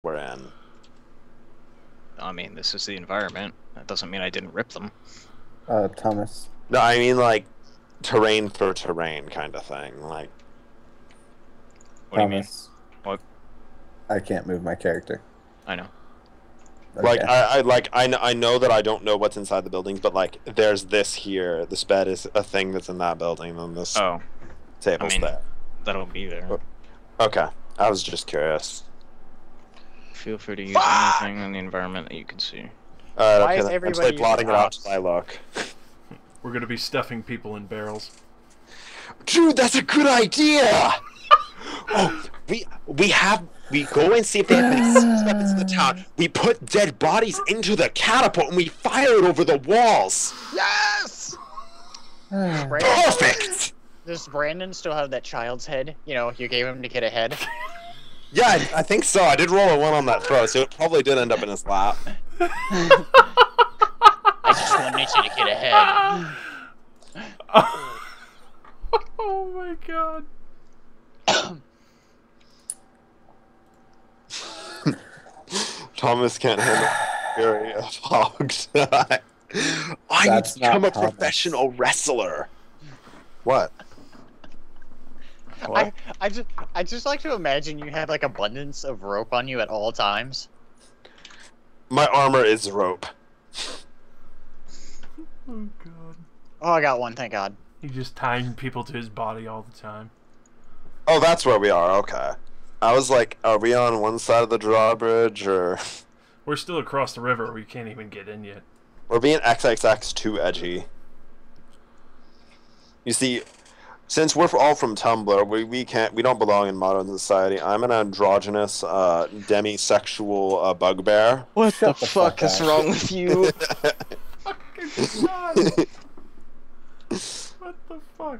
we're in. I mean, this is the environment. That doesn't mean I didn't rip them. Thomas. No, I mean like terrain for terrain kind of thing. Like, What do you mean? Thomas. What? I can't move my character. I know. like Okay. I know that I don't know what's inside the buildings, but like there's this here. This bed is a thing that's in that building, and this Oh, table's there. that'll be there. Okay, I was just curious. Feel free to use anything in the environment that you can see. Alright, Why is okay, I'm just everybody like blotting it using out ops? till I look. We're gonna be stuffing people in barrels. Dude, that's a good idea! Oh, we go and see if they have any secret weapons in the town. We put dead bodies into the catapult and we fire it over the walls. Yes! Perfect! Does Brandon still have that child's head? You know, you gave him to get a head. Yeah, I think so. I did roll a 1 on that throw, so it probably did end up in his lap. I just wanted you to get a head. Oh my god. Thomas can't handle the fury of hogs. I need That's to become a not Thomas. professional wrestler. What? I just like to imagine you have like abundance of rope on you at all times. My armor is rope. Oh god. Oh, I got one, thank God. He's just tying people to his body all the time. Oh, that's where we are. Okay. I was like, are we on one side of the drawbridge, or We're still across the river. We can't even get in yet. we're being XXX too edgy? You see, since we're all from Tumblr, we don't belong in modern society. I'm an androgynous, demisexual bugbear. What Shut the the fuck fuck is up. wrong with you? Fucking god. What the fuck?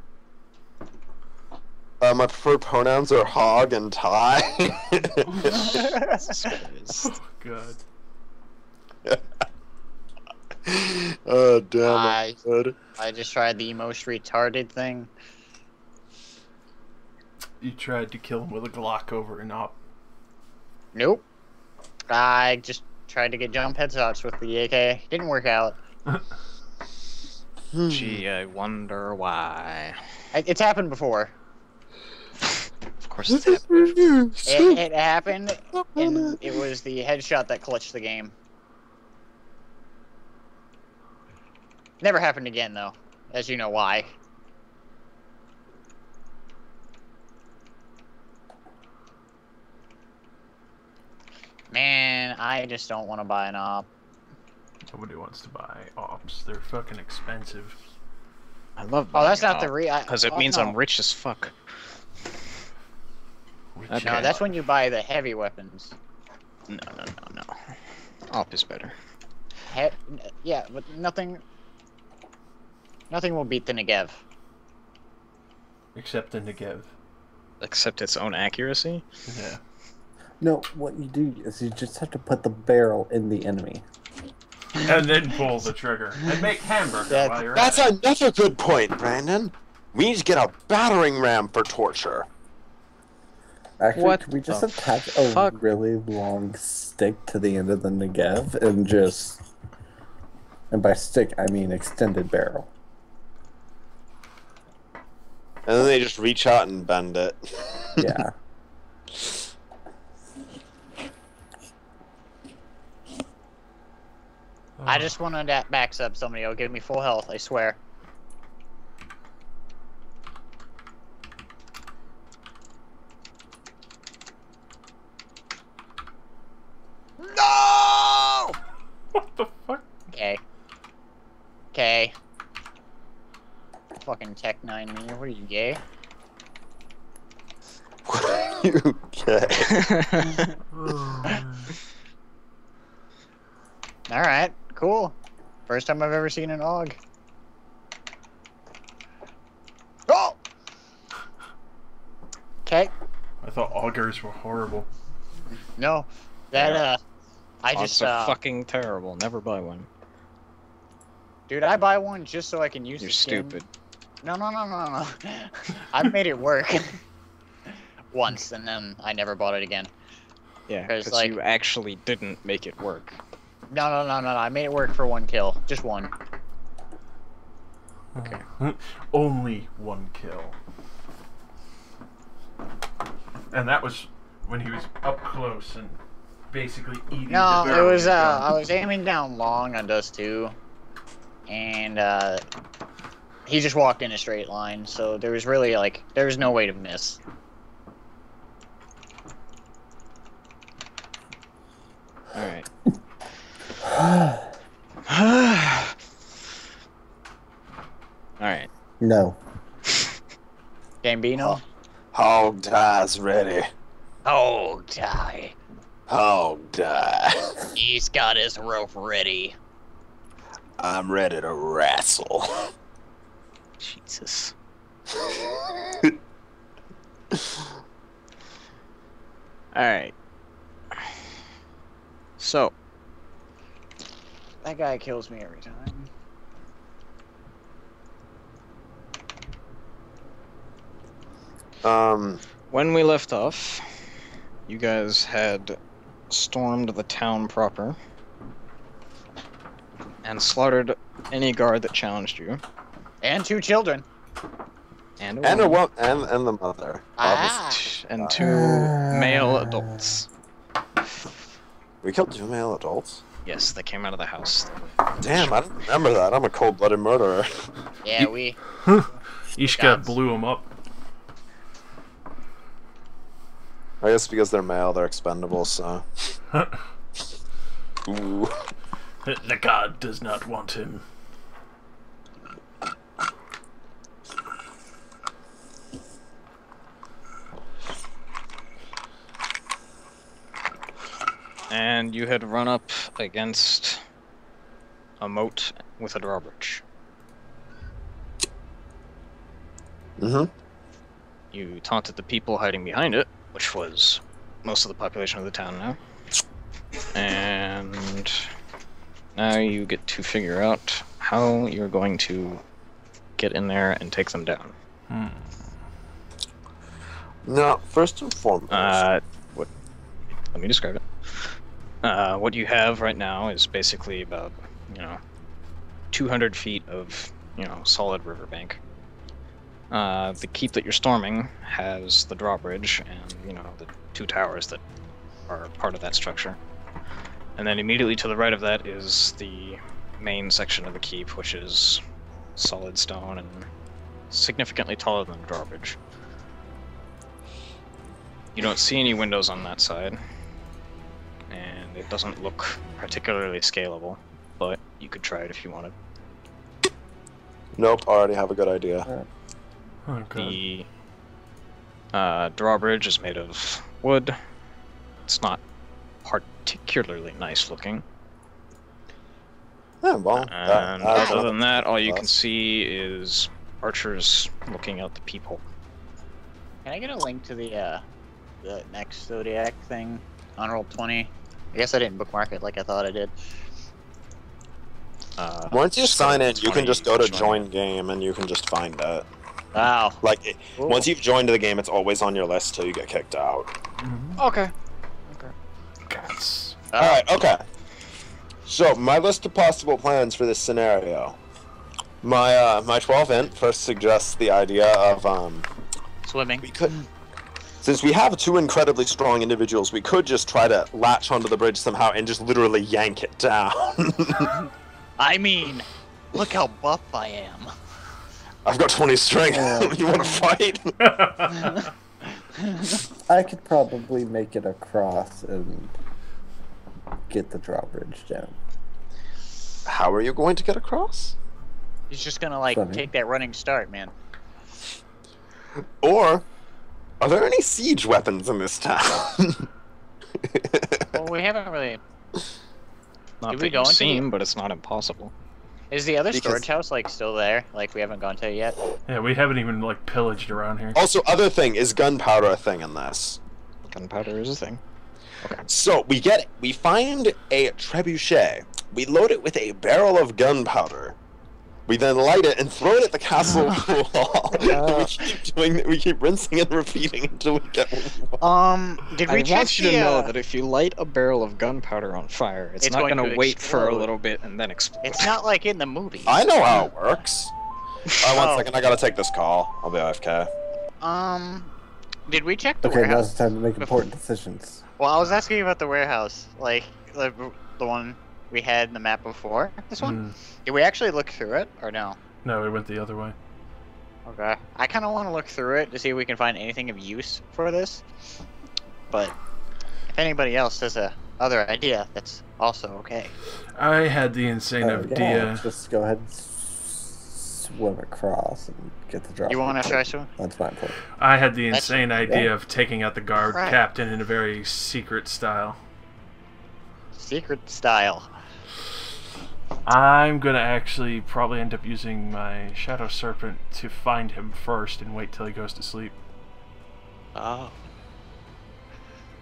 My preferred pronouns are hog and tie. Jesus Christ. Oh god. Oh damn! I- Good. I just tried the most retarded thing. You tried to kill him with a Glock over an op. Nope. I just tried to get jump headshots with the AK. Didn't work out. Gee, I wonder why. It's happened before. Of course it's happening. It happened, and it was the headshot that clutched the game. Never happened again, though, as you know why. Man, I just don't want to buy an op. Nobody wants to buy ops. They're fucking expensive. I love Oh, that's buying not the because it means no. I'm rich as fuck. Which Okay. No, that's when you buy the heavy weapons. No. Op is better. Yeah, but nothing will beat the Negev. Except in the Negev. Except its own accuracy. Yeah. No, what you do is you just have to put the barrel in the enemy. And then pull the trigger. And make hamburger That- while you're That's at it. another good point, Brandon. We need to get a battering ram for torture. Actually, What could we just the attach a fuck? really long stick to the end of the Negev and just... And by stick, I mean extended barrel. And then they just reach out and bend it. Yeah. I just want to backs up somebody. It'll give me full health, I swear. No! What the fuck? Okay. Okay. Fucking Tech 9 me. What are you, gay? What are you gay? Alright, cool. First time I've ever seen an AUG. Oh! Okay. I thought augers were horrible. No. That, I Ops just, are fucking terrible. Never buy one. dude, I buy one just so I can use You're the skin. stupid. No. I've made it work. Once, and then I never bought it again. Yeah, 'Cause, because like- you actually didn't make it work. No. I made it work for 1 kill. Just 1. Okay. Only 1 kill. And that was when he was up close and basically eating No, the it barrel was, of your gun. I was aiming down long on Dust 2. And, he just walked in a straight line, so there was really, like, there was no way to miss. Alright. Alright. No. Gambino? Hog tie's ready. Oh, die. Hog tie. He's got his rope ready. I'm ready to wrestle. Jesus. Alright. So, That guy kills me every time. when we left off, you guys had stormed the town proper and slaughtered any guard that challenged you. And 2 children. And and woman. and the mother. Ah. And 2 male adults. We killed 2 male adults. Yes, they came out of the house. Damn, I don't remember that. I'm a cold-blooded murderer. Yeah, we... Ishka Gods. blew him up. I guess because they're male, they're expendable, so. Ooh. The god does not want him. And you had run up against a moat with a drawbridge. Mm-hmm. You taunted the people hiding behind it, which was most of the population of the town now. And now you get to figure out how you're going to get in there and take them down. No, first and foremost. What? Let me describe it. What you have right now is basically about, 200 feet of, solid riverbank. The keep that you're storming has the drawbridge and, the 2 towers that are part of that structure. And then immediately to the right of that is the main section of the keep, which is solid stone and significantly taller than the drawbridge. You don't see any windows on that side, and it doesn't look particularly scalable, but you could try it if you wanted. Nope, already have a good idea. Okay. The drawbridge is made of wood. It's not particularly nice looking. Yeah, well, And that's other than that, all you can plus. see is archers looking at the peephole. Can I get a link to the next Zodiac thing on Roll20? I guess I didn't bookmark it like I thought I did. Once you sign in, you can just go to 20. join game and you can just find it. Wow. Like, Cool. once you've joined the game, it's always on your list till you get kicked out. Okay. Cats. Alright, okay. So, my list of possible plans for this scenario. My 12 int first suggests the idea of, Swimming. we could... Since we have 2 incredibly strong individuals, we could just try to latch onto the bridge somehow and just literally yank it down. I mean, look how buff I am. I've got 20 strength. You want to fight? I could probably make it across and get the drawbridge down. How are you going to get across? He's just gonna, like, Funny. take that running start, man. Or, are there any siege weapons in this town? Well, we haven't really... Not Did that we go you've into seen, but it's not impossible. Is the other Because- storage house, like, still there? Like, we haven't gone to it yet? Yeah, we haven't even like pillaged around here. Also, other thing, is gunpowder a thing in this? Gunpowder is a thing. So, we find a trebuchet. We load it with a barrel of gunpowder. We then light it and throw it at the castle wall. We keep rinsing and repeating until we get what we want. Did I we check want you the, to know that if you light a barrel of gunpowder on fire, it's not going gonna to wait for a explode. little bit and then explode. It's not like in the movie. I know how it works. One Oh. second, I gotta take this call. I'll be AFK. Did we check the Okay, now's warehouse? the time to make important decisions. Well, I was asking you about the warehouse, like the one we had in the map before. This one. Did we actually look through it or no? No, we went the other way. Okay. I kind of want to look through it to see if we can find anything of use for this. But if anybody else has a other idea, that's also okay. I had the insane Yeah, idea. just go ahead and swim across and get the drop. You want to try some? That's my point. I had the That's- insane idea of taking out the guard Right. captain in a very secret style. Secret style. I'm gonna actually probably end up using my Shadow Serpent to find him first and wait till he goes to sleep. Oh.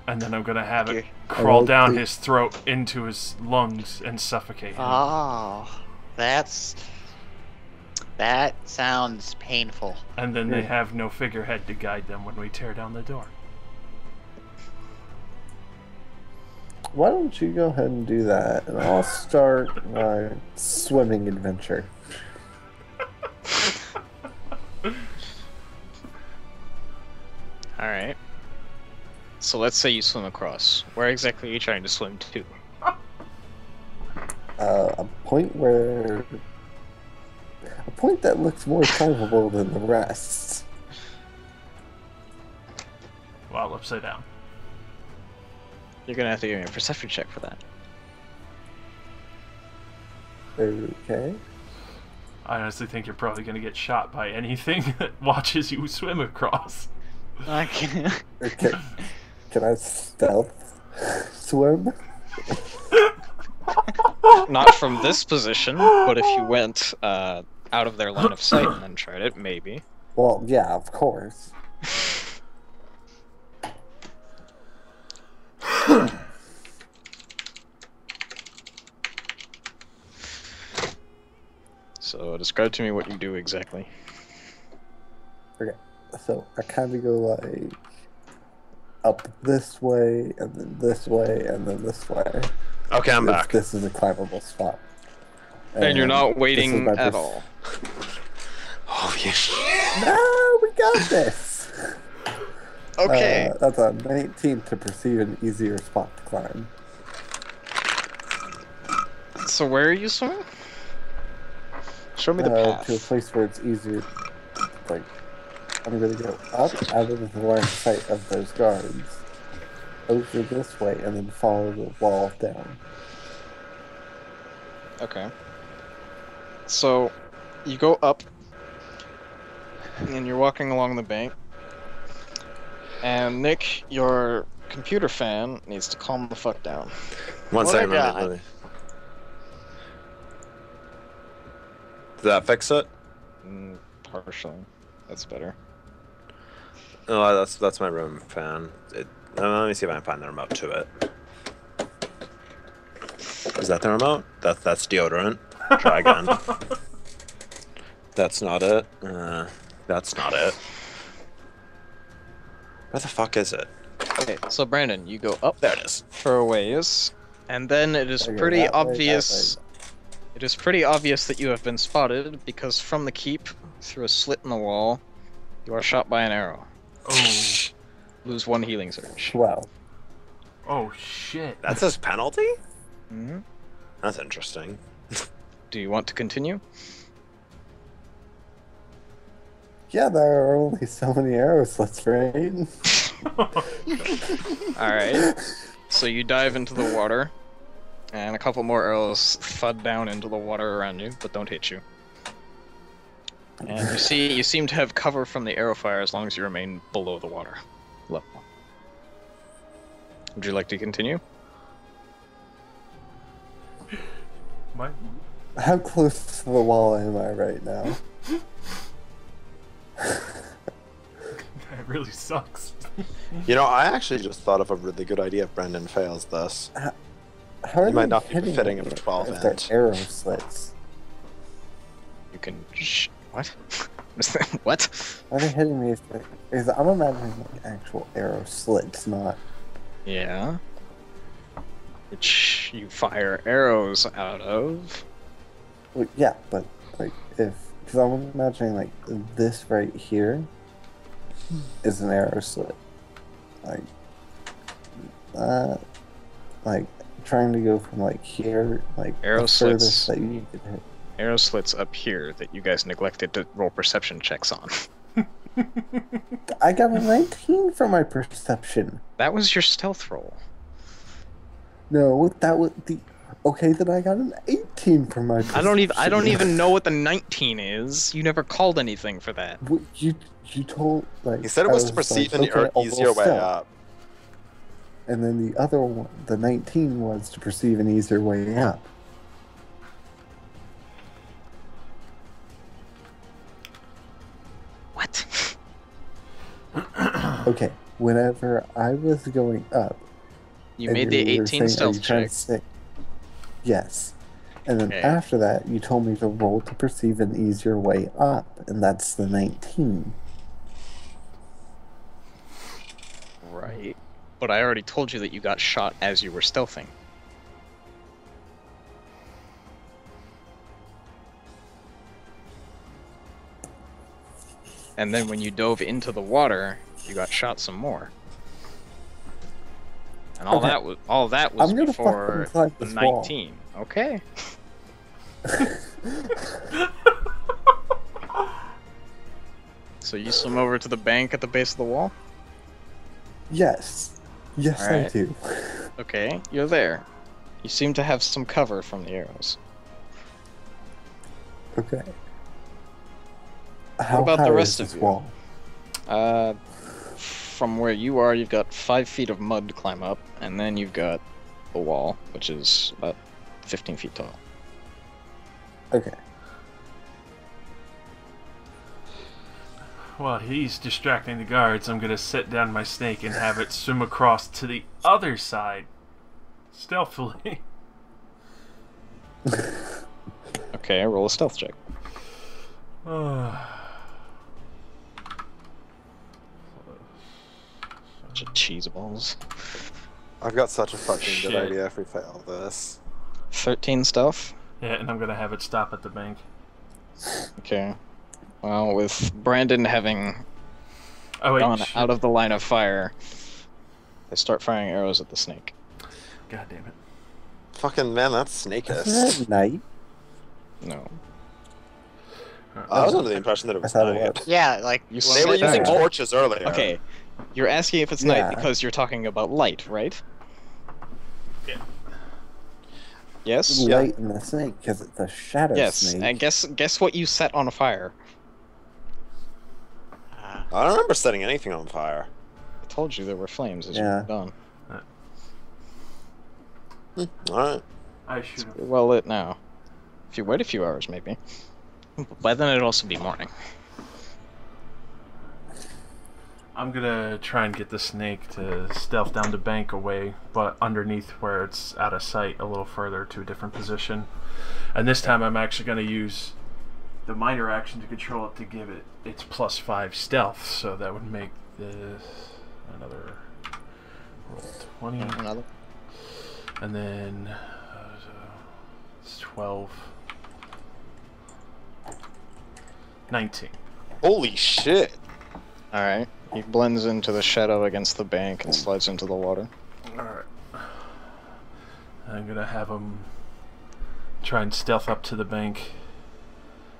And then I'm gonna have it Okay. crawl Oh, down please. his throat into his lungs and suffocate him. Oh. That sounds painful. And then they have no figurehead to guide them when we tear down the door. Why don't you go ahead and do that, and I'll start my swimming adventure. Alright. So let's say you swim across. Where exactly are you trying to swim to? A point where... A point that looks more climbable than the rest. Well, upside down. You're gonna have to give me a perception check for that. Okay. I honestly think you're probably gonna get shot by anything that watches you swim across. Okay. Okay. Can I stealth swim? Not from this position, but if you went out of their line of sight and then tried it, maybe. Well, yeah, of course. So describe to me what you do exactly. Okay. So I kind of go like up this way, and then this way, and then this way. Okay, I'm If back. This is a climbable spot. And you're not this is waiting my at all. Oh, yeah. No, we got this. Okay. That's a 19 to perceive an easier spot to climb. So where are you swimming? Show me the To a path. place where it's easier. Like, I'm gonna go up out of the line of sight of those guards, over this way, and then follow the wall down. Okay. So you go up and you're walking along the bank. And Nick, your computer fan needs to calm the fuck down. One What second, I got? let me. Did that fix it? Partially. That's better. Oh, that's my room fan. Let me see if I can find the remote to it. Is that the remote? That's deodorant. Try again. That's not it. That's not it. Where the fuck is it? Okay, so Brandon, you go up There it is. for a ways, and then it is Okay, pretty that way, that obvious. It is pretty obvious that you have been spotted because from the keep, through a slit in the wall, you are shot by an arrow. Oh, Lose 1 healing surge. Well, oh shit. That's his penalty? Hmm. That's interesting. Do you want to continue? yeah, there are only so many arrows left, right? Alright. So you dive into the water, and a couple more arrows thud down into the water around you, but don't hit you. And you seem to have cover from the arrow fire as long as you remain below the water level. Would you like to continue? What? How close to the wall am I right now? That really sucks. You know, I actually just thought of a really good idea if Brendan fails this. How are You might they not be hitting befitting me of a 12 if they're inch. arrow slits? You can. What? What? Are they hitting me? Because I'm imagining like actual arrow slits, not. Yeah. Which you fire arrows out of. Well, yeah, but like if because I'm imagining like this right here is an arrow slit, like like trying to go from like here, like Arrow the slits. furthest that you could hit. Arrow slits up here that you guys neglected to roll perception checks on. I got a 19 for my perception. That was your stealth roll. No, that was the. Okay, then I got an 18 for my perception. I don't even know what the 19 is. You never called anything for that. Well, you told like He said it I was to perceive an okay, I'll easier roll way stealth. up. And then the other one, the 19, was to perceive an easier way up. What? Okay, whenever I was going up, You and made the were 18 saying, "Are you stealth trying to check. say-" Yes. And then Okay. after that, you told me to roll to perceive an easier way up, and that's the 19. Right. But I already told you that you got shot as you were stealthing. And then when you dove into the water, you got shot some more. And all Okay. that was I'm gonna before fucking climb the this wall. 19. Okay. So you swim over to the bank at the base of the wall? Yes. Yes, I Alright. do. Okay, you're there. You seem to have some cover from the arrows. Okay. How about the high rest is of this you? wall? From where you are, you've got 5 feet of mud to climb up, and then you've got the wall, which is about 15 feet tall. Okay. While he's distracting the guards, I'm gonna set down my snake and have it swim across to the other side, stealthily. Okay, roll a stealth check. Bunch of cheese balls. I've got such a fucking Shit. good idea if we fail this. 13 stealth. Yeah, and I'm gonna have it stop at the bank. Okay. Well, with Brandon having Oh wait, gone shit. out of the line of fire, they start firing arrows at the snake. God damn it. Fucking man, that's snakist. Isn't that night? No. I was under the impression that it I was thought it night. was. Yeah, like You They were said using that. torches earlier. Okay, you're asking if it's Yeah. night because you're talking about light, right? Yeah. Yes? Yeah. Light in the snake, because it's a shadow Yes, snake. and guess what you set on fire? I don't remember setting anything on fire. I told you there were flames as you Yeah. moved on. Alright. I should have. Pretty well lit now. If you wait a few hours, maybe. By then it'd also be morning. I'm gonna try and get the snake to stealth down the bank away, but underneath where it's out of sight, a little further to a different position. And this time I'm actually gonna use the minor action to control it to give it its +5 stealth, so that would make this another roll 20, Another. and then it's 12, 19. Holy shit. Alright. He blends into the shadow against the bank and slides into the water. Alright. I'm gonna have him try and stealth up to the bank,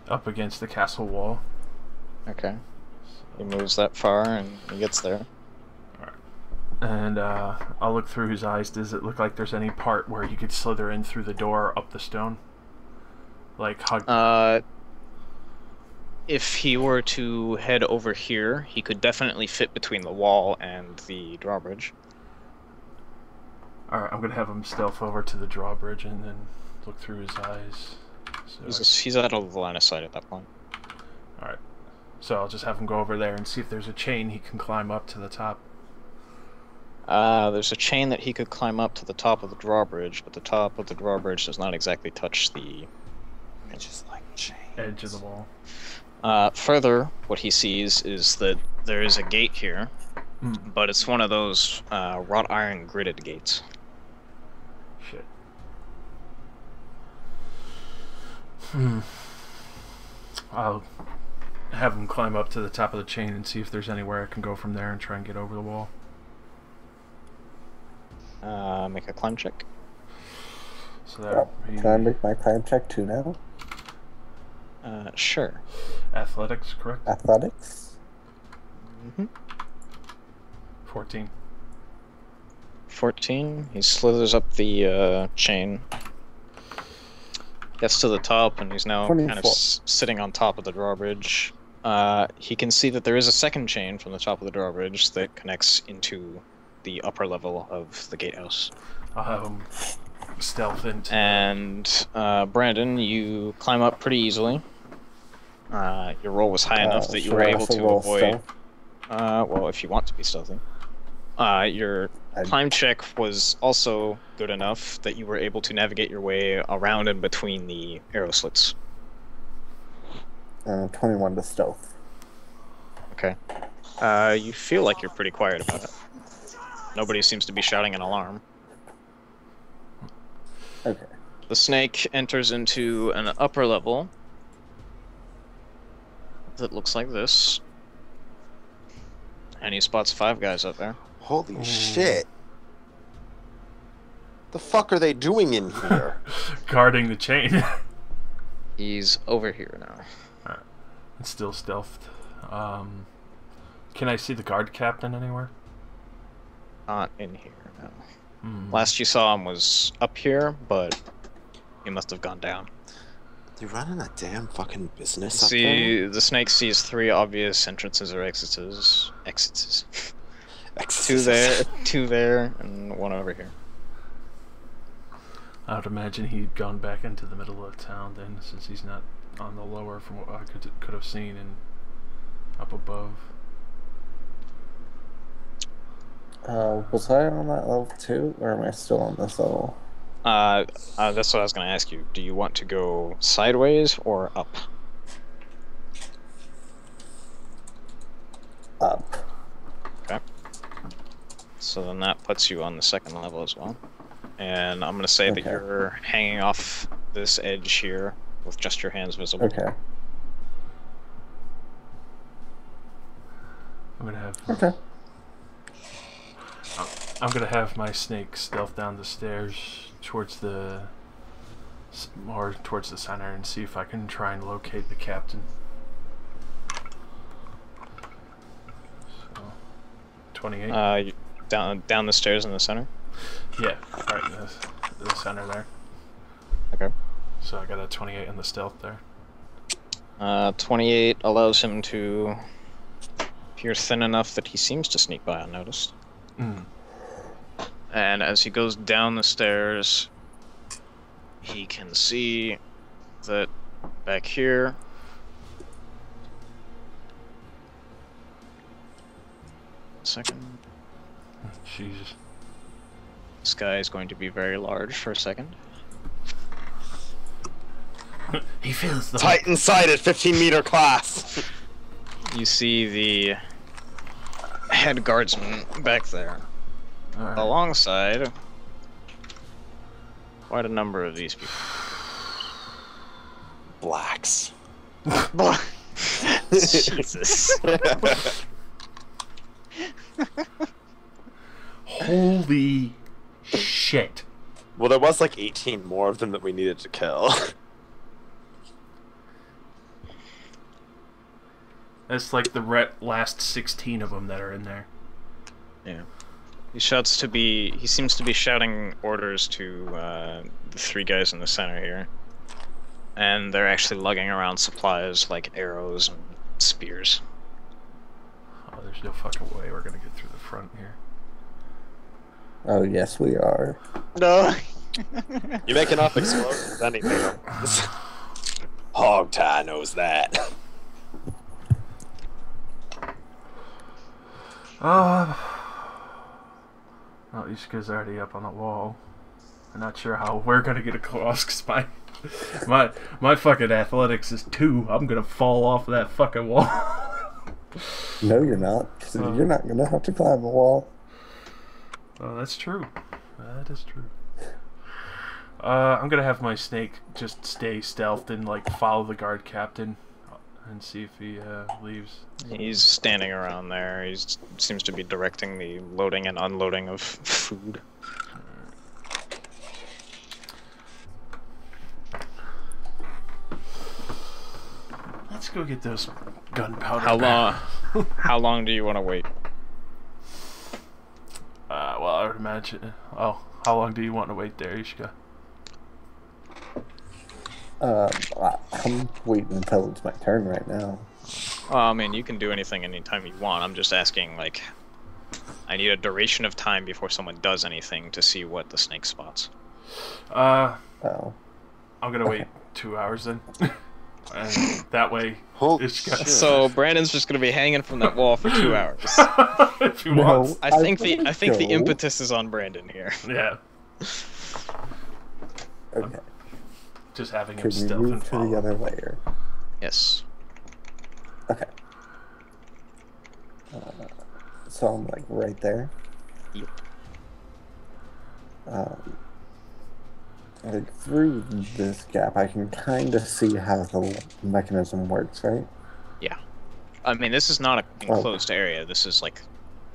up against the castle wall. Okay. He moves that far and he gets there. And I'll look through his eyes. Does it look like there's any part where he could slither in through the door up the stone? Like hug. If he were to head over here, he could definitely fit between the wall and the drawbridge. Alright, I'm gonna have him stealth over to the drawbridge and then look through his eyes. So He's out of the line of sight at that point. Alright. So I'll just have him go over there and see if there's a chain he can climb up to the top. There's a chain that he could climb up to the top of the drawbridge, but the top of the drawbridge does not exactly touch the Edges like chains. edge of the wall. Further, what he sees is that there is a gate here, but it's one of those wrought iron gridded gates. Shit. I'll have him climb up to the top of the chain and see if there's anywhere I can go from there and try and get over the wall. Make a climb check. So that would be Can I make my climb check too now? Sure. athletics, correct? Athletics? 14. 14. He slithers up the chain. Gets to the top, and he's now kind of 24. sitting on top of the drawbridge. He can see that there is a second chain from the top of the drawbridge that connects into the upper level of the gatehouse. Stealth into... And Brandon, you climb up pretty easily. Your roll was high enough that you were able to avoid... well, if you want to be stealthy. Your climb check was also good enough that you were able to navigate your way around and between the arrow slits. 21 to stealth. Okay. You feel like you're pretty quiet about it. Nobody seems to be shouting an alarm. Okay. The snake enters into an upper level that looks like this. And he spots 5 guys up there. Holy shit. The fuck are they doing in here? Guarding the chain. He's over here now. Alright. It's still stealthed. Can I see the guard captain anywhere? Not in here, no. Last you saw him was up here, but he must have gone down. They're running a damn fucking business You up see, there? the snake sees 3 obvious entrances or exits. Two there, and 1 over here. I would imagine he'd gone back into the middle of town then, since he's not on the lower from what I could have seen and up above. Was I on that level too, or am I still on this level? That's what I was going to ask you. Do you want to go sideways or up? Up. Okay. So then that puts you on the 2nd level as well. And I'm going to say that you're hanging off this edge here with just your hands visible. Okay. I'm gonna have my snake stealth down the stairs towards the center and see if I can try and locate the captain. So, 28. Down the stairs in the center? Yeah, right in the center there. Okay. So I got a 28 in the stealth there. 28 allows him to appear thin enough that he seems to sneak by unnoticed. And as he goes down the stairs, he can see that back here, second, Jesus. this guy is going to be very large for a second. He feels the Titan sighted 15-meter class. You see the head guardsman back there. Alright. Alongside quite a number of these people. Blacks. Jesus. Holy shit. Well, there was like 18 more of them that we needed to kill. That's like the last 16 of them that are in there. Yeah. He seems to be shouting orders to the 3 guys in the center here. And they're actually lugging around supplies like arrows and spears. Oh, there's no fucking way we're gonna get through the front here. Oh, yes, we are. No. You make enough explosions, anything. Hogtie knows that. Well, these guys are already up on the wall. I'm not sure how we're gonna get across because my My fucking athletics is 2. I'm gonna fall off that fucking wall. No, you're not. 'Cause you're not gonna have to climb a wall. Oh, that's true. That is true. I'm gonna have my snake just stay stealthed and like follow the guard captain and see if he leaves. He's standing around there. He seems to be directing the loading and unloading of food. Let's go get those gunpowder. How long do you want to wait? Well, I would imagine. Oh, how long do you want to wait there, Ishka? I'm waiting until it's my turn right now. Well, I mean, you can do anything anytime you want. I'm just asking, like, I need a duration of time before someone does anything to see what the snake spots. Oh. I'm gonna wait 2 hours then. And that way, Ishka. So Brandon's just gonna be hanging from that wall for 2 hours. If he wants. I think the impetus is on Brandon here. Yeah. Okay. Just having him Can we stealth and move to follow. the other layer? Yes. Okay. So I'm like right there. Yep. Like through this gap, I can kind of see how the mechanism works, right? Yeah. I mean, this is not an enclosed area. This is like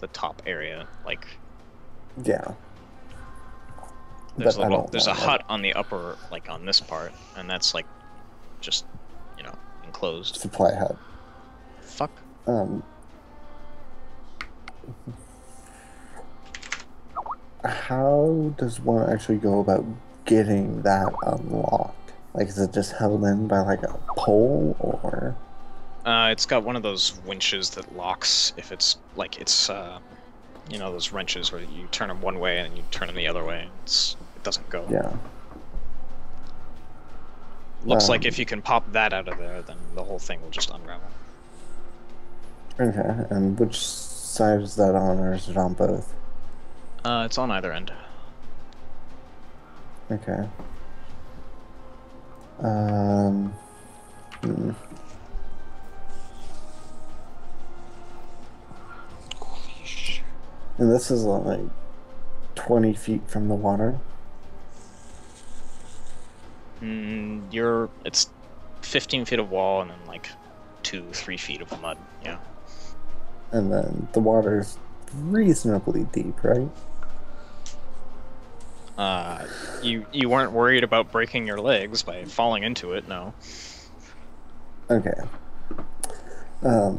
the top area. Like Yeah. there's But there's a hut on the upper, like on this part, and that's like just, you know, enclosed. Supply hut. Fuck. How does one actually go about getting that unlocked? Like, is it just held in by like a pole, or? It's got one of those winches that locks if it's like you know, those wrenches where you turn them one way and then you turn them the other way. It doesn't go. Yeah. Looks like if you can pop that out of there, then the whole thing will just unravel. Okay, and which side is that on, or is it on both? It's on either end. Okay. And this is like 20 feet from the water. It's 15 feet of wall and then like 2-3 feet of mud. Yeah. And then the water's reasonably deep, right? You weren't worried about breaking your legs by falling into it, no. Okay.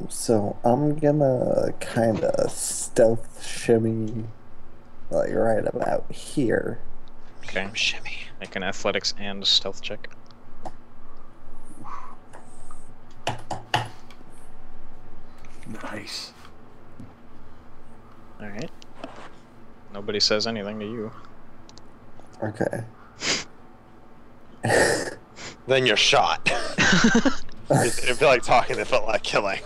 So I'm gonna kinda stealth shimmy like right about here. Okay. Shimmy. Make an athletics and stealth check. Nice. Alright. Nobody says anything to you. Okay. Then you're shot. It didn't feel like talking, it felt like killing.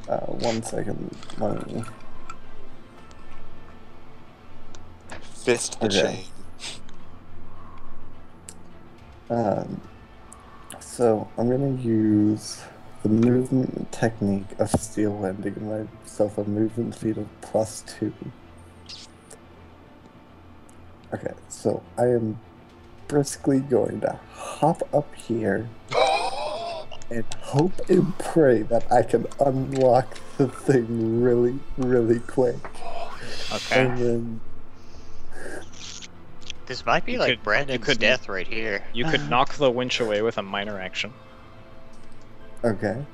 1 second. Let me... Fist the Okay. chain. So I'm gonna use the movement technique of Steel Wind to give myself a movement speed of +2. Okay, so I am briskly going to hop up here and hope and pray that I can unlock the thing really, really quick. Okay. And then, This might be like Brandon's death right here. You could knock the winch away with a minor action. okay.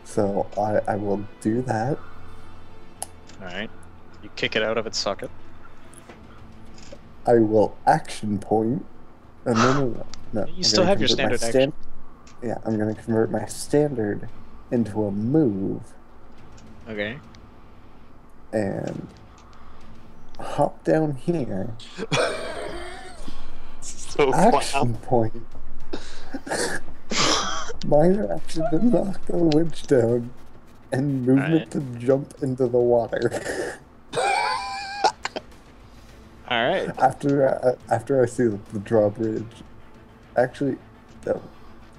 So I will do that. Alright. You kick it out of its socket. I will action point, and then no. You still have your standard action. Yeah, I'm gonna convert my standard into a move Okay. and hop down here. So Action point. Minor action to knock the winch down, and movement to jump into the water. All right. After I see the drawbridge, actually, no,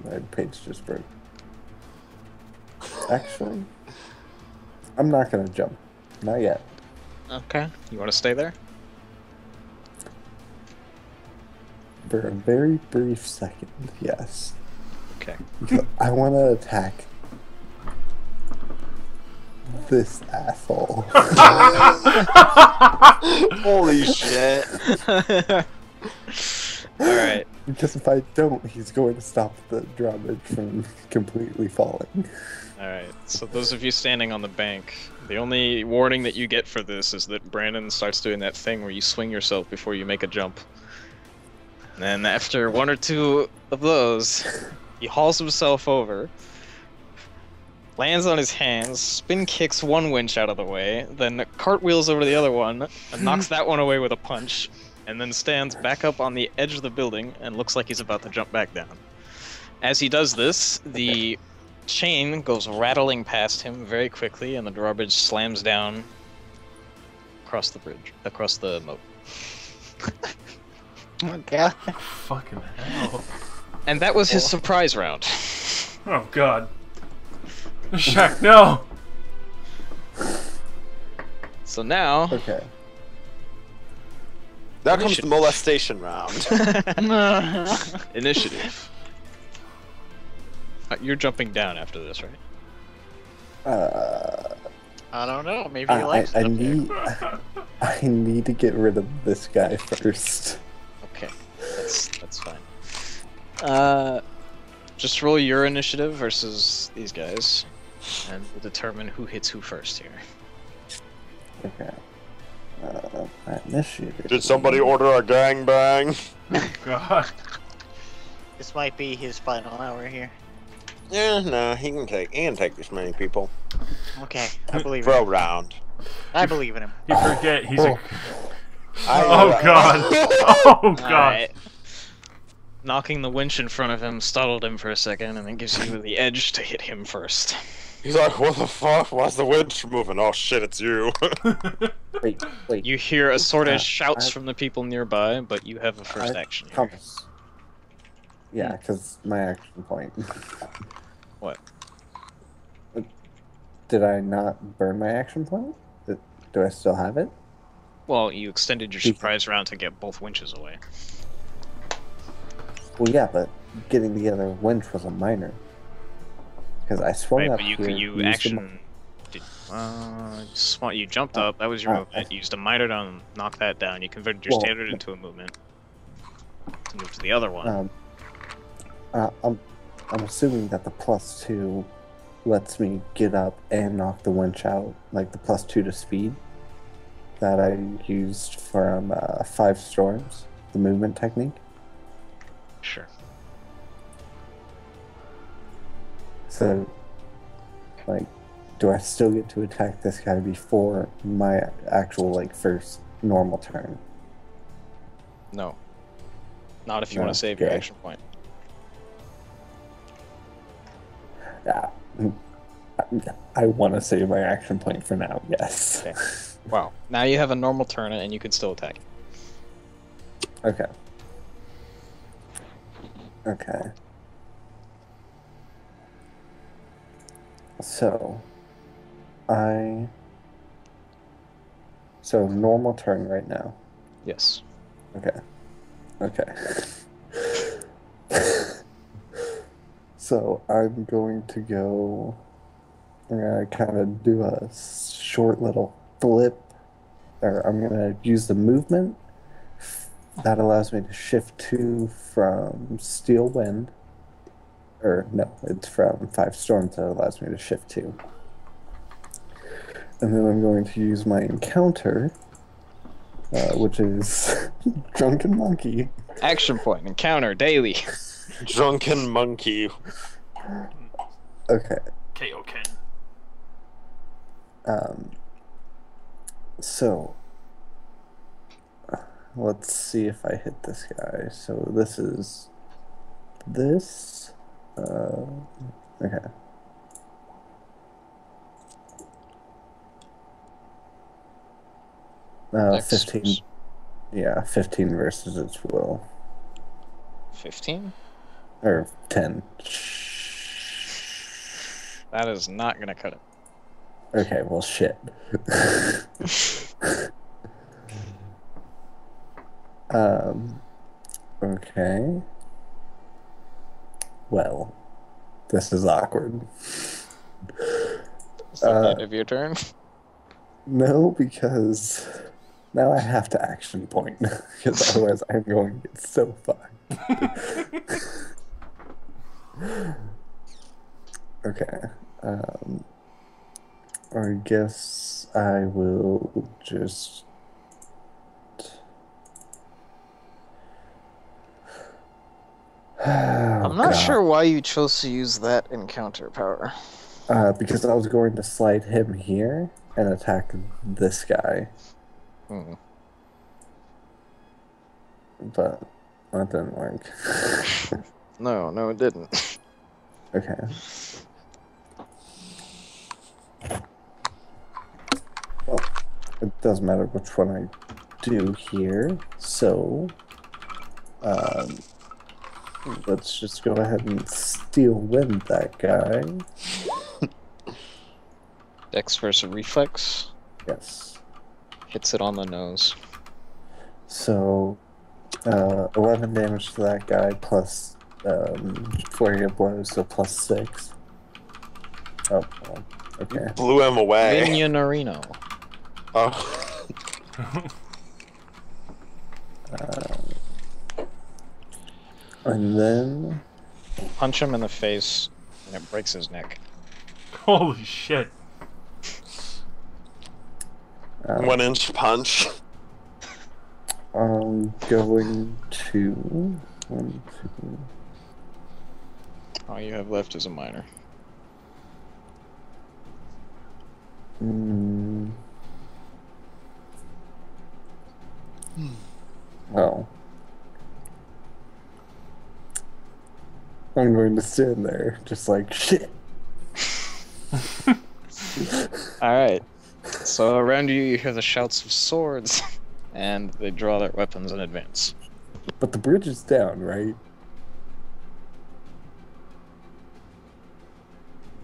my page just broke. Actually, I'm not gonna jump, not yet. Okay. You want to stay there? For a very brief second, yes. Okay. I want to attack this asshole. Holy shit. Alright. Because if I don't, he's going to stop the drawbridge from completely falling. Alright. So those of you standing on the bank, the only warning that you get for this is that Brandon starts doing that thing where you swing yourself before you make a jump. And then after one or two of those, he hauls himself over, lands on his hands, spin kicks one winch out of the way, then cartwheels over the other one, and knocks that one away with a punch, and then stands back up on the edge of the building and looks like he's about to jump back down. As he does this, the chain goes rattling past him very quickly, and the drawbridge slams down across the moat. Oh god. Fucking hell. And that was his surprise round. Oh god. Shaq, no! So now, Okay. Now comes the molestation round. initiative. You're jumping down after this, right? I don't know. Maybe he likes it. I need to get rid of this guy first. Okay, that's fine. Just roll your initiative versus these guys, and we'll determine who hits who first here. Okay. My initiative. Did somebody order a gangbang? God. This might be his final hour here. Yeah, no, he can take this many people. Okay, I believe For in a him. round. I believe in him. You forget he's a... Oh god. Oh god. Alright. Knocking the winch in front of him startled him for a second, and then gives you the edge to hit him first. He's like, what the fuck? Why's the winch moving? Oh shit, it's you. Wait. You hear assorted shouts from the people nearby, but you have a first action here. Thomas. Yeah, because my action point. What? Did I not burn my action point? Do I still have it? Well, you extended your surprise round to get both winches away. Well, yeah, but getting the other winch was a minor. Because I swung Right, up but here. you used action... you jumped up, that was your movement. You used a minor to knock that down. You converted your standard into a movement. To move to the other one. I'm assuming that the +2 lets me get up and knock the winch out, like the +2 to speed that I used from 5 Storms, the movement technique. Sure. So, like, do I still get to attack this guy before my actual, like, first normal turn? No. Not if you want to save your Okay. action point. Yeah. I want to save my action point for now, yes. Okay. Wow. Now you have a normal turn and you can still attack. Okay. Okay. So, normal turn right now. Yes. Okay. Okay. So, I'm going to kind of do a short little flip, or I'm going to use the movement. That allows me to shift 2 from Steel Wind. Or, no, it's from 5 Storms that allows me to shift 2. And then I'm going to use my encounter, which is Drunken Monkey. Action point, encounter, daily. Drunken monkey. Okay. KO Ken. So, let's see if I hit this guy. So this is this. Okay. Next. 15. Yeah, 15 versus its will. 15? Or 10. That is not gonna cut it. Okay, well, shit. Okay. Well, this is awkward. It's the end of your turn. No, because now I have to action point, because otherwise I'm going to get so fucked. Okay. I guess I will just... I'm not sure why you chose to use that encounter power. Because I was going to slide him here and attack this guy. Hmm. But that didn't work. No, it didn't. Okay. Well, it doesn't matter which one I do here, so let's just go ahead and steel wind that guy. Dex versus reflex. Yes. Hits it on the nose. So 11 damage to that guy plus flurry of blows, so plus 6. Oh, well, okay. Blew him away. Minion-arino. Oh. And then Punch him in the face, and it breaks his neck. Holy shit. 1-inch punch. I'm going to 1, 2. All you have left is a minor. Well, I'm going to stand there, just like shit. Alright. So around you, you hear the shouts of swords, and they draw their weapons in advance. But the bridge is down, right?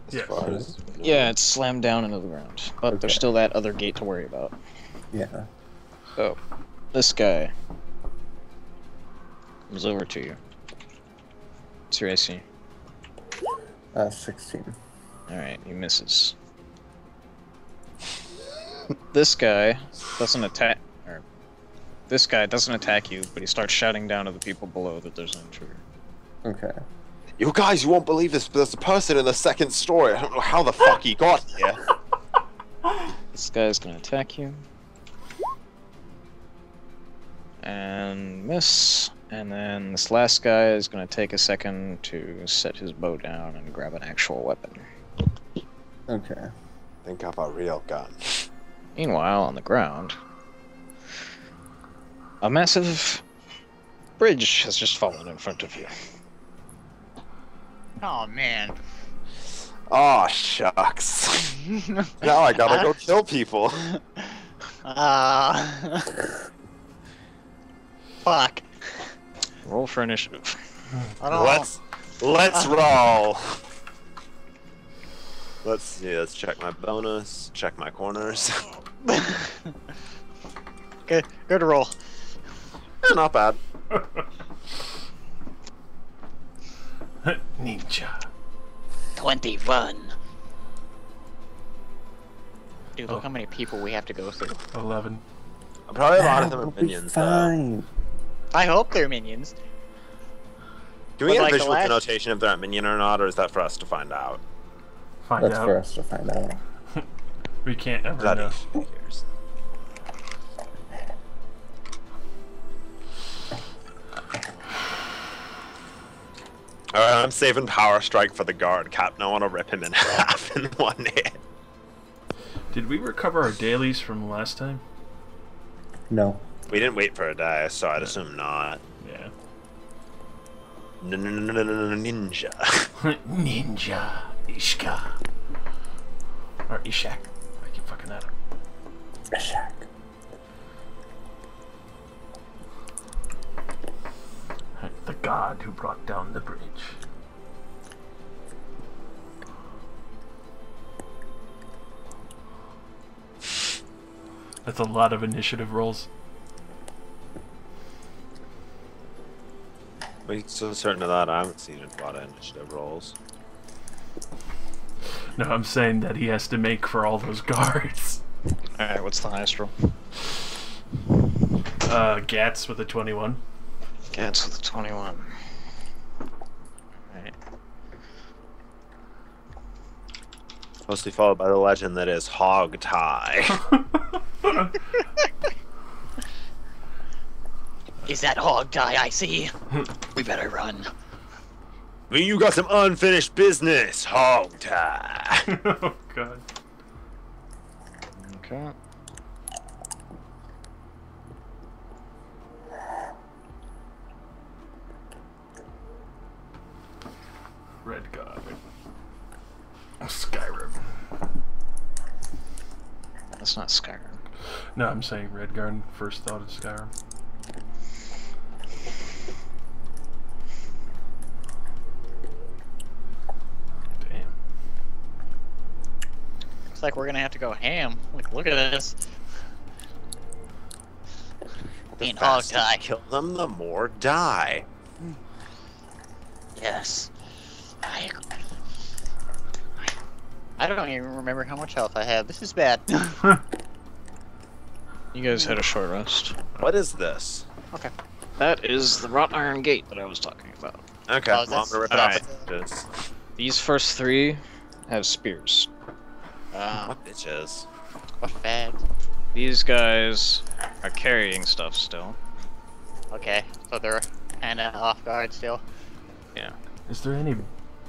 As Yes. far as Yeah, it's slammed down into the ground. But there's Okay. still that other gate to worry about. Yeah. So, this guy comes over to you. What's your AC? 16. Alright, he misses. This guy doesn't attack, or this guy doesn't attack you, but he starts shouting down to the people below that there's an intruder. Okay. You guys, you won't believe this, but there's a person in the second story. I don't know how the fuck he got here. This guy's gonna attack you. And miss. And then this last guy is gonna take a second to set his bow down and grab an actual weapon. Okay. Think of a real gun. Meanwhile, on the ground, a massive bridge has just fallen in front of you. Oh man. Aw, shucks. Now I gotta go kill people. Fuck. Roll for initiative. I don't Let's roll. Let's see, let's check my bonus, check my corners. Good roll. Not bad. Ninja. 21. Dude, look how many people we have to go through. 11. Probably a lot of them We'll are be minions, though. fine. I hope they're minions. Do we But get a like the visual last- connotation if they're a minion or not, or is that for us to find out? Find That's out. for us to find out. We can't ever Bloody know. figures. Alright, I'm saving Power Strike for the guard, Captain. I want to rip him in half in one hit. Did we recover our dailies from last time? No. We didn't wait for a die, so I'd assume not. Yeah. Ninja. Ninja. Ishka. Or Ishak. I keep fucking that up. Shack. God who brought down the bridge. That's a lot of initiative rolls. Wait, so certain of that, I haven't seen a lot of initiative rolls. No, I'm saying that he has to make for all those guards. Alright, what's the highest roll? Gats with a 21. Gats with a 21. Alright. Mostly followed by the legend that is Hog Tie. Is that hog tie I see? We better run. Well, you got some unfinished business, Hog Tie. Oh, God. Okay. Red God. Skyrim. That's not Skyrim. No, I'm saying Redguard. First thought of Skyrim. Damn. Looks like we're gonna have to go ham. Look at this. The Being hog faster tie. you kill them, the more die. Yes. I don't even remember how much health I have. This is bad. You guys had a short rest. What is this? Okay. That is the wrought iron gate that I was talking about. Okay, Oh, well, I'm that's- gonna rip it alright. off the edges. These first three have spears. What bitches? What bad? These guys are carrying stuff still. Okay, so they're kinda off guard still. Yeah. Is there any...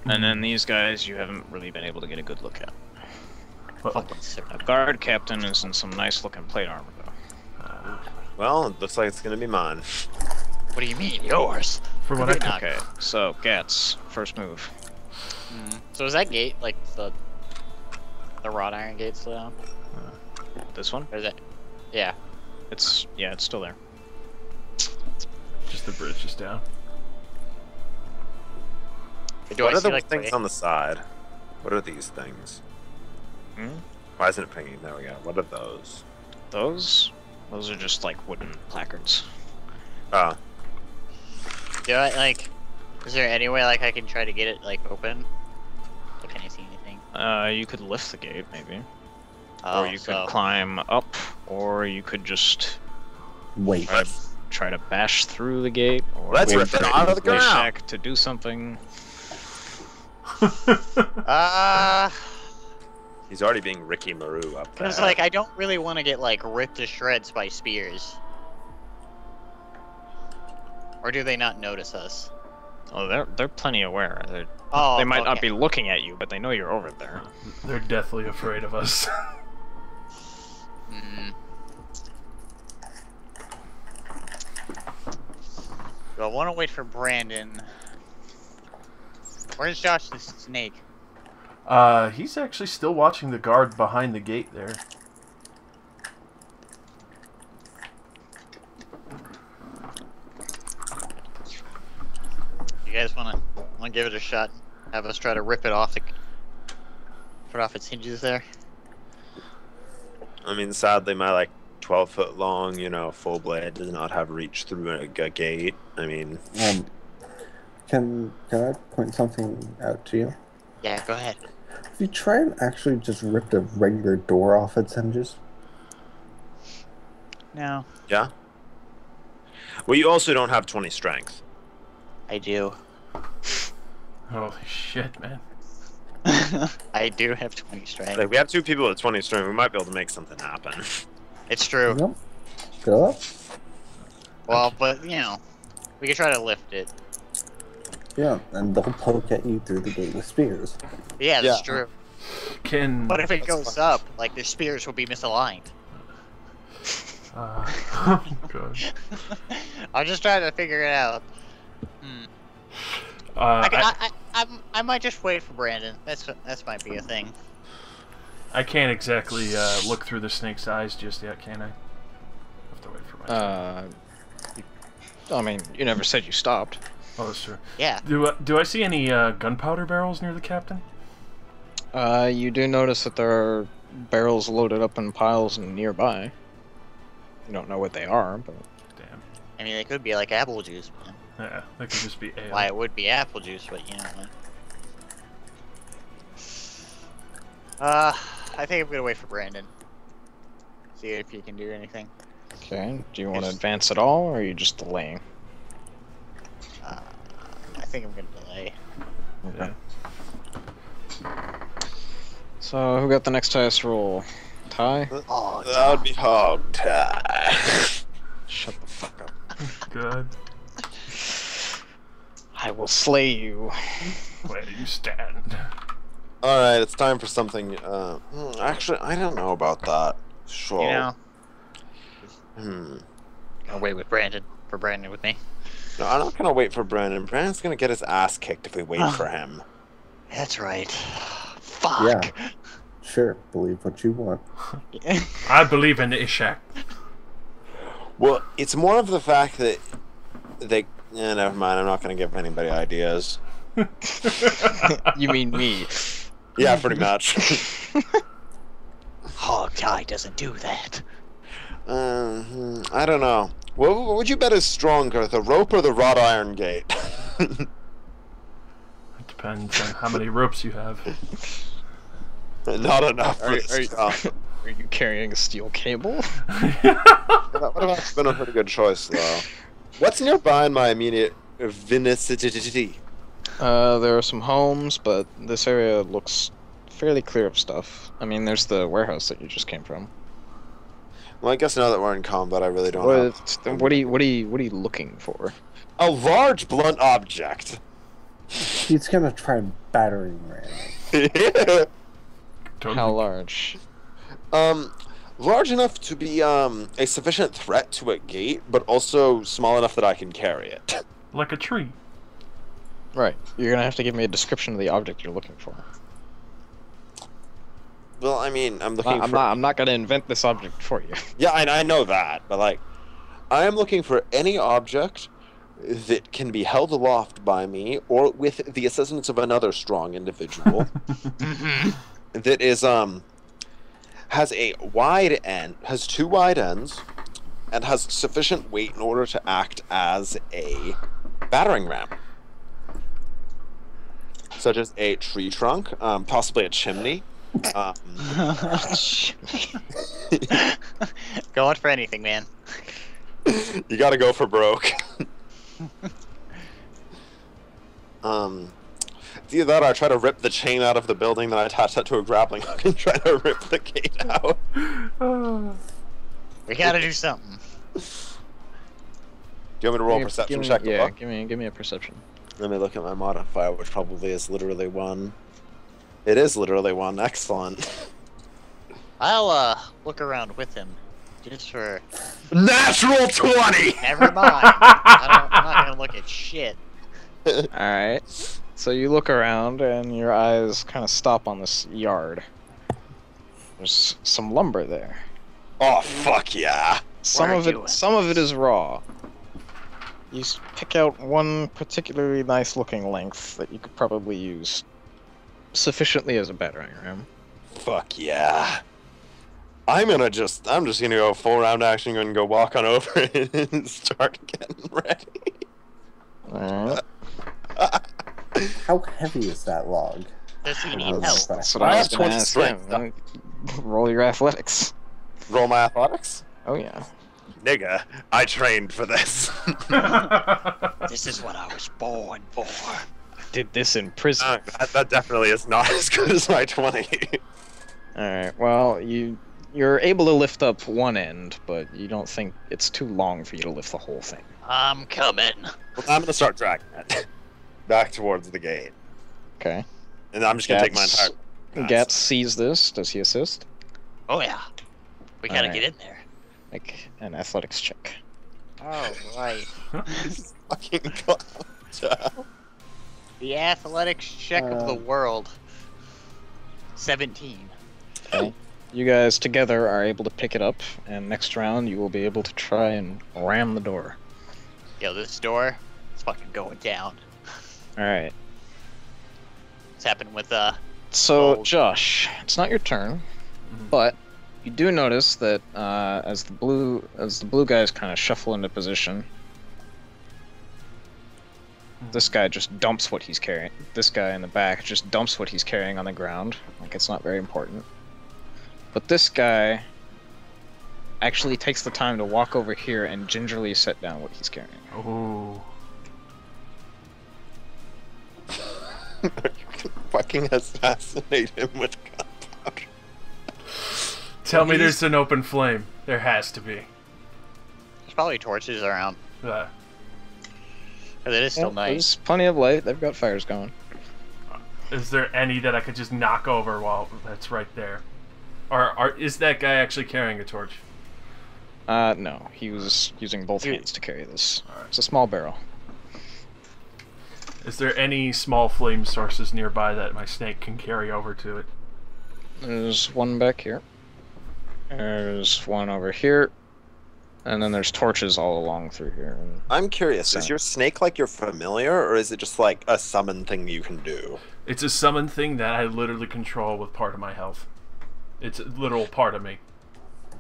And then these guys you haven't really been able to get a good look at. Fucking sick. A guard captain is in some nice looking plate armor though. Well, it looks like it's gonna be mine. What do you mean, yours? For what I Could be can... not. Okay, so Gats, first move. So is that gate like the wrought iron gate still down? This one? Or is it? Yeah. It's still there. Just the bridge is down. Do What I are see the like things on the side? What are these things? Hmm? Why isn't it pinging? There we go. What are those? Those are just like wooden placards. Oh, Do I like? Is there any way like I can try to get it like open? Like, can I see anything? You could lift the gate maybe. Oh, Or you could climb up, or you could just Wait. try to bash through the gate, or Let's wait rip for it out of the ground. Shack to do something. he's already being Ricky Maru up there. Cause like I don't really want to get like ripped to shreds by spears. Or do they not notice us? Oh, they're plenty aware. Oh, They might not okay. be looking at you, but they know you're over there. They're deathly afraid of us. Mm. Do I want to wait for Brandon? Where's Josh the snake? He's actually still watching the guard behind the gate there. You guys wanna give it a shot? Have us try to rip it off put off its hinges there? I mean, sadly, my like 12-foot long, full blade does not have reach through a gate. I mean, Can I point something out to you? Yeah, go ahead. If you try and actually just rip the regular door off its hinges, No, yeah. Well, you also don't have 20 strength. I do. Holy shit, man. I do have 20 strength. Like, we have two people with 20 strength. We might be able to make something happen. It's true. yep. Go up. Well, but we could try to lift it. Yeah, and they'll poke at you through the gate with spears. Yeah, that's Yeah. true. Can... But if it goes up, like their spears will be misaligned. oh, God. I'm just trying to figure it out. I might just wait for Brandon. That's might be a thing. I can't exactly look through the snake's eyes just yet, can I? Have to wait for my turn. I mean, you never said you stopped. Oh, that's true. Yeah. Do I see any gunpowder barrels near the captain? You do notice that there are barrels loaded up in piles nearby. You don't know what they are, but... Damn. I mean, it could be like apple juice, man. Yeah, that could just be ale. Why, it would be apple juice, but you know. I think I'm gonna wait for Brandon. See if he can do anything. Okay, do you want to advance at all, or are you just delaying? I think I'm gonna delay. Okay. So, who got the next highest roll? Ty? Oh, That would be hog tie. Shut the fuck up. Good. I will slay you. Where do you stand? Alright, it's time for something, actually, I don't know about that. Sure. You know, Hmm. I'll wait with Brandon. For Brandon with me. No, I'm not gonna wait for Brandon. Brandon's gonna get his ass kicked if we wait for him. That's right. Fuck. Yeah. Sure, believe what you want. I believe in Ishak. Well, it's more of the fact that they... never mind, I'm not gonna give anybody ideas. You mean me? Yeah, pretty much. Hog tie doesn't do that. I don't know. What would you bet is stronger, the rope or the wrought iron gate? It depends on how many ropes you have. Not enough for Are this job. you carrying a steel cable? What about it's been a pretty good choice, though. What's nearby in my immediate vicinity? There are some homes, but this area looks fairly clear of stuff. I mean, there's the warehouse that you just came from. Well, I guess now that we're in combat, I really don't have... What are you looking for? A large blunt object. He's gonna try battering ram. How large? Large enough to be a sufficient threat to a gate, but also small enough that I can carry it. Like a tree. Right. You're gonna have to give me a description of the object you're looking for. Well, I mean, I'm looking for... I'm not gonna invent this object for you. Yeah, I know that, but like, I am looking for any object that can be held aloft by me, or with the assistance of another strong individual, that is has a wide end, has two wide ends, and has sufficient weight in order to act as a battering ram. Such as a tree trunk, possibly a chimney. Going for anything, man. You gotta go for broke. It's either that or I try to rip the chain out of the building, then I attach that to a grappling hook and try to rip the gate out. We gotta do something. Do you want me to roll a perception check? Yeah, give me a perception. Let me look at my modifier, which probably is literally 1. It is literally 1. Excellent. I'll look around with him, just for. Natural 20. Never mind. I'm not gonna look at shit. Alright. So you look around and your eyes kind of stop on this yard. There's some lumber there. Oh fuck yeah! Some of it is raw. You pick out one particularly nice looking length that you could probably use sufficiently as a battering ram. Fuck yeah! I'm just gonna go full round action and go walk on over it and start getting ready. Alright. How heavy is that log? Does he need Oh, help? That's what I was gonna ask. strength. Yeah, roll your athletics. Roll my athletics? Oh yeah. Nigga, I trained for this. This is what I was born for. Did this in prison. That definitely is not as good as my 20. Alright, well, you're able to lift up one end, but you don't think it's too long for you to lift the whole thing. I'm coming. Well, I'm gonna start dragging it back towards the gate. Okay. And I'm just gonna take my entire... Gats sees this. Does he assist? Oh yeah. We gotta Alright. get in there. Make an athletics check. Oh right. Fucking god. The athletics check of the world. 17. Okay. You guys together are able to pick it up, and next round you will be able to try and ram the door. Yo, this door, it's fucking going down. All right. What's happening with So, Oh. Josh, it's not your turn, but you do notice that as the blue guys kind of shuffle into position, this guy just dumps what he's carrying. This guy in the back just dumps what he's carrying on the ground, like it's not very important. But this guy actually takes the time to walk over here and gingerly set down what he's carrying. Oh. You can fucking assassinate him with gunpowder. Tell me there's an open flame. There has to be. there's probably torches around. Uh, But it is still night. There's plenty of light. They've got fires going. is there any that I could just knock over while that's right there? Or is that guy actually carrying a torch? No, he was using both hands to carry this. It's a small barrel. Is there any small flame sources nearby that my snake can carry over to it? There's one back here. There's one over here. And then there's torches all along through here. I'm curious, is So- your snake like your familiar, or is it just like a summon thing you can do? It's a summon thing that I literally control with part of my health. It's a literal part of me.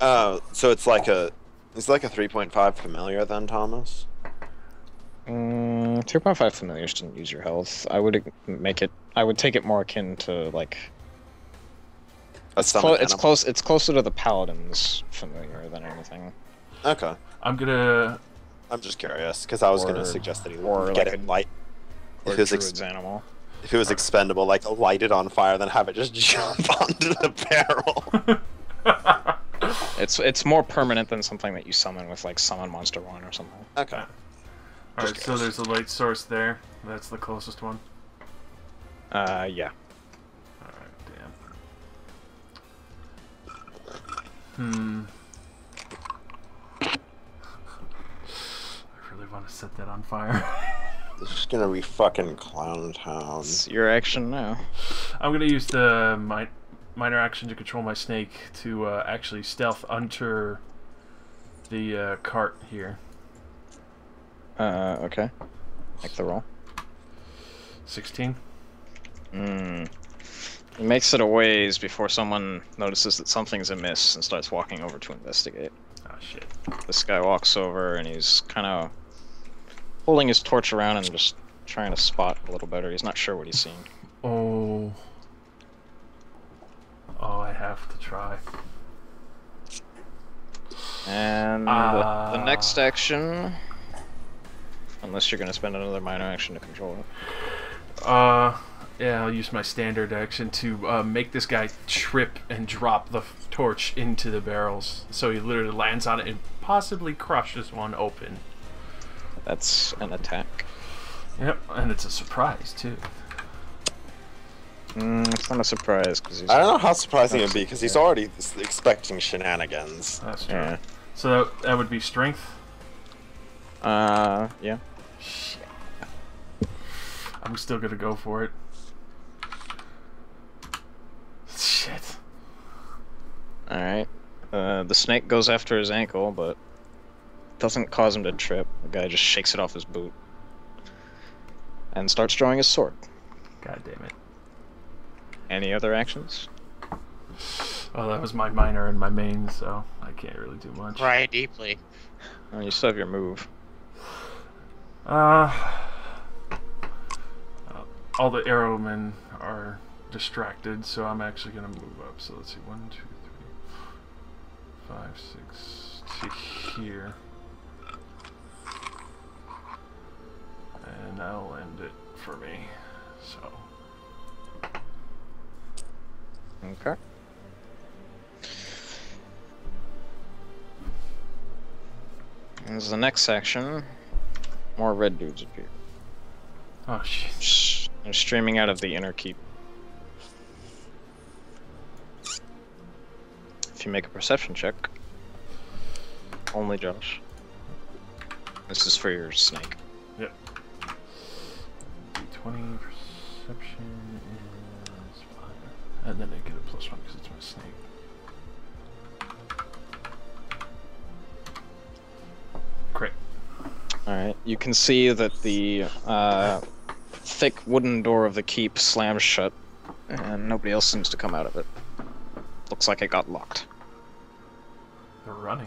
Oh, so it's like a 3.5 familiar then, Thomas? 2.5 familiars didn't use your health. I would take it more akin to like A summon it's animal? close. It's closer to the paladin's familiar than anything. Okay. I'm gonna... I'm just curious, because I was going Or- to suggest that he or get like it a- light. Or If it was druid's animal. If it was expendable, like light it on fire, then have it just jump onto the barrel. It's more permanent than something that you summon with like Summon Monster 1 or something. Okay. Alright, so there's a light source there. That's the closest one. Yeah. Alright, damn. I really want to set that on fire. This is gonna be fucking Clown Town. It's your action now. I'm gonna use the minor action to control my snake to actually stealth under the cart here. Okay. Make the roll. 16. He makes it a ways before someone notices that something's amiss and starts walking over to investigate. Oh shit. This guy walks over and he's kind of holding his torch around and just trying to spot a little better. He's not sure what he's seeing. Oh. Oh, I have to try. And the next action, unless you're going to spend another minor action to control it. Yeah, I'll use my standard action to make this guy trip and drop the torch into the barrels. So he literally lands on it and possibly crushes one open. That's an attack. Yep, and it's a surprise, too. It's not a surprise because he's. I don't know how surprising it would be, because he's already expecting shenanigans. That's true. Yeah. So that would be strength? Yeah. Shit. I'm still gonna go for it. Shit. Alright. The snake goes after his ankle, but doesn't cause him to trip. The guy just shakes it off his boot. And starts drawing his sword. God damn it. Any other actions? Well, that was my minor and my main, so I can't really do much. Cry deeply. Oh, you still have your move. All the arrowmen are distracted, so I'm actually gonna move up. So let's see, 1, 2, 3, 5, 6 to here, and that'll end it for me. So Okay. As the next section, more red dudes appear. oh shit. They're streaming out of the inner keep. If you make a perception check, only Josh. This is for your snake. Yep. 20 perception is 5, and then I get a +1 because it's my snake. Crit. Alright, you can see that the thick wooden door of the keep slams shut, and nobody else seems to come out of it. Looks like it got locked. They're running.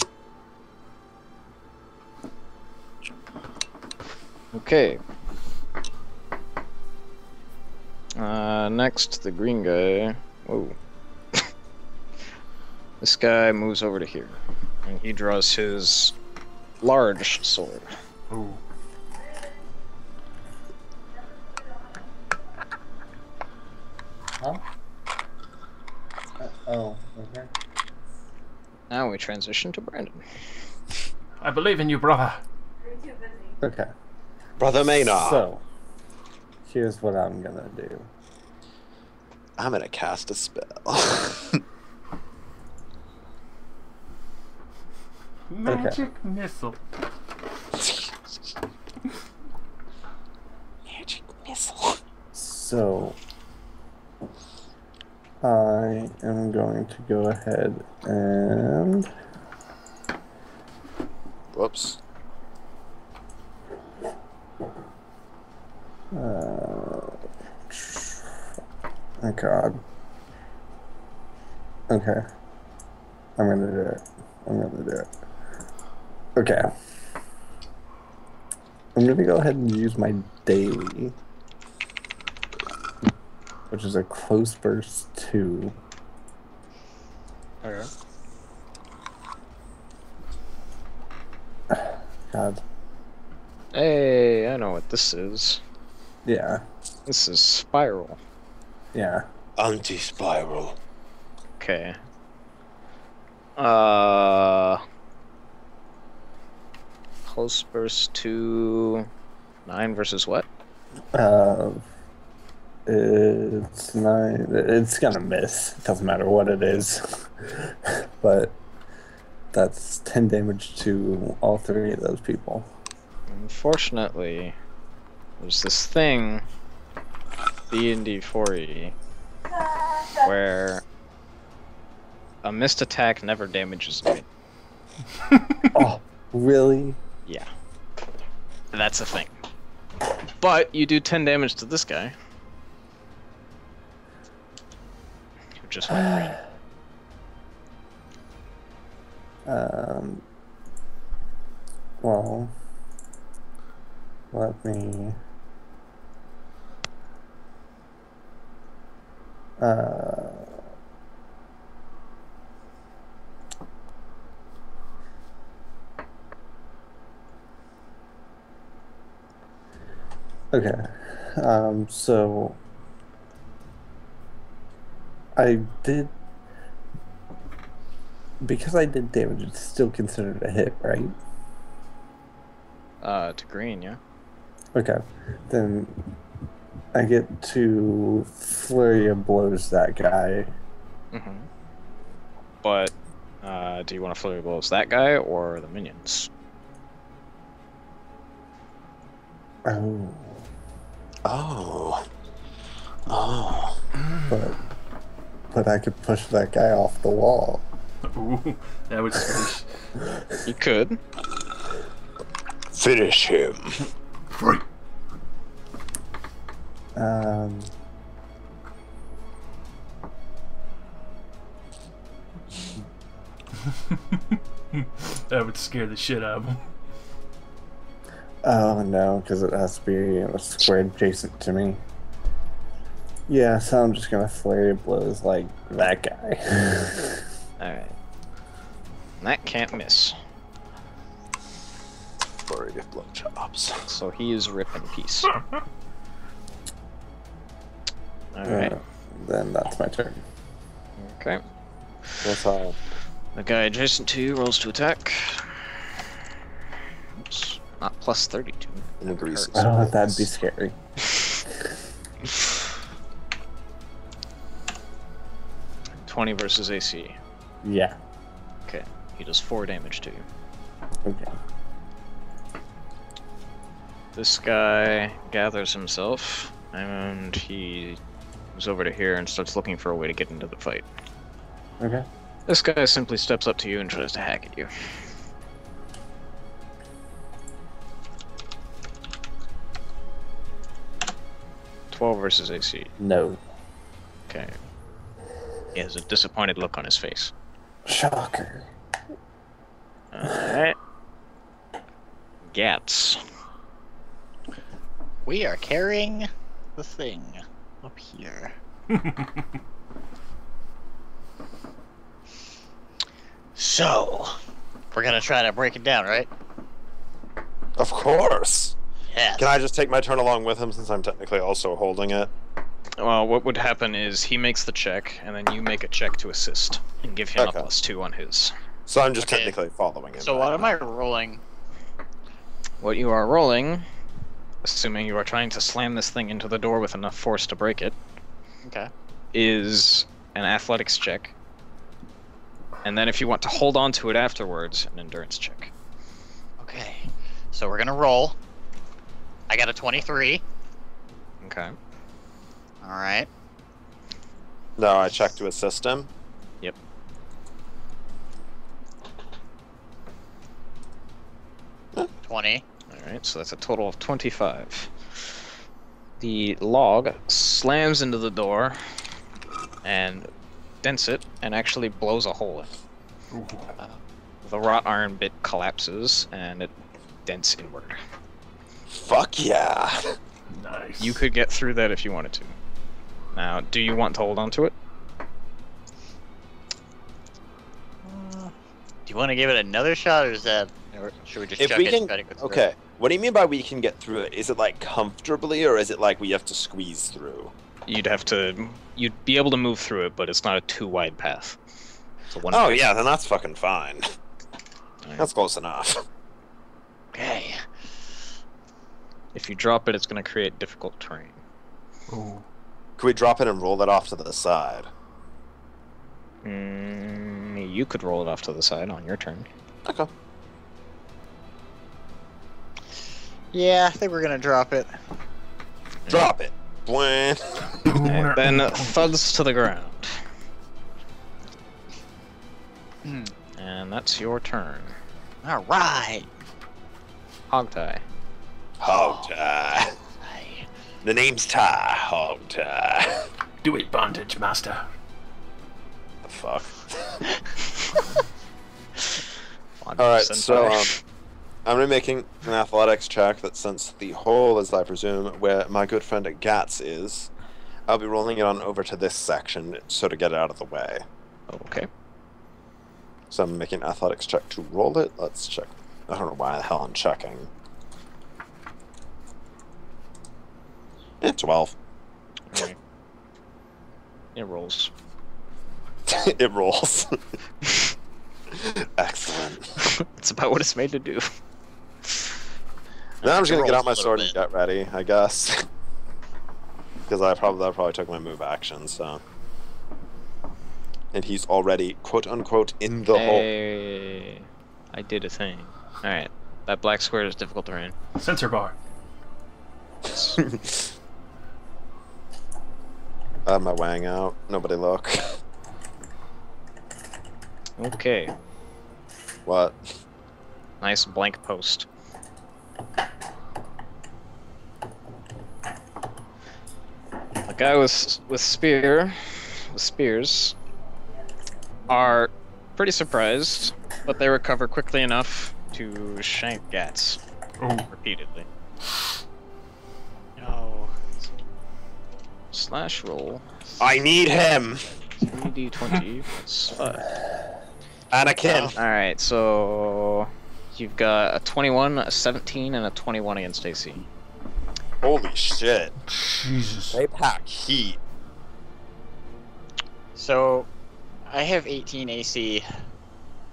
Okay. Next, the green guy. Whoa. This guy moves over to here, and he draws his large sword. Ooh. Huh? Oh, okay. Now we transition to Brandon. I believe in you, brother. Okay. Brother Maynard. So, here's what I'm gonna do. I'm gonna cast a spell. Magic missile. Magic missile. So, I am going to go ahead and Whoops. oh god. Okay. I'm gonna do it. Okay. I'm gonna go ahead and use my daily, which is a close burst 2. Okay. God. Hey, I know what this is. Yeah. This is Spiral. Yeah. Anti-spiral. Okay. Close burst 2... 9 versus what? It's 9. It's gonna miss. It doesn't matter what it is. But that's 10 damage to all 3 of those people. Unfortunately, there's this thing, D&D 4e, where a missed attack never damages me. Oh, really? Yeah. That's a thing. But you do 10 damage to this guy. Who just went green. Well, let me okay. So I did, because I did damage, it's still considered a hit, right? To green, yeah. Okay, then I get to flurry of blows that guy. Mm-hmm. But, do you want to flurry blows that guy or the minions? Oh, Oh. Oh. but I could push that guy off the wall. Ooh, that would squish. You could. Finish him. Free. That would scare the shit out of him. Oh no, because it has to be a square adjacent to me. Yeah, so I'm just gonna flurry of blows like that guy. Alright. That can't miss. Flurry of blowjobs. So he is rip in peace. Alright. Then that's my turn. Okay. That's all. The guy adjacent to you rolls to attack. Oops. Not plus 32. And agrees. Oh, that'd be scary. 20 versus AC. Yeah. Okay. He does 4 damage to you. Okay. This guy gathers himself, and he moves over to here and starts looking for a way to get into the fight. Okay. This guy simply steps up to you and tries to hack at you. 12 versus AC. No. Okay. He has a disappointed look on his face. Shocker. Alright. Gats. We are carrying the thing up here. So, we're gonna try to break it down, right? Of course. Yes. Can I just take my turn along with him since I'm technically also holding it? Well, what would happen is he makes the check, and then you make a check to assist, and give him Okay. a +2 on his. So I'm just Okay. technically following him. So what am I rolling? What you are rolling, assuming you are trying to slam this thing into the door with enough force to break it, Okay. is an athletics check. And then if you want to hold on to it afterwards, an endurance check. Okay. So we're gonna roll. I got a 23. Okay. Alright. No, I checked to assist him. Yep. Huh? 20. Alright, so that's a total of 25. The log slams into the door and dents it and actually blows a hole in it. The wrought iron bit collapses and it dents inward. Fuck yeah. Nice. You could get through that if you wanted to. Now, do you want to hold on to it? Do you want to give it another shot, or is that? Or should we just If chuck we it can, and try to go through it? okay. What do you mean by we can get through it? Is it like comfortably, or is it like we have to squeeze through? You'd be able to move through it, but it's not a too wide path. It's a one Oh path. yeah, then that's fucking fine. Alright. That's close enough. Okay. If you drop it, it's going to create difficult terrain. Ooh. Could we drop it and roll it off to the side? You could roll it off to the side on your turn. Okay. Yeah, I think we're gonna drop it. Drop it. Blah. And then thuds to the ground. Hmm. And that's your turn. All right. Hog tie. Hog tie. The name's Ty. Hog tie. Do it, bondage master. The fuck. On Alright, senpai. so I'm gonna be making an athletics check that since the hole is, I presume, where my good friend Gats is, I'll be rolling it on over to this section so to get it out of the way. Okay. So I'm making an athletics check to roll it. Let's check. I don't know why the hell I'm checking. 12. Okay. It rolls. It rolls. Excellent. It's about what it's made to do. Now I'm just gonna It get rolls out my a little sword and bit. get ready, I guess. Because that probably took my move action, so. And he's already, quote unquote, in the hole. Hey, I did a thing. Alright. That black square is difficult terrain. Sensor bar. I have my wang out. Nobody look. Okay. What? Nice blank post. The guy with spears are pretty surprised, but they recover quickly enough to shank Gats Ooh. repeatedly. No. Slash roll I need him! 3d20 plus 5. Anakin! Alright, so you've got a 21, a 17, and a 21 against AC. Holy shit. Jesus. They pack heat. So, I have 18 AC.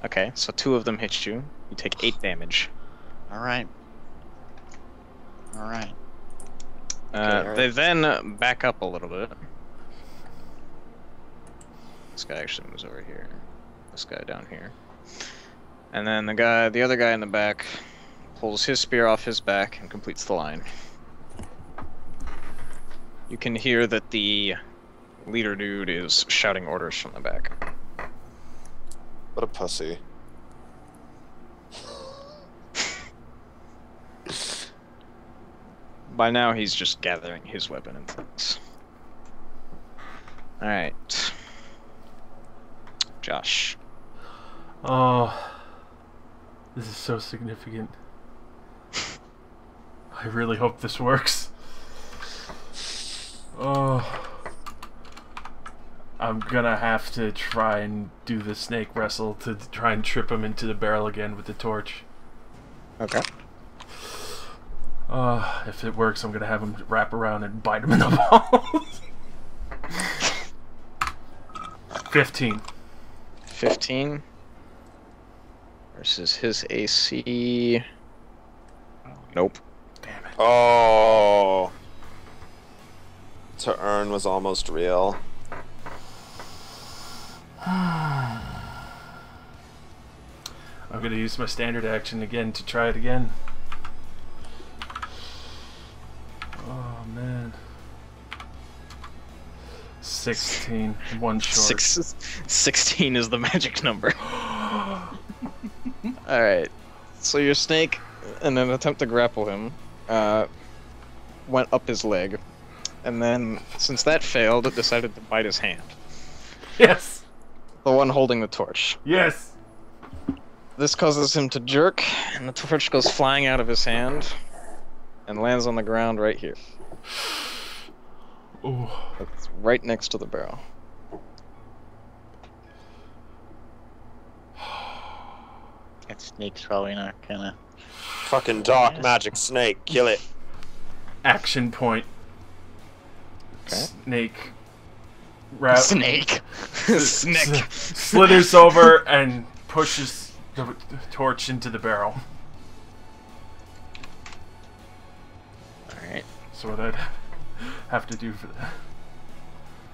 Okay, so 2 of them hit you. You take 8 damage. All right. All right. They then back up a little bit. This guy actually moves over here. This guy down here. And then the other guy in the back pulls his spear off his back and completes the line. You can hear that the leader dude is shouting orders from the back. What a pussy. by now he's just gathering his weapon and things. Alright. Josh. Oh, this is so significant. I really hope this works. Oh, I'm gonna have to try and do the snake wrestle to try and trip him into the barrel again with the torch. Okay. If it works, I'm gonna have him wrap around and bite him in the balls. 15. 15 versus his AC. Nope. Damn it. Oh. To earn was almost real. I'm gonna use my standard action again to try it again. Oh man. 16. One short. 16 is the magic number. Alright. So your snake, in an attempt to grapple him, went up his leg. And then, since that failed, it decided to bite his hand. Yes! The one holding the torch. Yes! This causes him to jerk, and the torch goes flying out of his hand and lands on the ground right here. Ooh. It's right next to the barrel. That snake's probably not gonna. Fucking dark magic snake, kill it. Action point. Okay. Snake. Snake. Snake. Slithers over and pushes the torch into the barrel. Alright. So what I'd have to do for that.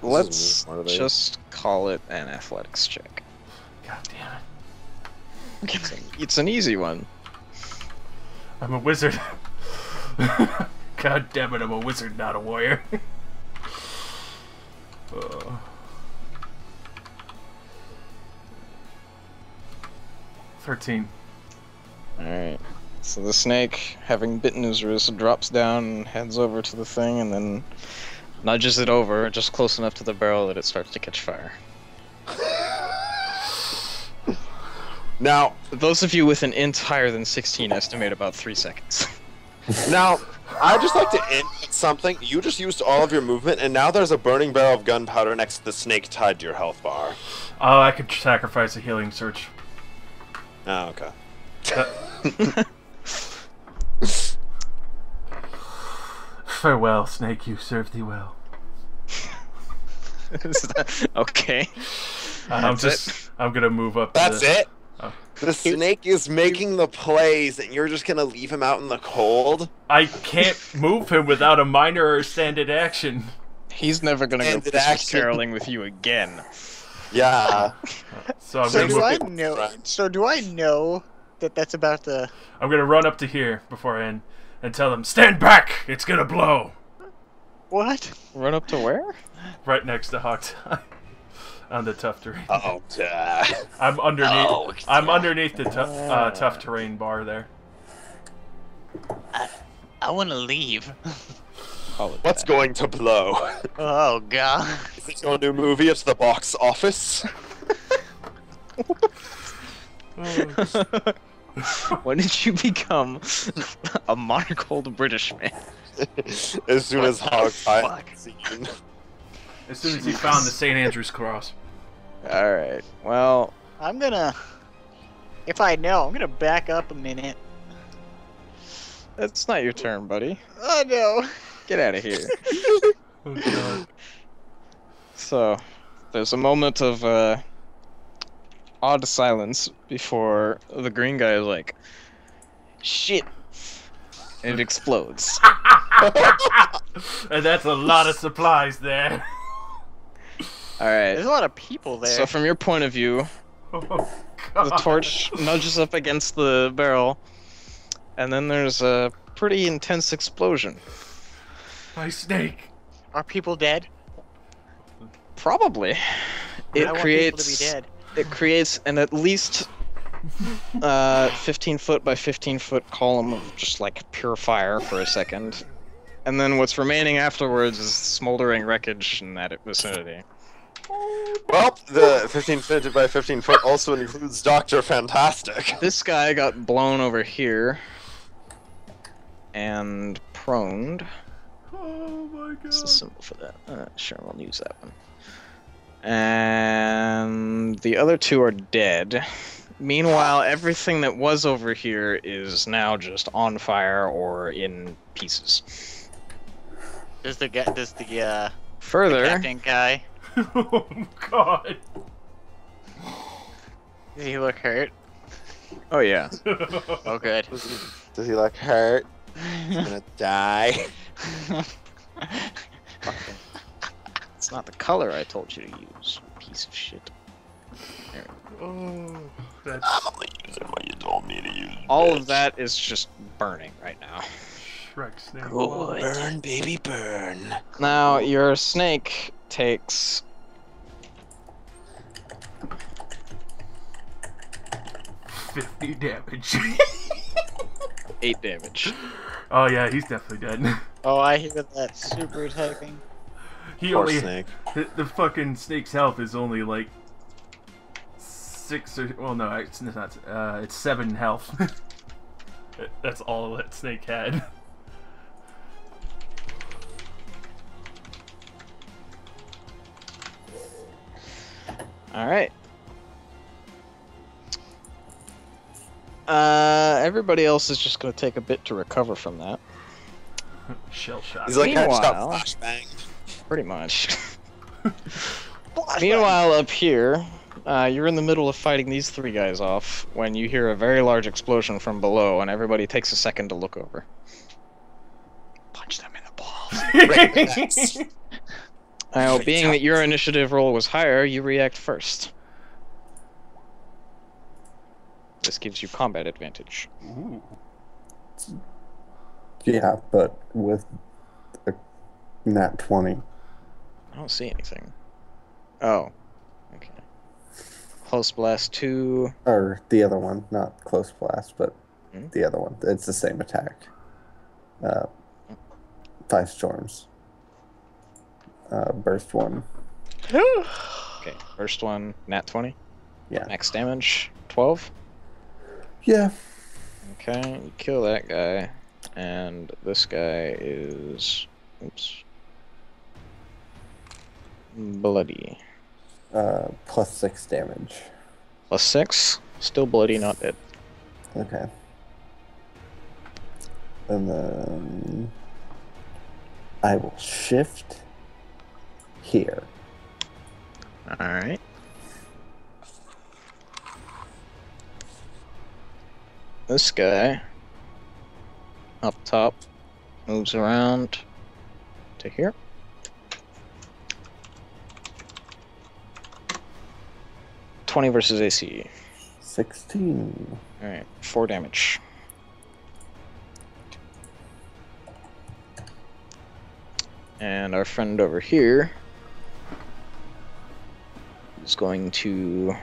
Let's What are they? just call it an athletics check. God damn it. It's an easy one. I'm a wizard. God damn it, I'm a wizard, not a warrior. 13. Alright. So the snake, having bitten his wrist, drops down and heads over to the thing and then nudges it over just close enough to the barrel that it starts to catch fire. Now, Those of you with an int higher than 16 estimate about 3 seconds. now, I'd just like to end with something. You just used all of your movement, and now there's a burning barrel of gunpowder next to the snake tied to your health bar. Oh, I could sacrifice a healing search. Oh, okay. Farewell, snake, you served thee well. Okay. I'm gonna move up. That's it? Oh. The snake is making the plays, and you're just gonna leave him out in the cold? I can't move him without a minor or standard action. He's never gonna go Ended Christmas action. caroling with you again. Yeah. So I'm So gonna do I move, know? So do I know that that's about to? I'm gonna run up to here before I end and tell them, stand back! It's gonna blow! What? Run up to where? Right next to Hawkeye. On the tough terrain. Oh, duh. I'm underneath. Oh, I'm underneath the tough terrain bar there. I want to leave. Call it What's that. going to blow? Oh god. Is it your new movie at the box office? When did you become a monocle British man? As soon as Hog's fuck? seen. As soon as he found the St. Andrew's cross. Alright, well, I'm gonna. If I know, I'm gonna back up a minute. it's not your turn, buddy. Oh no. Get out of here. Oh, God. So, there's a moment of odd silence before the green guy is like, shit. And it explodes. And that's a lot of supplies there. Alright, There's a lot of people there. so from your point of view, Oh, the God. torch nudges up against the barrel, and then there's a pretty intense explosion. My snake. Are people dead? Probably. It I want creates people to be dead. it creates an at least 15 foot by 15 foot column of just like pure fire for a second, And then what's remaining afterwards is smoldering wreckage in that vicinity. Well, the 15 foot by 15 foot also includes Dr. Fantastic. This guy got blown over here and proned. Oh my god. What's the symbol for that? Sure, we'll use that one. And the other two are dead. Meanwhile, everything that was over here is now just on fire or in pieces. Does the Further, captain guy? Oh god. Does he look hurt? oh yeah, Oh, good. Does he look hurt? He's gonna die. it's not the color I told you to use, piece of shit. There we go. Oh, that's I'm only using what you told me to use. All of that is just burning right now. Shrek snake. Good. Burn, baby, burn. Now, your snake takes 50 damage. 8 damage. Oh yeah, he's definitely dead. Oh, I hear that super typing. He Poor only snake. the fucking snake's health is only like 6 or well no, it's not. It's 7 health. That's all that snake had. Alright. Everybody else is just gonna take a bit to recover from that. Shell shot. He's like, I just got Meanwhile- flashbanged. Pretty much. Meanwhile, up here, you're in the middle of fighting these 3 guys off when you hear a very large explosion from below, and everybody takes a second to look over. Punch them in the balls. Now, being that your initiative roll was higher, you react first. This gives you combat advantage. Ooh. Yeah, but with a nat 20. I don't see anything. Oh. Okay. Close blast 2. Or the other one, not close blast, but Hmm? the other one. It's the same attack. 5 storms. Burst 1. Okay, first one, nat 20. Yeah. Max damage, 12. Yeah. Okay, you kill that guy. And this guy is... Oops. Bloody. Plus 6 damage. Plus 6. Still bloody, not dead. Okay. And then I will shift here. Alright. This guy up top moves around to here. $20 versus AC. 16. Alright, 4 damage. And our friend over here is going to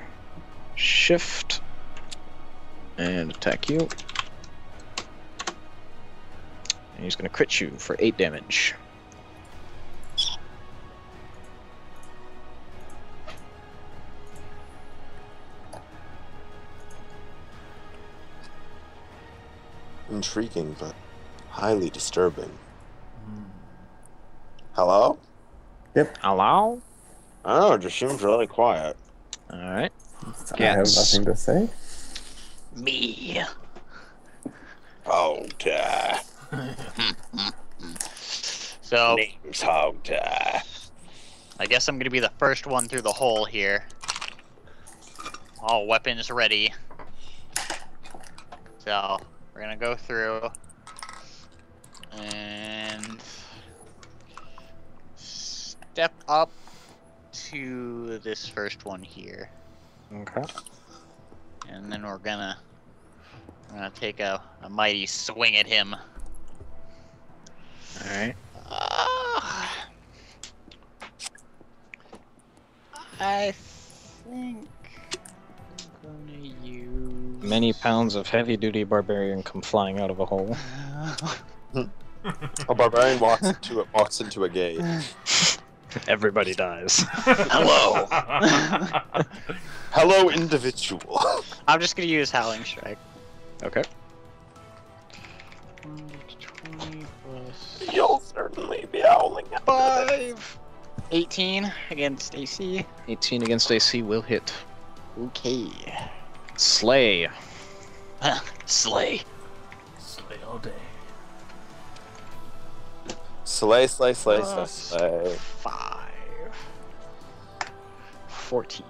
shift and attack you. And he's going to crit you for 8 damage. Intriguing, but highly disturbing. Hello? Hello? I don't know, it just seems really quiet. Alright. I have nothing to say. Me. Hogtie. So, Name's Hogtie. I guess I'm gonna be the first one through the hole here. All weapons ready. So, we're gonna go through and step up to this first one here, Okay. and then we're gonna take a mighty swing at him. Alright. I think I'm gonna use Many pounds of heavy duty barbarian come flying out of a hole. A barbarian walks into a gate. Everybody dies. Hello. Hello, individual. I'm just gonna use Howling Strike. Okay. 20 plus You'll certainly be howling at 5. 18 against AC. 18 against AC will hit. Okay. Slay. Slay. Slay all day. Slay, slay, slay, slay, Plus slay. 5. 14.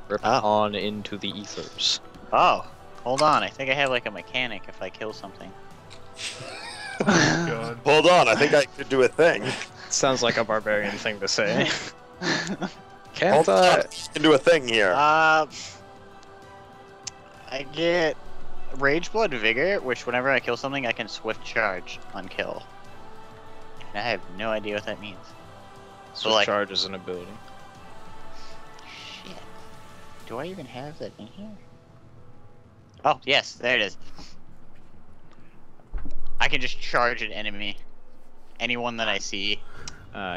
Rip Oh. on into the ethers. Oh, hold on. I think I have like a mechanic if I kill something. Oh god. Hold on, I think I could do a thing. Sounds like a barbarian thing to say. Hold Can't on, I can do a thing here. I get Rage Blood Vigor, which whenever I kill something, I can swift charge on kill. And I have no idea what that means. so like- charge is an ability. Shit. Do I even have that in here? Oh, yes, there it is. I can just charge an enemy. Anyone that I see.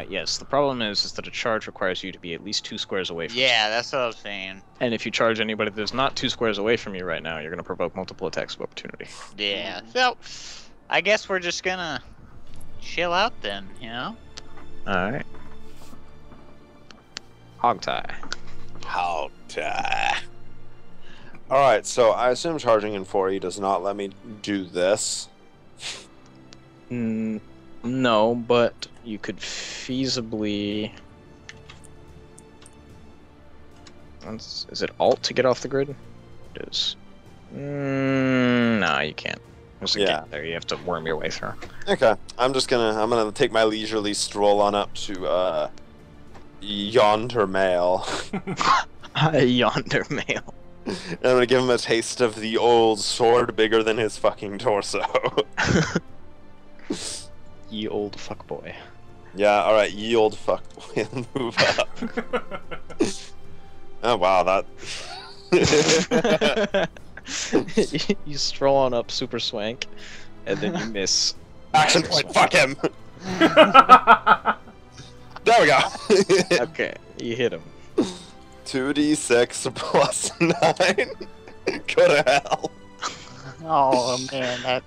Yes, the problem is that a charge requires you to be at least 2 squares away from Yeah, that's what I was saying. And if you charge anybody that's not 2 squares away from you right now, you're going to provoke multiple attacks of opportunity. Yeah. So, I guess we're just gonna chill out then, you know? Alright. Hogtie. How die. Alright, so I assume charging in 4E does not let me do this. No, but you could feasibly... Is it Alt to get off the grid? It is. Nah, you can't. There's a Yeah. gate there you have to worm your way through. Okay, I'm gonna take my leisurely stroll on up to yonder male. Yonder male. And I'm gonna give him a taste of the old sword bigger than his fucking torso. Ye old fuckboy. Yeah, alright, ye old fuckboy, move up. Oh wow, that... You stroll on up super swank, and then you miss. Action point, fuck him! There we go! Okay, you hit him. 2d6 plus 9. Go to hell. Oh man, that.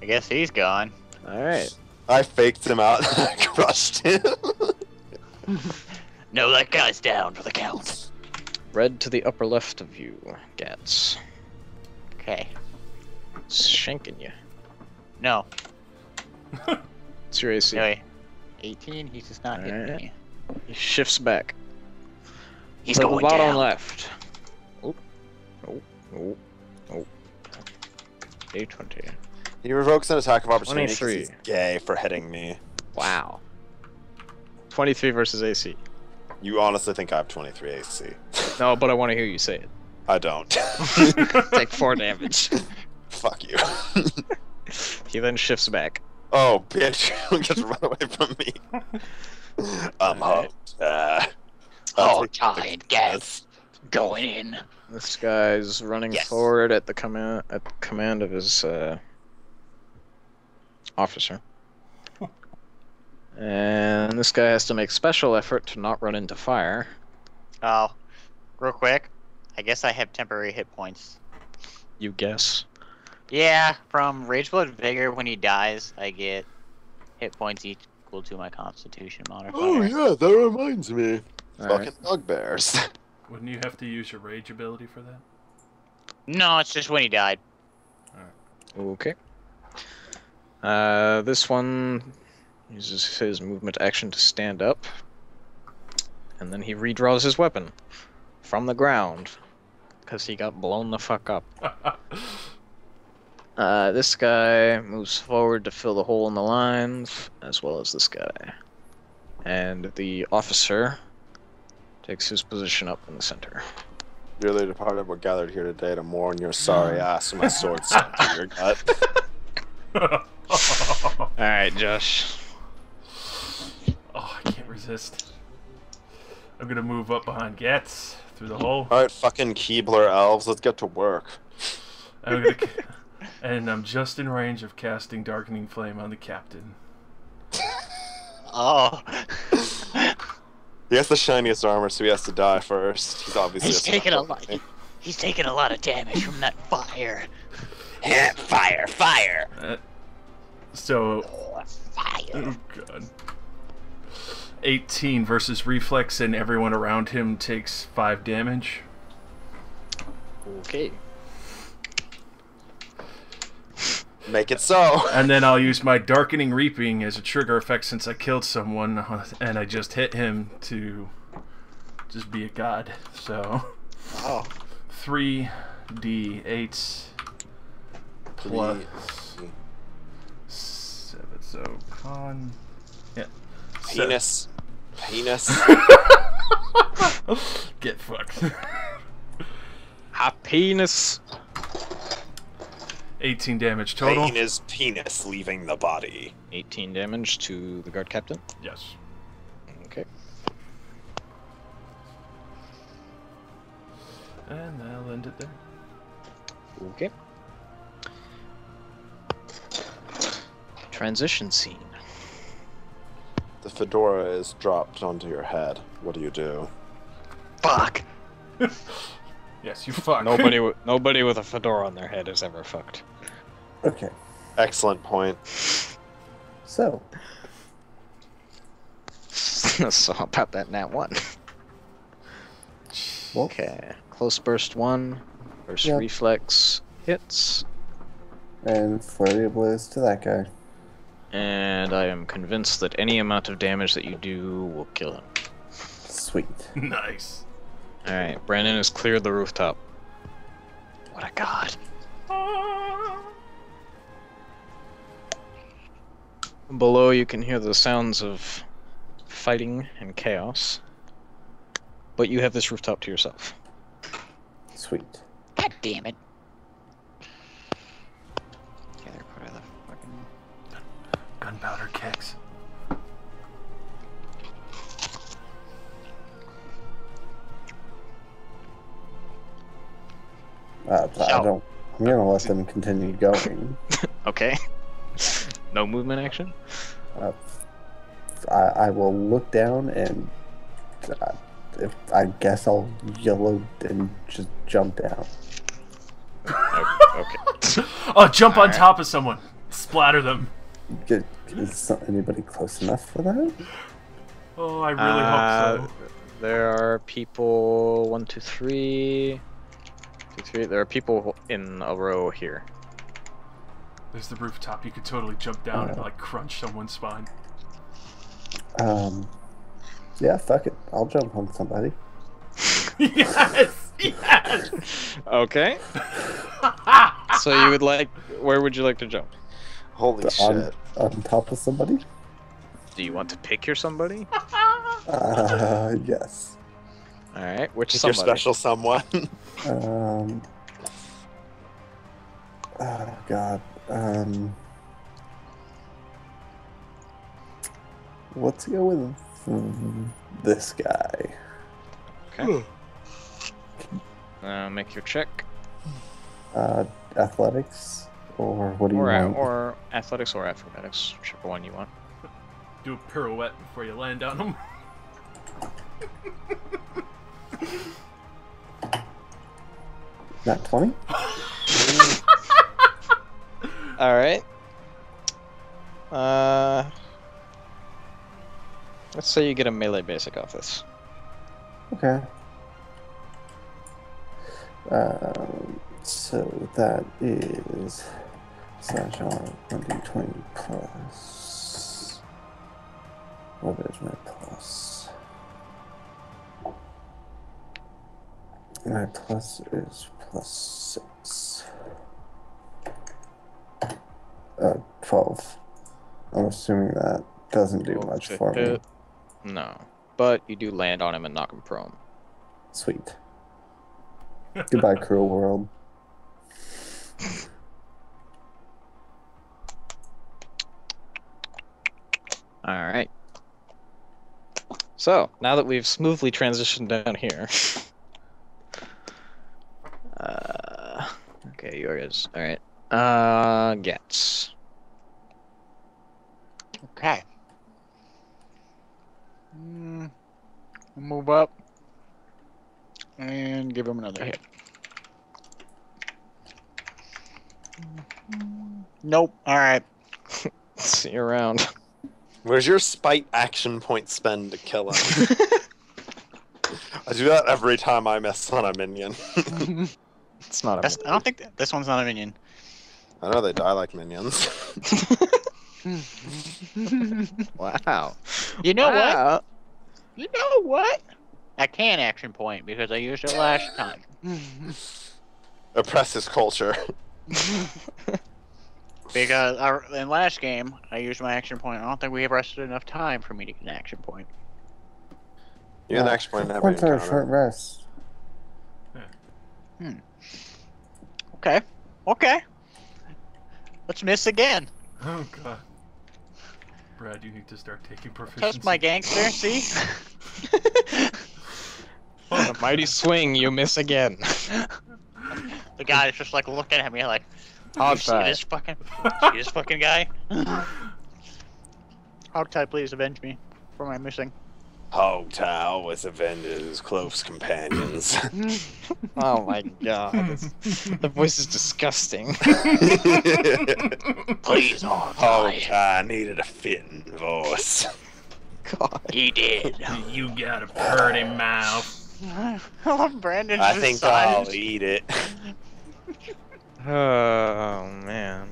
I guess he's gone. Alright. I faked him out and I crushed him. No, that guy's down for the count. Red to the upper left of you, Gats. Okay. Shanking you. No. It's your AC. Anyway, 18. He's just not hitting Alright. me. He shifts back. He's to the going bottom down. left. Oh. Oh. Oh. Oh. A20. He revokes an attack of opportunity 'cause 23. he's gay for hitting me. Wow. 23 versus AC. You honestly think I have 23 AC? No, but I want to hear you say it. I don't. Take 4 damage. Fuck you. He then shifts back. Oh, bitch. Just run away from me. I'm Alright. out. Oh, tied gas. Going in. This guy's running Yes. forward at the command of his officer. And this guy has to make special effort to not run into fire. Oh, real quick. I guess I have temporary hit points. You guess. Yeah, from Rage Blood Vigor, when he dies, I get hit points equal to my Constitution modifier. Oh yeah, that reminds me. Alright. Fucking bugbears. Wouldn't you have to use your rage ability for that? No, it's just when he died. Okay. This one uses his movement action to stand up. And then he redraws his weapon from the ground. Because he got blown the fuck up. This guy moves forward to fill the hole in the lines, as well as this guy. And the officer takes his position up in the center. Dearly departed, we're gathered here today to mourn your sorry ass with my sword stuck to your gut. Alright, Josh. Oh, I can't resist. I'm gonna move up behind Gats through the hole. Alright, fucking Keebler elves, let's get to work. I'm gonna, And I'm just in range of casting Darkening Flame on the captain. Oh. He has the shiniest armor, so he has to die first. He's obviously He's taking a lot. He's taking a lot of damage from that fire. Fire, fire! So... Fire. Oh, God. 18 versus Reflex, and everyone around him takes 5 damage. Okay. Make it so. And then I'll use my Darkening Reaping as a trigger effect since I killed someone, and I just hit him to just be a god. So, Oh. 3d8 plus 7. So, con. Yeah. Penis. Penis. Get fucked. Happiness. 18 damage total. Pain is penis leaving the body. 18 damage to the guard captain. Yes. Okay. And I'll end it there. Okay. Transition scene. The fedora is dropped onto your head. What do you do? Fuck. Yes, you fuck. Nobody with a fedora on their head is ever fucked. Okay, Excellent point. so So about that nat 1. well, Okay. Close burst 1. Burst Yeah. reflex hits. and flurry of blows to that guy. And I am convinced that any amount of damage that you do will kill him. Sweet. Nice. Alright, Brandon has cleared the rooftop. What a god. Below you can hear the sounds of fighting and chaos. But you have this rooftop to yourself. Sweet. God damn it. Okay, they're part of the fucking... Gunpowder kicks. I don't. I'm gonna let them continue going. Okay. No movement action? I will look down and if I guess I'll yellow and just jump down. Okay. Oh, jump on Alright. top of someone. Splatter them. Is anybody close enough for that? Oh, I really hope so. There are people 1, 2, 3. 2, 3. There are people in a row here. There's the rooftop. You could totally jump down and like crunch someone's spine. Yeah, fuck it. I'll jump on somebody. Yes! Yes! Okay. So you would like, where would you like to jump? Holy On, shit. on top of somebody? Do you want to pick your somebody? Yes. Alright, which Pick your somebody? special someone. Oh god. Let's go with this guy. Okay. Make your check. Athletics? Or what do you want? Or athletics or acrobatics, whichever one you want. Do a pirouette before you land on them. Not 20? Alright. Let's say you get a melee basic off this. Okay. So that is slash R 1d20 plus. What is my plus? My plus is plus 6. 12. I'm assuming that doesn't do much for me. No. But you do land on him and knock him prone. Sweet. Goodbye, cruel world. Alright. So, now that we've smoothly transitioned down here. Okay, you guys. Alright. Gets. Okay. Move up and give him another hit. Nope. All right. See you around. Where's your spite action point spend to kill him? I do that every time I miss on a minion. It's not a I don't think this one's not a minion. I know they die like minions. Wow. You know what? Wow. You know what? I can action point because I used it last time. Oppressive culture. Because in last game, I used my action point. I don't think we rested enough time for me to get an action point. You can action point in every Point for a short encounter. rest. Okay. Okay. Let's miss again. Oh god. Brad, you need to start taking proficiency. That's my gangster, see? A mighty swing, you miss again. The guy is just like looking at me like, Hog see tie. this fucking guy? Hog tie, please avenge me for my missing. Hogtie was Avengers' close companions. Oh my god. The voice is disgusting. Please, Hog tie. Hogtie needed a fitting voice. God. He did. You got a pretty mouth. I love Brandon's I think I'll eat it. Oh man.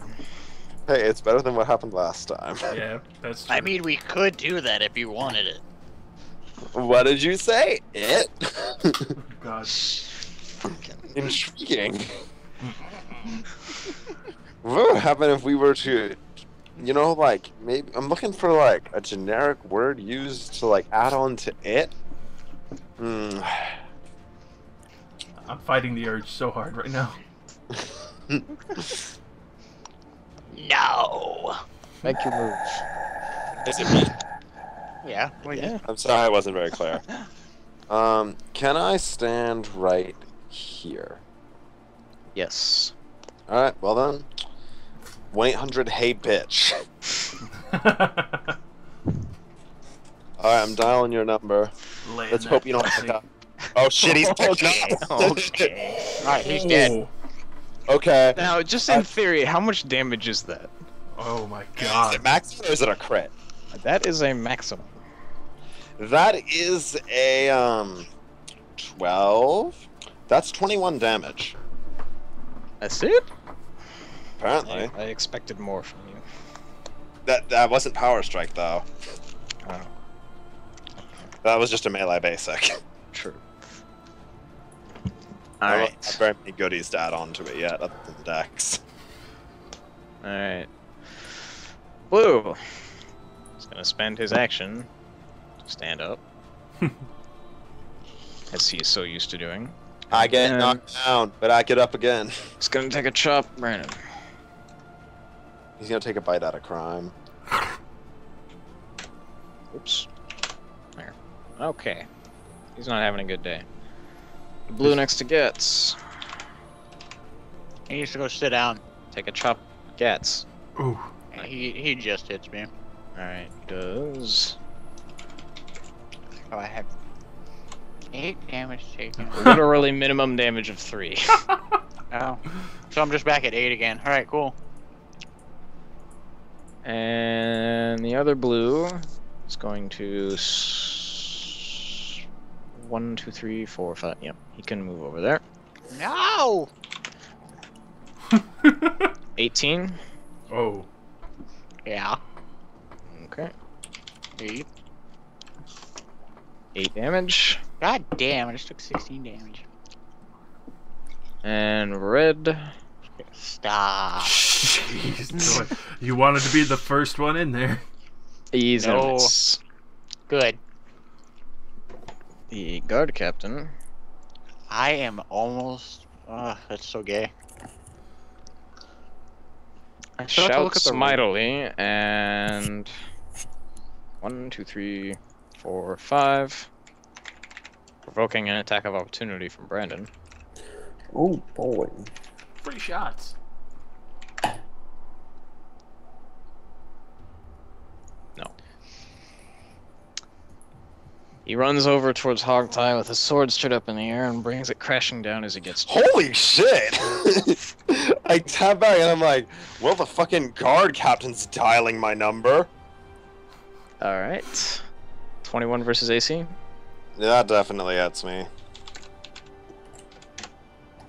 Hey, it's better than what happened last time. Yeah, that's true. I mean, we could do that if you wanted it. What did you say? It? God. Intriguing. What would happen if we were to, like, maybe I'm looking for like a generic word used to like add on to it. I'm fighting the urge so hard right now. No. Make your move. Is it me? Yeah. Well, Yeah. I'm sorry, I wasn't very clear. Can I stand right here? Yes. Alright, well then. 1-800, hey bitch. Alright, I'm dialing your number. Laying Let's that hope you don't pussy. pick up. Oh shit, he's picking up. Okay. Alright, he's dead. Oh. Okay. Now, just in theory, how much damage is that? Oh my Is god. it max or is it a crit? That is a maximum. That is a 12. That's 21 damage. That's it? Apparently. I expected more from you. That wasn't power strike though. Oh, That was just a melee basic. true. I don't Alright. have very many goodies to add on to it yet, other than Dex. Alright. Blue. He's gonna spend his action to stand up. As he is so used to doing. I get And knocked down, but I get up again. He's gonna take a chop, Brandon. He's gonna take a bite out of crime. Oops. There. Okay. He's not having a good day. Blue next to Gets. He needs to go sit down. Take a chop, Gets. Ooh. He just hits me. Alright, does Oh, I have 8 damage taken. literally minimum damage of 3. Oh. So I'm just back at 8 again. Alright, cool. And the other blue is going to 1, 2, 3, 4, 5. Yep, he can move over there. No! 18. Oh. Yeah. Okay. 8. 8 damage. God damn, I just took 16 damage. And red. Stop. Jeez, boy. You wanted to be the first one in there. He's No. gonna miss. Good. The guard captain. I am almost... that's so gay. I still have to look at Shouts the mightily and 1, 2, 3, 4, 5. Provoking an attack of opportunity from Brandon. Oh boy. Free shots. He runs over towards Hogtie with his sword straight up in the air and brings it crashing down as he gets to Holy shit! I tap back and I'm like, well, the fucking guard captain's dialing my number. Alright. 21 versus AC. Yeah, that definitely hits me.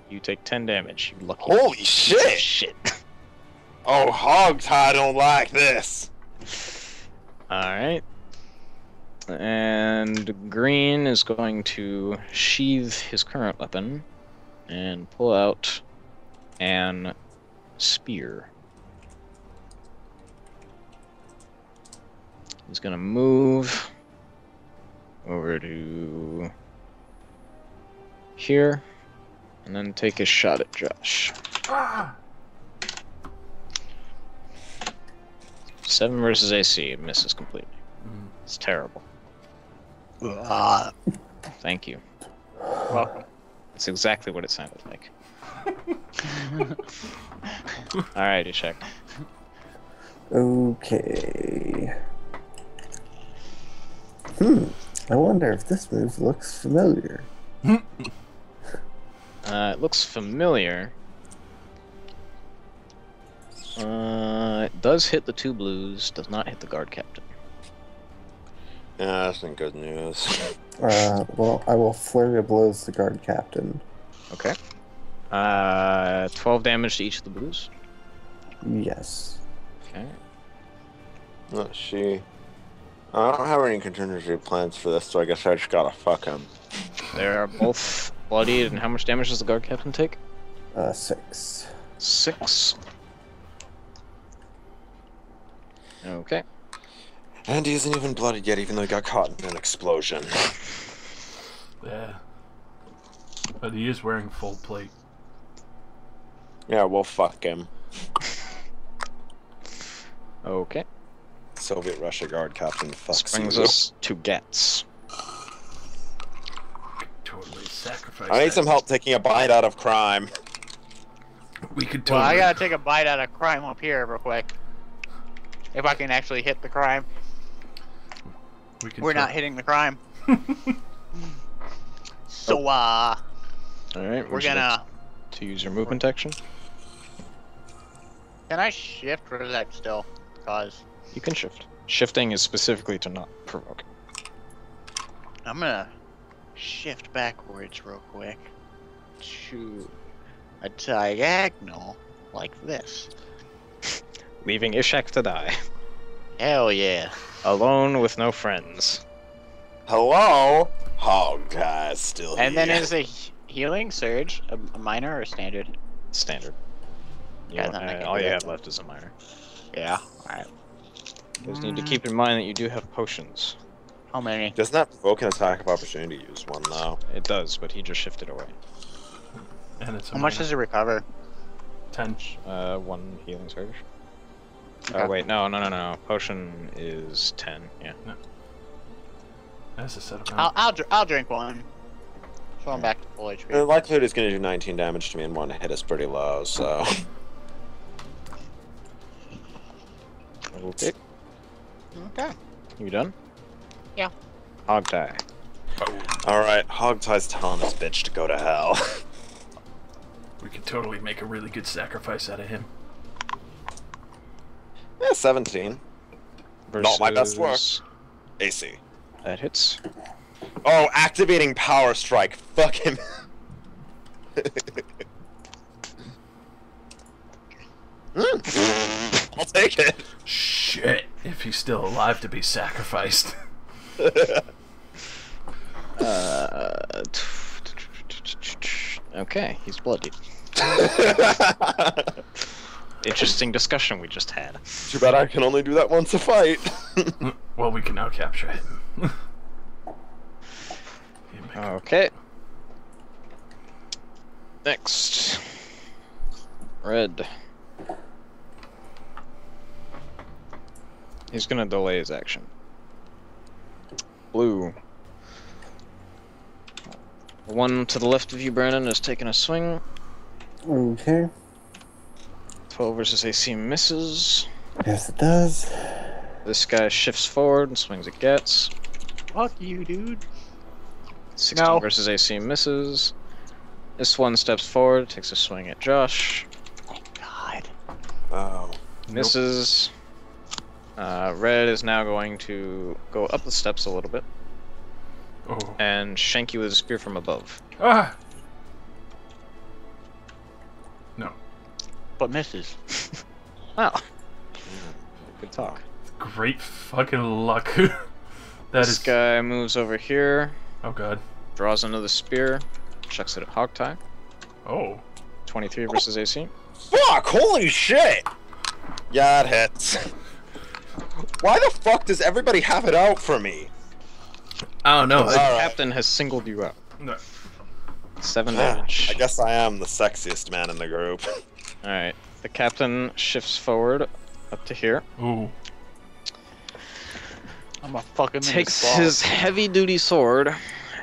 You take 10 damage, you lucky Holy piece of shit! shit. Oh, Hogtie, I don't like this. Alright. And Green is going to sheathe his current weapon and pull out an spear. He's gonna move over to here and then take a shot at Josh. Ah! 7 versus AC, it misses completely. Mm. It's terrible. Thank you. Welcome. That's exactly what it sounded like. Alright, you check. Okay. I wonder if this move looks familiar. It looks familiar. It does hit the 2 blues, does not hit the guard captain. Yeah, that's not good news. Well, I will flurry of blows the guard captain. Okay. 12 damage to each of the blues. Yes. Okay. Let's see. I don't have any contingency plans for this, so I guess I just gotta fuck him. They're both bloodied, and how much damage does the guard captain take? 6. 6. Okay. And he isn't even bloodied yet, even though he got caught in an explosion. Yeah. But he is wearing full plate. Yeah, well, fuck him. Okay. Soviet Russia guard captain This fucks brings you. us to Getz. Totally sacrifice. I need that. some help taking a bite out of crime. We could Well, totally. I gotta take a bite out of crime up here real quick. If I can actually hit the crime. We could We're not hitting the crime. So, Alright, we're gonna... to use your movement action. Can I shift or is that still cause? You can shift. Shifting is specifically to not provoke. I'm gonna shift backwards real quick to a diagonal like this. Leaving Ishak to die. Hell yeah. Alone with no friends. Hello? Hogtie's still And then here. is a healing surge a minor or standard? Standard. Yeah, then I can all do you that. have left is a minor. Yeah. Alright. You just need to keep in mind that you do have potions. How many? Doesn't that provoke an attack of opportunity to use one, though? It does, but he just shifted away. And it's a How much minor. does it recover? 10. 1 healing surge. Okay. Oh wait, no. Potion is 10. Yeah. That's a set of. I'll drink one. So I'm back to full The HP. likelihood is going to do 19 damage to me in one hit is pretty low, so... Okay. Okay. You done? Yeah. Hogtie. Alright, Hogtie's telling this bitch to go to hell. We could totally make a really good sacrifice out of him. Yeah, 17. Not my best work. Versus- AC. That hits. Oh, activating Power Strike. Fuck him. I'll take it. Shit! If he's still alive to be sacrificed. Okay, he's bloodied. Interesting discussion we just had. Too bad I can only do that once a fight. Well, we can now capture him. Okay. Next. Red. He's gonna delay his action. Blue. One to the left of you, Brandon, is taking a swing. Okay. 12 versus AC misses. Yes, it does. This guy shifts forward and swings at Getz. Fuck you, dude. 16 No. versus AC misses. This one steps forward, takes a swing at Josh. God. Oh. Misses. Red is now going to go up the steps a little bit Oh. and shank you with a spear from above. Ah! No. But misses. Wow. Good talk. Great fucking luck. This guy moves over here, Oh god. draws another spear, chucks it at Hogtie. Oh. 23 versus AC. Fuck! Holy shit! Yeah, it hits. Why the fuck does everybody have it out for me? I don't know. The Alright. captain has singled you out. No. 7 Ah, damage. I guess I am the sexiest man in the group. Alright. The captain shifts forward up to here. Ooh. I'm gonna fuck him in Takes balls. his heavy-duty sword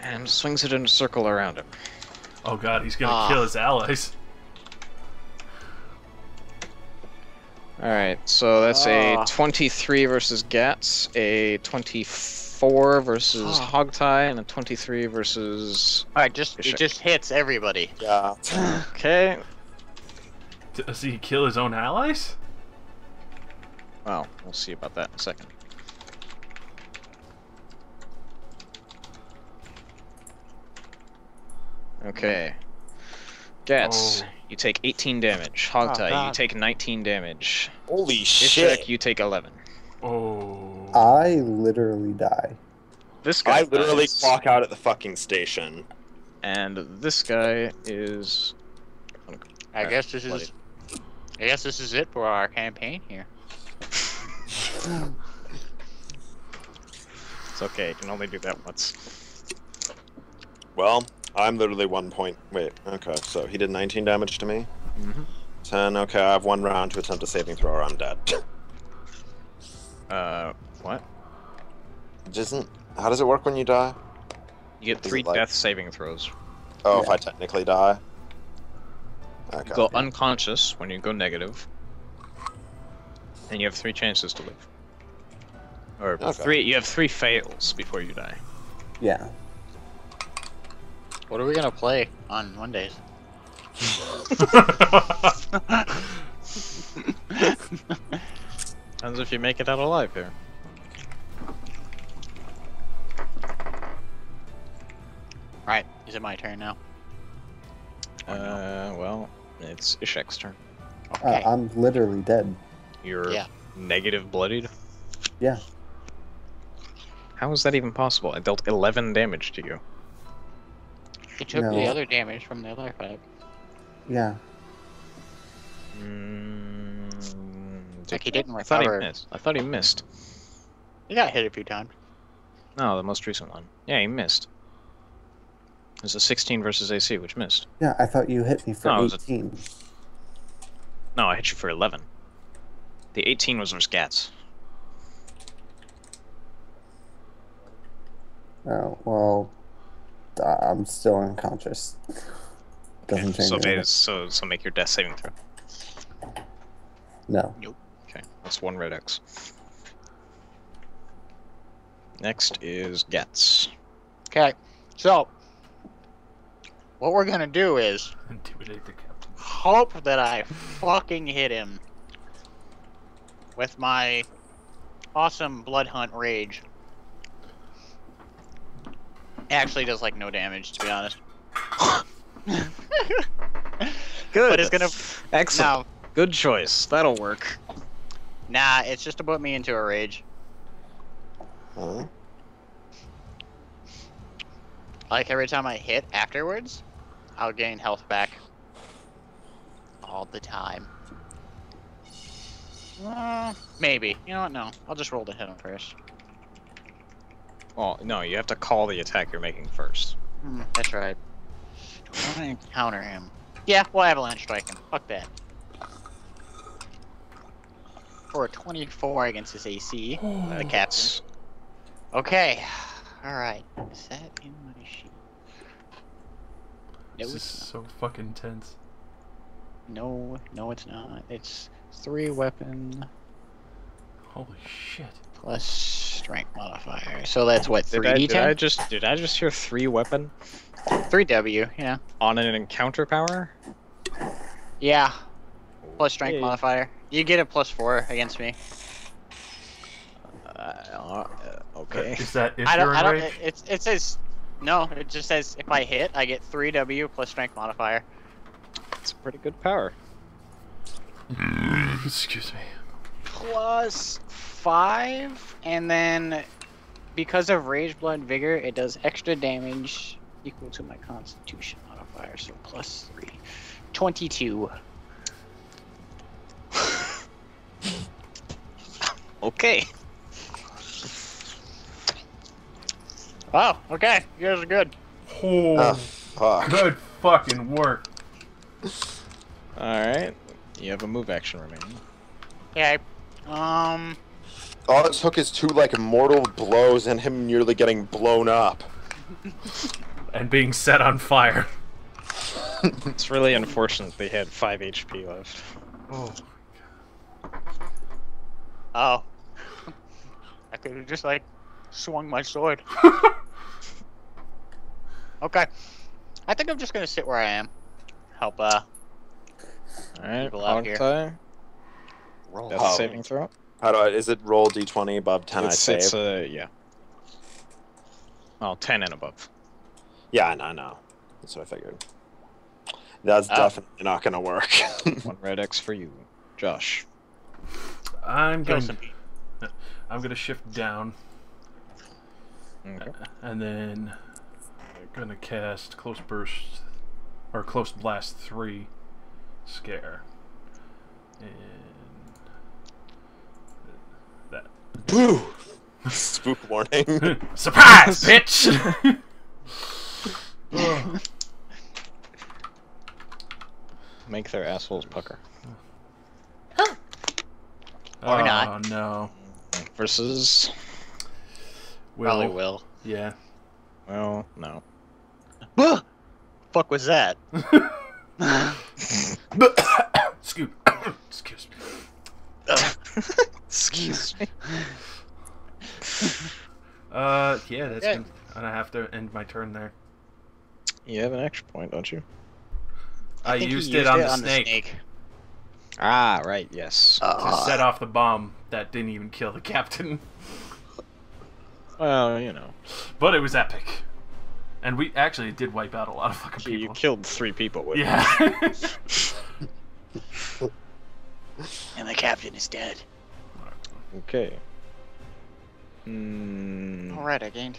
and swings it in a circle around him. Oh god, he's gonna kill his allies. Alright, so that's a 23 versus Gats, a 24 versus Hogtie, and a 23 versus... Alright, it Bishop. just hits everybody. Yeah. Okay. Does he kill his own allies? Well, we'll see about that in a second. Okay. Gats, you take 18 damage. Hogtie, you God. take 19 damage. Holy Ishak, shit! you take 11. Oh. I literally die. This guy I literally dies, clock out at the fucking station. and this guy is... I guess this is. I guess this is it for our campaign here. It's okay, you can only do that once. Well, I'm literally 1 point. Wait, okay, so he did 19 damage to me. 10, okay, I have 1 round to attempt a saving throw or I'm dead. What? How does it work when you die? You get Is 3 it like- death saving throws. Oh, if Yeah. I technically die? Okay. You go unconscious when you go negative, and you have 3 chances to live. Or Okay. you have 3 fails before you die. Yeah. What are we gonna play on Mondays? Depends if you make it out alive here. Right, is it my turn now? Well, it's Ishek's turn. Okay. I'm literally dead. You're Yeah. negative bloodied? Yeah. How is that even possible? I dealt 11 damage to you. He took No. the other damage from the other fight. Yeah. Like he didn't I thought he recover. missed. I thought he missed. He got hit a few times. No, the most recent one. Yeah, he missed. It was a 16 versus AC, which missed. Yeah, I thought you hit me for No, it was 18. No, I hit you for 11. The 18 was versus Gats. Oh, well, I'm still unconscious. Doesn't change So, anything. so make your death saving throw. No. Okay, that's 1 red X. Next is Gats. Okay, so what we're gonna do is Intimidate the captain. hope that I fucking hit him with my awesome blood hunt rage. Actually, does like no damage, to be honest. Good. But it's gonna. Excellent. Good choice. That'll work. Nah, it's just to put me into a rage. Huh? Like every time I hit afterwards, I'll gain health back. All the time. Maybe. You know what? No. I'll just roll to hit him first. Well, no, you have to call the attack you're making first. That's right. Do I want to counter him? Yeah, we'll avalanche strike him. Fuck that. For a 24 against his AC, the captain. Okay. Alright. Is that in my sheet? No, This is it's not. so fucking tense. No, it's not. It's 3 weapon Holy shit. plus strength modifier. So that's what, Did I 3d10? did I just hear 3 weapon 3w, yeah. on an encounter power? Yeah. Plus strength Okay. modifier. You get a +4 against me. Okay. Is that if I you're don't. in range? It says no. It just says if I hit, I get 3w plus strength modifier. It's a pretty good power. Excuse me. Plus 5, and then because of Rage, Blood, Vigor, it does extra damage equal to my Constitution modifier. So +3, 22. Okay. Oh, okay. You guys are good. Oh, Fuck. good fucking work. Alright. You have a move action remaining. Okay. All it took is 2 like mortal blows and him nearly getting blown up. And being set on fire. It's really unfortunate they had 5 HP left. Oh. Oh. I could have just like swung my sword. Okay. I think I'm just gonna sit where I am. Help Alright, People out here. Octai. roll. Death Oh. saving throw. How do I? Is it roll d20 above 10? I save. It's yeah. Well, 10 and above. Yeah, I know. That's what I figured. That's Oh. definitely not gonna work. 1 red X for you, Josh. I'm Kill going. some people. I'm gonna shift down, Okay. and then I'm gonna cast close burst or close blast 3 scare, and that Boo! Spook warning. surprise, bitch. Ugh. Make their assholes pucker. Or Oh not. no. Versus. Probably Will. will. Yeah. Well, no. Fuck was that? Excuse. Excuse me. Excuse me. Yeah, that's Yeah. gonna have to end my turn there. You have an extra point, don't you? I think he used it on the the snake Ah, right, yes. to set off the bomb that didn't even kill the captain. Well, you know. But it was epic. And we actually did wipe out a lot of fucking You people. killed 3 people with it. Yeah. And the captain is dead. Okay. Alright, I gained.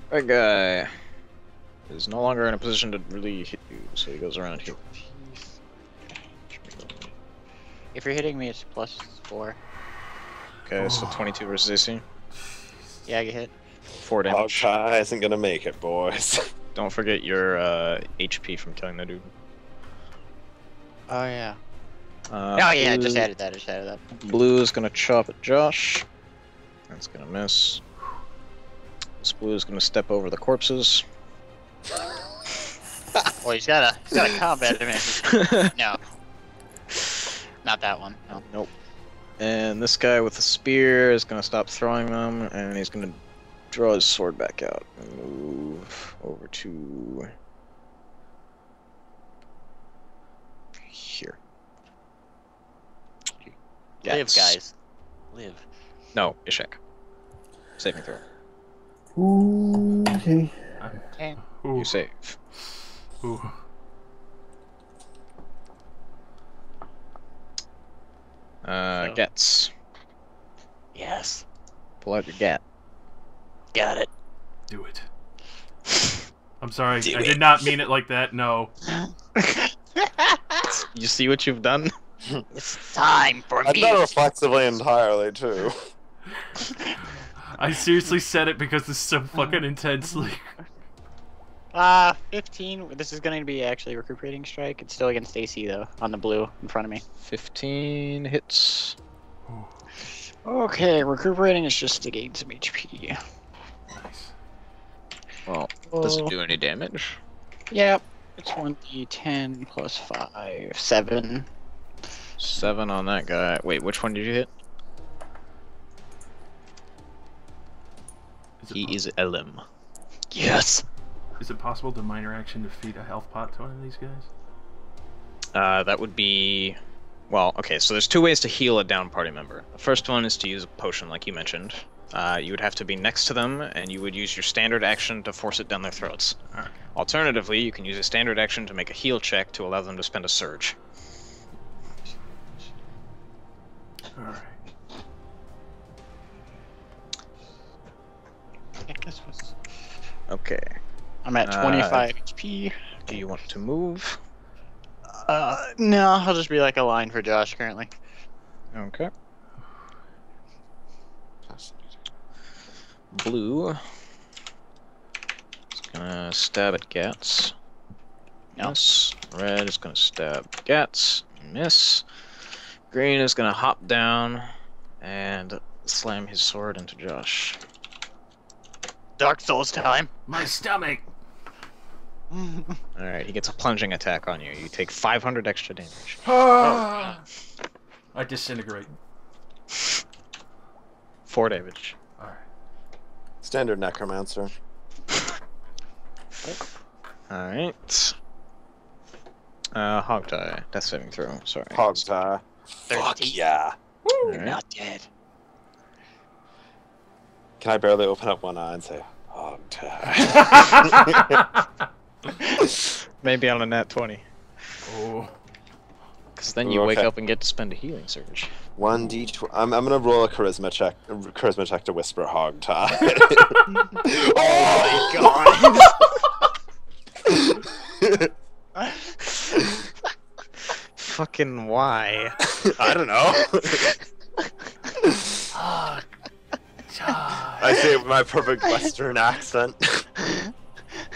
That guy is no longer in a position to really hit you, so he goes around here. If you're hitting me, it's +4. Okay, so 22 versus AC. Yeah, I get hit. 4 damage. Hogtie isn't gonna make it, boys. Don't forget your HP from killing the dude. Oh yeah. Oh Oh yeah, I just added that. Blue is gonna chop at Josh. That's gonna miss. This blue is gonna step over the corpses. Well, he's got a combat advantage. No. Not that one. No. Nope. And this guy with the spear is gonna stop throwing them, and he's gonna draw his sword back out and move over to here. Live, Yes. guys. Live. No, Ishak. Saving throw. Okay. Okay. Ooh. You save. Ooh. So- Gets. Yes. Pull out your gat. Got it. Do it. I'm sorry. Do I it. did not mean it like that. No. You see what you've done? It's time for I me. thought reflexively entirely too. I seriously said it because this is so fucking intensely. 15. This is going to be actually recuperating strike. It's still against AC though, on the blue in front of me. 15 hits. Okay, recuperating is just to gain some HP. Nice. Well, doesn't do any damage. Yep. It's 1d10 plus 5, 7. 7 on that guy. Wait, which one did you hit? He is LM. Yes. Is it possible to minor action to feed a health pot to one of these guys? That would be... Well, okay, so there's two ways to heal a down party member. The first one is to use a potion, like you mentioned. You would have to be next to them, and you would use your standard action to force it down their throats. Alright. Alternatively, you can use a standard action to make a heal check to allow them to spend a surge. Alright. Okay. I'm at 25 HP. Do you want to move? No, I'll just be like a line for Josh currently. Okay. Blue is gonna stab at Gats. No. Miss. Red is gonna stab Gats. Miss. Green is gonna hop down and slam his sword into Josh. Dark Souls time. My stomach! Alright, he gets a plunging attack on you. You take 500 extra damage. I disintegrate. 4 damage. Alright. Standard necromancer. Alright. Hog tie. Death saving throw. Sorry. Hog tie. Fuck yeah. You're not dead. Can I barely open up one eye and say, hog tie? Maybe on a nat 20. Oh. Because then you wake Okay. up and get to spend a healing surge. 1d12. I'm gonna roll a charisma check. Charisma check to whisper hog tie. Oh my god! Fucking why? I don't know. I say it with my perfect Western accent.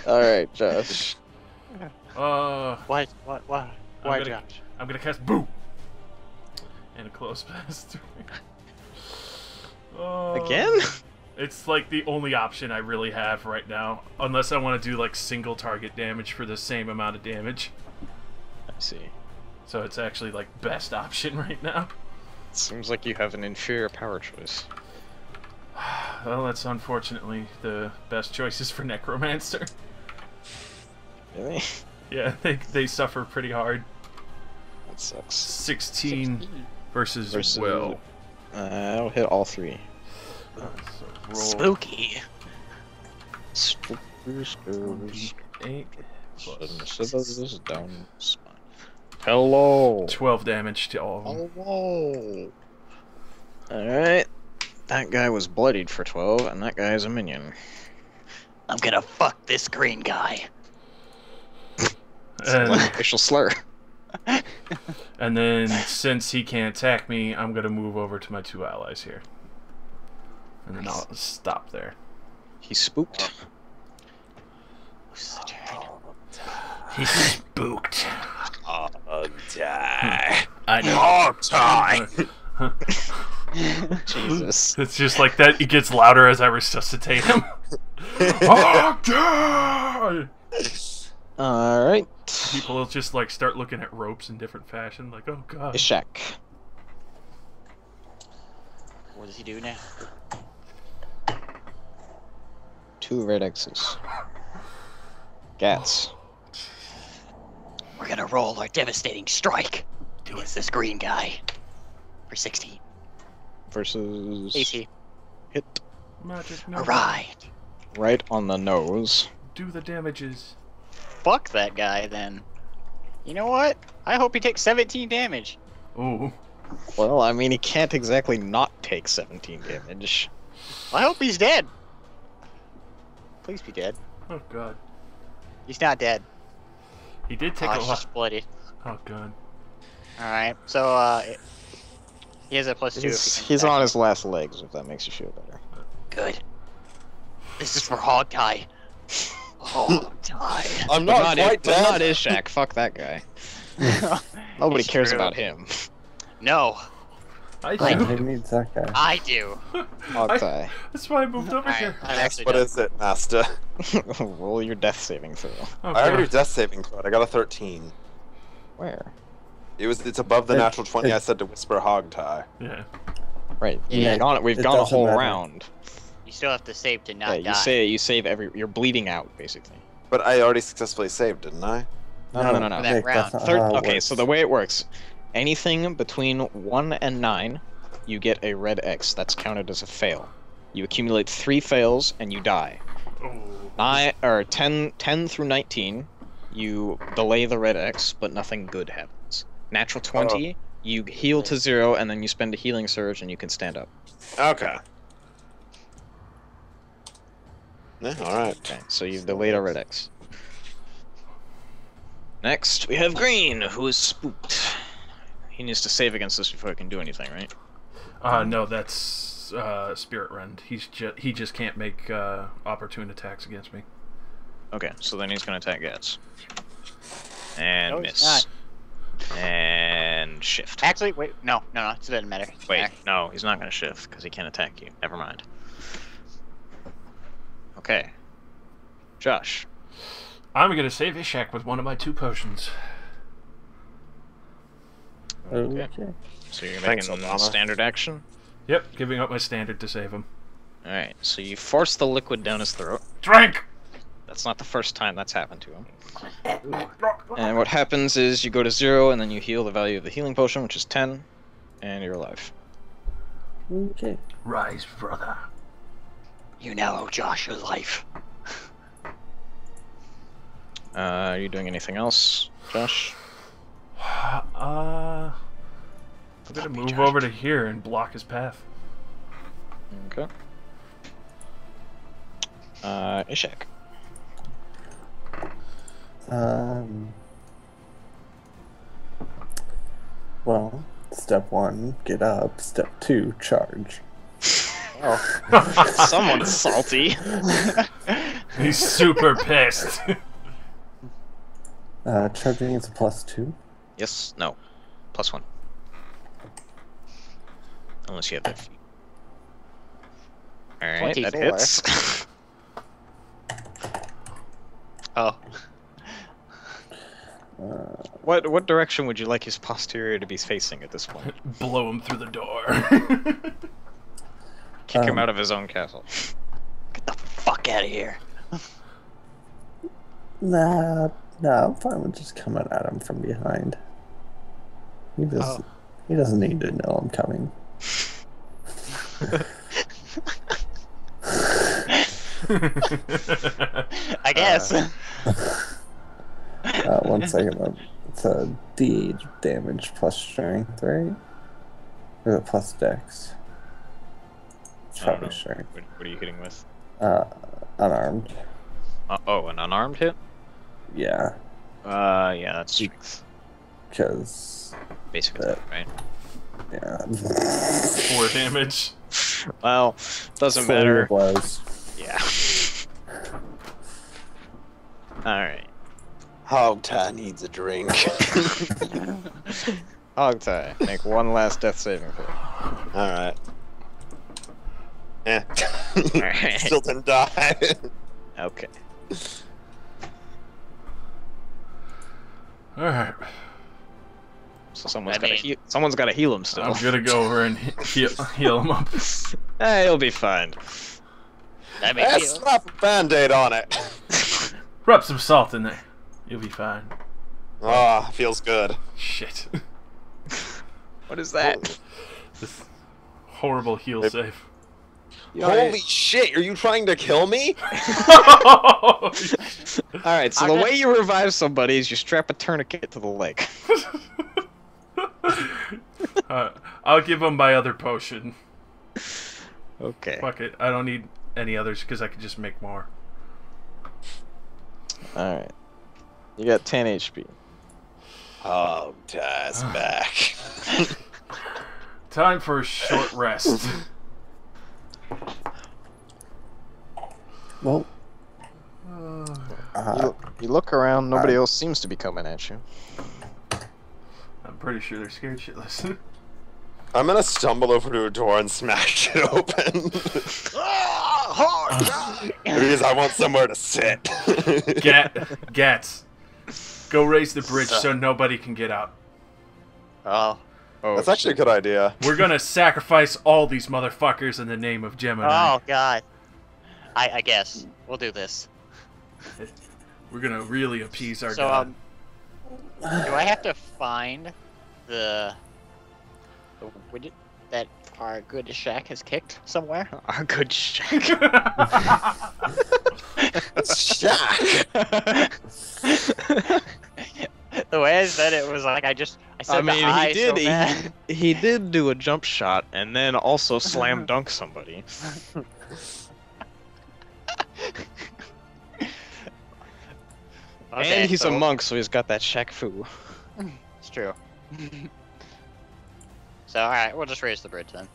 Alright, Josh. Why, I'm Josh? gonna cast Boo! And a close pass through. Again? It's like the only option I really have right now. Unless I want to do like single target damage for the same amount of damage. I see. So it's actually like best option right now. Seems like you have an inferior power choice. Well, that's unfortunately the best choices for Necromancer. Really? Yeah, they suffer pretty hard. That sucks. 16 versus Versus- Will. I'll hit all 3. So roll Spooky. Spookers, 8 this down. Hello. 12 damage to all of them. Hello. Alright. That guy was bloodied for 12, and that guy is a minion. I'm gonna fuck this green guy. And, Racial slur. and then, since he can't attack me, I'm gonna move over to my 2 allies here. And then I'll stop there. He's spooked. He's spooked. Hog tie. I know. Hog tie. Jesus. It's just like that. It gets louder as I resuscitate him. Hog tie! Alright. People will just like start looking at ropes in different fashion, like, oh god. Ishak. What does he do now? 2 red X's. Gats. We're gonna roll our devastating strike against this green guy for 16 Versus... AC. Hit. Magic no. Alright. Right on the nose. Do the damages. Fuck that guy then. You know what? I hope he takes 17 damage. Ooh. Well, I mean, he can't exactly not take 17 damage. I hope he's dead. Please be dead. Oh god. He's not dead. He did take Oh, a he's lot. just bloody. Oh god. Alright, so he has a +2 if he He's comes on back. his last legs, if that makes you feel better. Good. This is for Hog Tie. Hog Tie. I'm not quite but not dead. Ishak. Fuck that guy. Nobody It's cares true. about him. No, I Oh, do. who needs that guy? I do. Hog tie. That's why I moved over Alright, here. I actually What don't. is it, Master? Roll your death saving throw. Oh, I already god. did death saving throw. I got a 13. Where? It's above the It- natural 20 it- I said to whisper hog tie. Yeah. Right. Yeah, We've it gone a doesn't whole matter. round. You still have to save to not Yeah, die. you save every. You're bleeding out basically. But I already successfully saved, didn't I? No. For that Nick, round. that's not how it Okay, works. so the way it works, anything between 1 and 9, you get a red X. That's counted as a fail. You accumulate 3 fails and you die. Oh. 10 through 19, you delay the red X, but nothing good happens. Natural 20, you heal to 0, and then you spend a healing surge and you can stand up. Okay. Yeah, alright. Okay, so you've delayed a red X. Next, we have Green, who is spooked. He needs to save against this before he can do anything, right? No, that's Spirit Rend. He just can't make opportune attacks against me. Okay, so then he's gonna attack Gats. And No, he's miss. And shift. Actually, wait, no, it doesn't matter. Wait, no, he's not gonna shift, because he can't attack you. Never mind. Okay. Josh. I'm gonna save Ishak with one of my 2 potions. Okay. So you're Thanks, making Obama. standard action? Yep, giving up my standard to save him. Alright, so you force the liquid down his throat. Drink! That's not the first time that's happened to him. And what happens is you go to 0, and then you heal the value of the healing potion, which is 10, and you're alive. Okay. Rise, brother. You now owe Josh your life. Are you doing anything else, Josh? I'm gonna move over to here and block his path. Okay. Ishak. Well, step 1, get up. Step 2, charge. Oh. Someone's salty. He's super pissed. Charging is a +2. Yes, no. +1. Unless you have that feat. Alright, that 24. hits. Oh. What direction would you like his posterior to be facing at this point? Blow him through the door. Kick him out of his own castle. Get the fuck out of here. Nah, I'm fine with just coming at him from behind. He doesn't need to know I'm coming. I guess. 1 second. It's a D8 damage plus strength, right? Or is it plus dex? It's I don't probably know. strength. What are you hitting with? Unarmed. Oh, an unarmed hit? Yeah, Yeah, that's strength. because Basically, right? yeah. 4 damage. Well, doesn't 4 matter. blows. Yeah. Alright. Hogtie needs a drink. Hogtie, make one last death saving throw. Alright. Eh. Alright. Still didn't die. Okay. Alright. So someone's I got to mean- someone's got to heal him still. I'm gonna go over and heal him up. He'll be fine. That makes Let's slap a band-aid on it. Rub some salt in there. You'll be fine. Ah, feels good. Shit. What is that? This horrible heal It- save. Holy shit, are you trying to kill me? All right. So I'm the gonna- way you revive somebody is you strap a tourniquet to the leg. I'll give him my other potion. Okay. Fuck it. I don't need any others because I can just make more. All right. You got 10 HP. Hogtie's back. Time for a short rest. Well, You look around. Nobody else seems to be coming at you. I'm pretty sure they're scared shitless. I'm gonna stumble over to a door and smash it open. Because I want somewhere to sit. Gats. Go raise the bridge so nobody can get out. Oh. Oh, That's actually a good idea. We're gonna sacrifice all these motherfuckers in the name of Gemini. Oh god. I guess we'll do this. We're gonna really appease our So god. do I have to find the widget that our good Shack has kicked somewhere? Our good shack. Shack. The way I said it was like I said I mean, the I he did. so bad. He did do a jump shot and then also slam dunk somebody. Okay, And he's so a monk, so he's got that shack foo. It's true. So alright, we'll just raise the bridge then.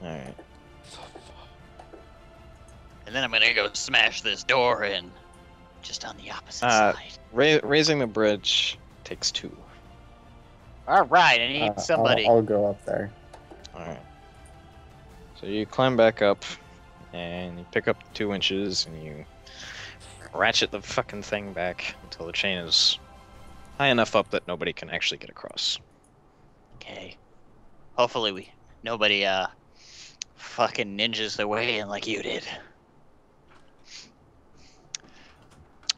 Alright. And then I'm gonna go smash this door in. Just on the opposite Uh, side. Raising the bridge takes 2. Alright, I need somebody. I'll go up there. Alright. So you climb back up, and you pick up 2 inches, and you ratchet the fucking thing back until the chain is high enough up that nobody can actually get across. Okay. Hopefully nobody fucking ninjas their way in like you did.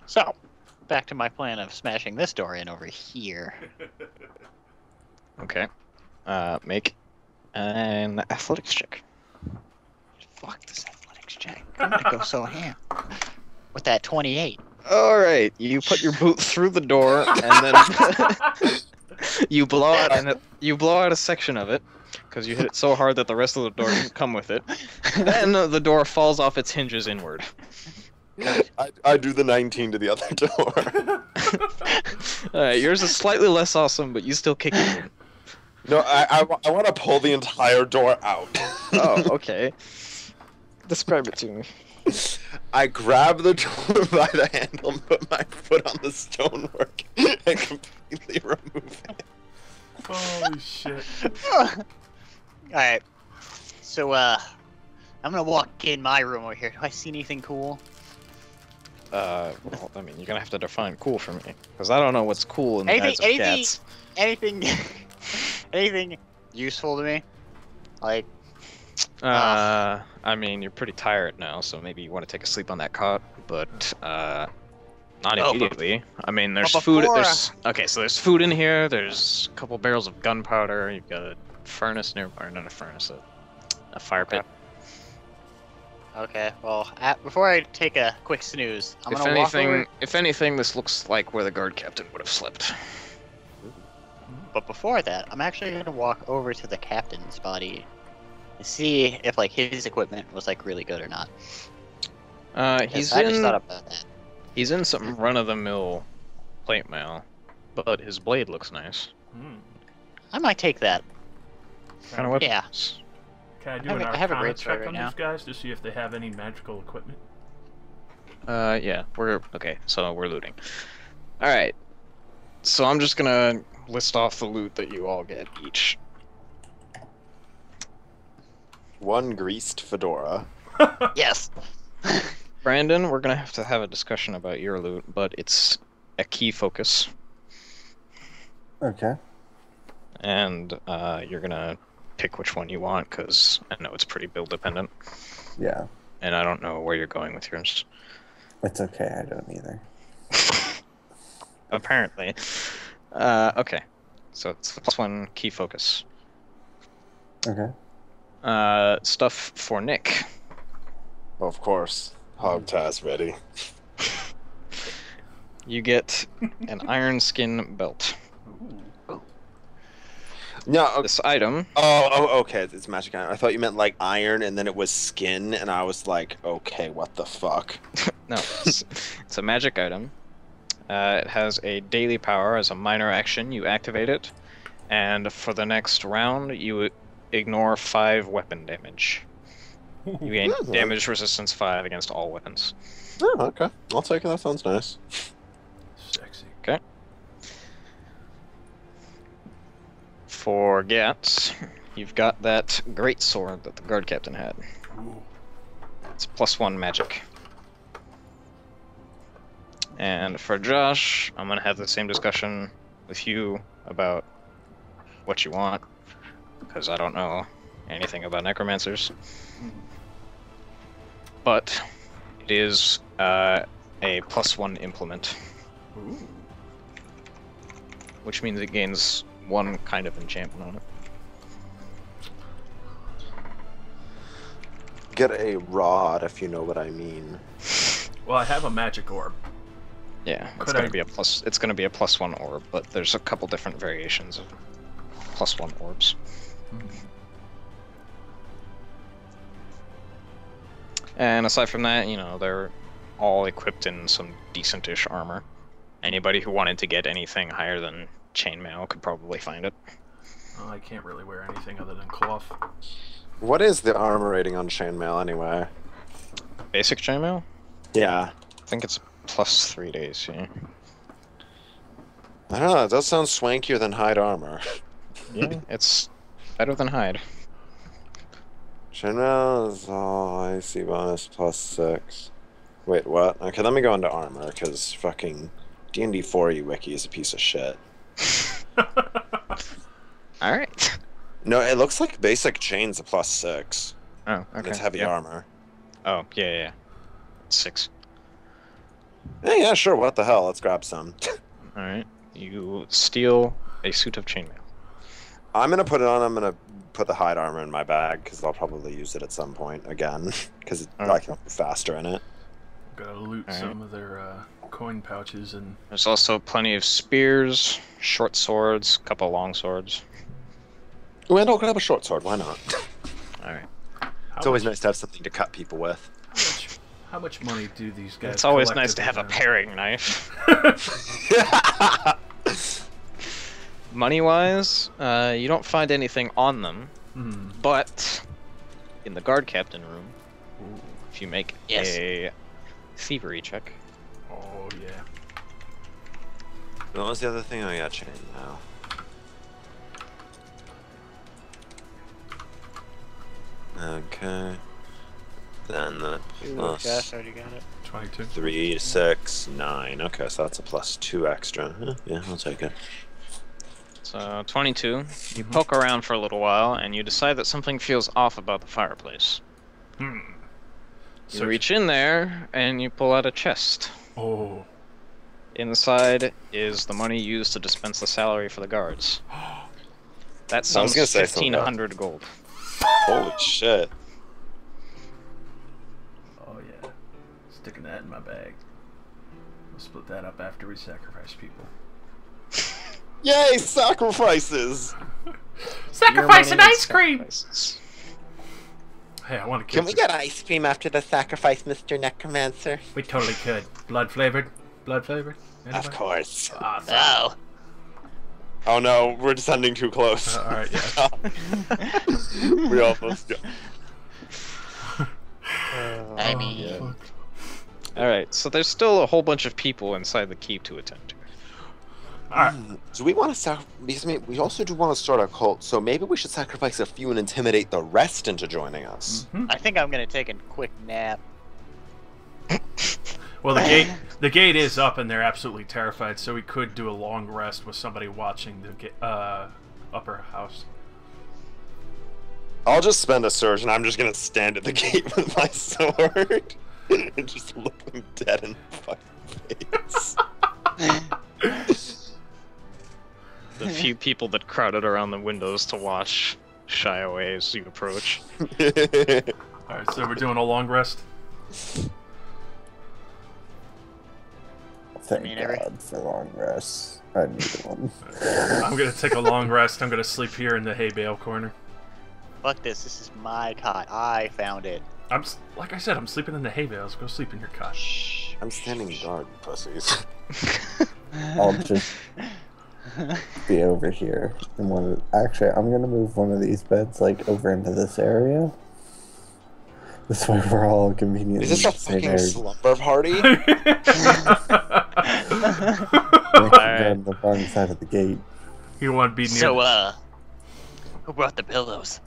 So, back to my plan of smashing this door in over here. Okay. Make an athletics check. Fuck this athletics check. I'm gonna go so ham. With that 28. Alright, you put your boot through the door, and then you blow out a section of it, because you hit it so hard that the rest of the door didn't come with it. Then the door falls off its hinges inward. I do the 19 to the other door. Alright, yours is slightly less awesome, but you still kick it in. No, I want to pull the entire door out. Oh, okay. Describe it to me. I grab the door by the handle and put my foot on the stonework and completely remove it. Holy shit. Alright. So, I'm gonna walk in my room over here. Do I see anything cool? Well, I mean, you're gonna have to define cool for me, because I don't know what's cool in the eyes of cats. Anything anything useful to me? Like, I mean, you're pretty tired now, so maybe you want to take a sleep on that cot, but, not immediately. I mean, there's food, okay, so there's food in here, there's a couple barrels of gunpowder, you've got a furnace nearby, not a furnace, a fire pit. okay, well, before I take a quick snooze, I'm If gonna walk over. if anything, this looks like where the guard captain would have slept. But before that, I'm actually gonna walk over to the captain's body and see if like his equipment was like really good or not. I just thought about that. He's in some run-of-the-mill plate mail, but his blade looks nice. I might take that. Kind of weapons. Yeah. Can I do I have a Arcana great sword check right on now. these guys to see if they have any magical equipment? Yeah, okay, so we're looting. Alright. So I'm just gonna list off the loot that you all get each. 1 greased fedora. Yes. Brandon, we're gonna have to have a discussion about your loot, but it's a key focus. Okay. And you're gonna pick which one you want, because I know it's pretty build dependent. Yeah. And I don't know where you're going with yours. It's okay, I don't either. Apparently. Okay. So it's +1 key focus. Okay. Stuff for Nick. Of course. Hog ties ready. You get an iron skin belt. No. This item. Oh, okay. It's magic iron. I thought you meant like iron, and then it was skin, and I was like, okay, what the fuck? No, it's a magic item. It has a daily power as a minor action. You activate it, and for the next round, you ignore 5 weapon damage. You gain damage resistance 5 against all weapons. Oh, okay. I'll take it. That sounds nice. Sexy. Okay. For Gats, you've got that great sword that the guard captain had. Ooh. It's +1 magic. And for Josh, I'm gonna have the same discussion with you about what you want, because I don't know anything about necromancers. but it is a +1 implement, Ooh. which means it gains 1 kind of enchantment on it. Get a rod, if you know what I mean. Well, I have a magic orb. Yeah, it's Could gonna I- be a plus. It's gonna be a +1 orb, but there's a couple different variations of +1 orbs. And aside from that, you know, they're all equipped in some decent-ish armor. Anybody who wanted to get anything higher than chainmail could probably find it. Oh, I can't really wear anything other than cloth. What is the armor rating on chainmail anyway? Basic chainmail? Yeah. I think it's +3 days. Yeah. I don't know, it does sound swankier than hide armor. Yeah, it's better than hide. Chainmail is all AC bonus +6. Wait, what? Okay, let me go into armor, because fucking D&D 4e wiki is a piece of shit. All right. No, it looks like basic chain's a +6. Oh, okay. And it's heavy Yep. armor. Oh, yeah. 6. Yeah, sure, what the hell, let's grab some. All right. You steal a suit of chainmail. I'm gonna put it on, I'm gonna put the hide armor in my bag, because I'll probably use it at some point again, because I Alright. can move faster in it. Gotta loot Alright. some of their coin pouches and. There's also plenty of spears, short swords, a couple long swords. Ooh, and I'll grab a short sword, why not? All right. It's always nice to have something to cut people with. How much money do these guys? It's always nice to have a paring knife. Money-wise, you don't find anything on them, but in the guard captain room, if you make a thievery check, Oh yeah. What was the other thing? Oh yeah, chain now. Okay. Then the plus Josh already got it. 22. 3, 6, 9. Okay, so that's a +2 extra. Huh, yeah, I'll take it. so 22. You poke around for a little while, and you decide that something feels off about the fireplace. You So- reach in there, and you pull out a chest. Oh. Inside is the money used to dispense the salary for the guards. That I was sums gonna say something. 1,500 gold. Holy shit. Oh yeah. Sticking that in my bag. We'll split that up after we sacrifice people. Yay, sacrifices! Sacrifice and ice cream! Hey, I want to Can we get ice cream after the sacrifice, Mr. Necromancer? We totally could. Blood flavored? Blood flavored? Of course. Awesome. Oh. Oh no, we're descending too close. Alright, yeah. We almost got... I mean, Alright, so there's still a whole bunch of people inside the keep to attend to. Alright. Do we want to because we also do want to start a cult, so maybe we should sacrifice a few and intimidate the rest into joining us. I think I'm gonna take a quick nap. Well, the gate is up, and they're absolutely terrified. So we could do a long rest with somebody watching the upper house. I'll just spend a surge, and I'm just gonna stand at the gate with my sword and just look them dead in the fucking face. The few people that crowded around the windows to watch shy away as you approach. Alright, so we're doing a long rest. Thank mean, every- God for long rests. I need one. I'm gonna take a long rest. I'm gonna sleep here in the hay bale corner. Fuck this. This is my cot. I found it. Like I said, I'm sleeping in the hay bales. Go sleep in your cot. Shh. I'm standing guard, pussies. I'll just be over here. And actually, I'm gonna move one of these beds like over into this area. This way we're all conveniently Is this a same fucking area. slumber party? We can go on the wrong side of the gate. You want to be near? So, who brought the pillows?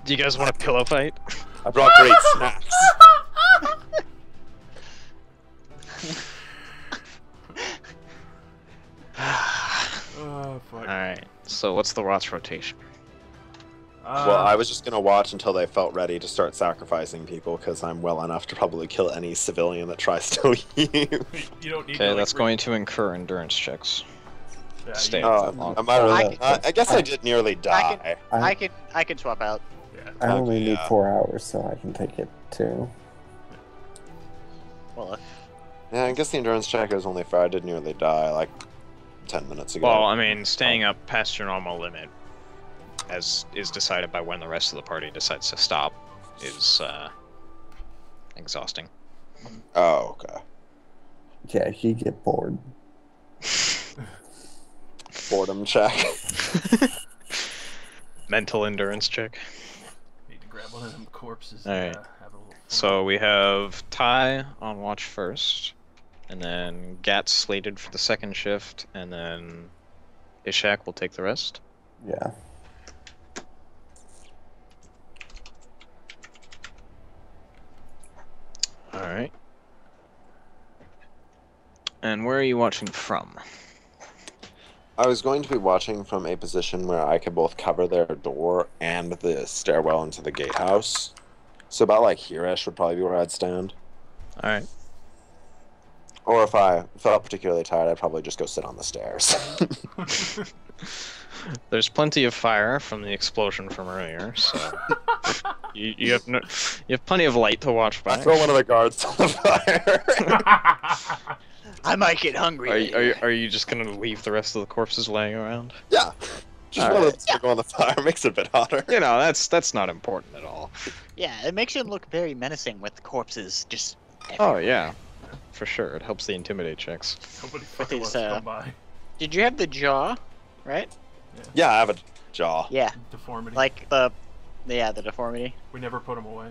Do you guys want a pillow fight? I brought great snacks. Oh fuck. Alright, so what's the watch rotation? Well, I was just gonna watch until they felt ready to start sacrificing people, because I'm well enough to probably kill any civilian that tries to leave. You don't need Okay, to, that's going to incur endurance checks. Yeah, Stay you- up that long. Am I really? I- I guess I did nearly die. I can swap out. yeah. I only Okay, need yeah. 4 hours, so I can take it too. Well, Yeah, I guess the endurance check is only fair. I did nearly die like 10 minutes ago. Well, I mean, staying up past your normal limit, as is decided by when the rest of the party decides to stop, is exhausting. Oh, okay. Yeah, you get bored. Boredom check. Mental endurance check. Need to grab one of them corpses Alright. and have a little fun. So we have Ty on watch first, and then Gat's slated for the second shift, and then Ishak will take the rest. Yeah. Alright. And where are you watching from? I was going to be watching from a position where I could both cover their door and the stairwell into the gatehouse. So about like here-ish would probably be where I'd stand. Alright. Or if I felt particularly tired, I'd probably just go sit on the stairs. There's plenty of fire from the explosion from earlier, so you have you have plenty of light to watch I by. throw one of the guards on the fire. I might get hungry. Are you just gonna leave the rest of the corpses laying around? Yeah. Just All one right. of them to go on the fire makes it a bit hotter. You know, that's not important at all. Yeah, it makes it look very menacing with the corpses just. Oh yeah, for sure. It helps the intimidate checks. Nobody fucking his, wants to come by. Did you have the jaw, right? Yeah, I have a jaw. Yeah, Deformity. like the deformity. We never put them away.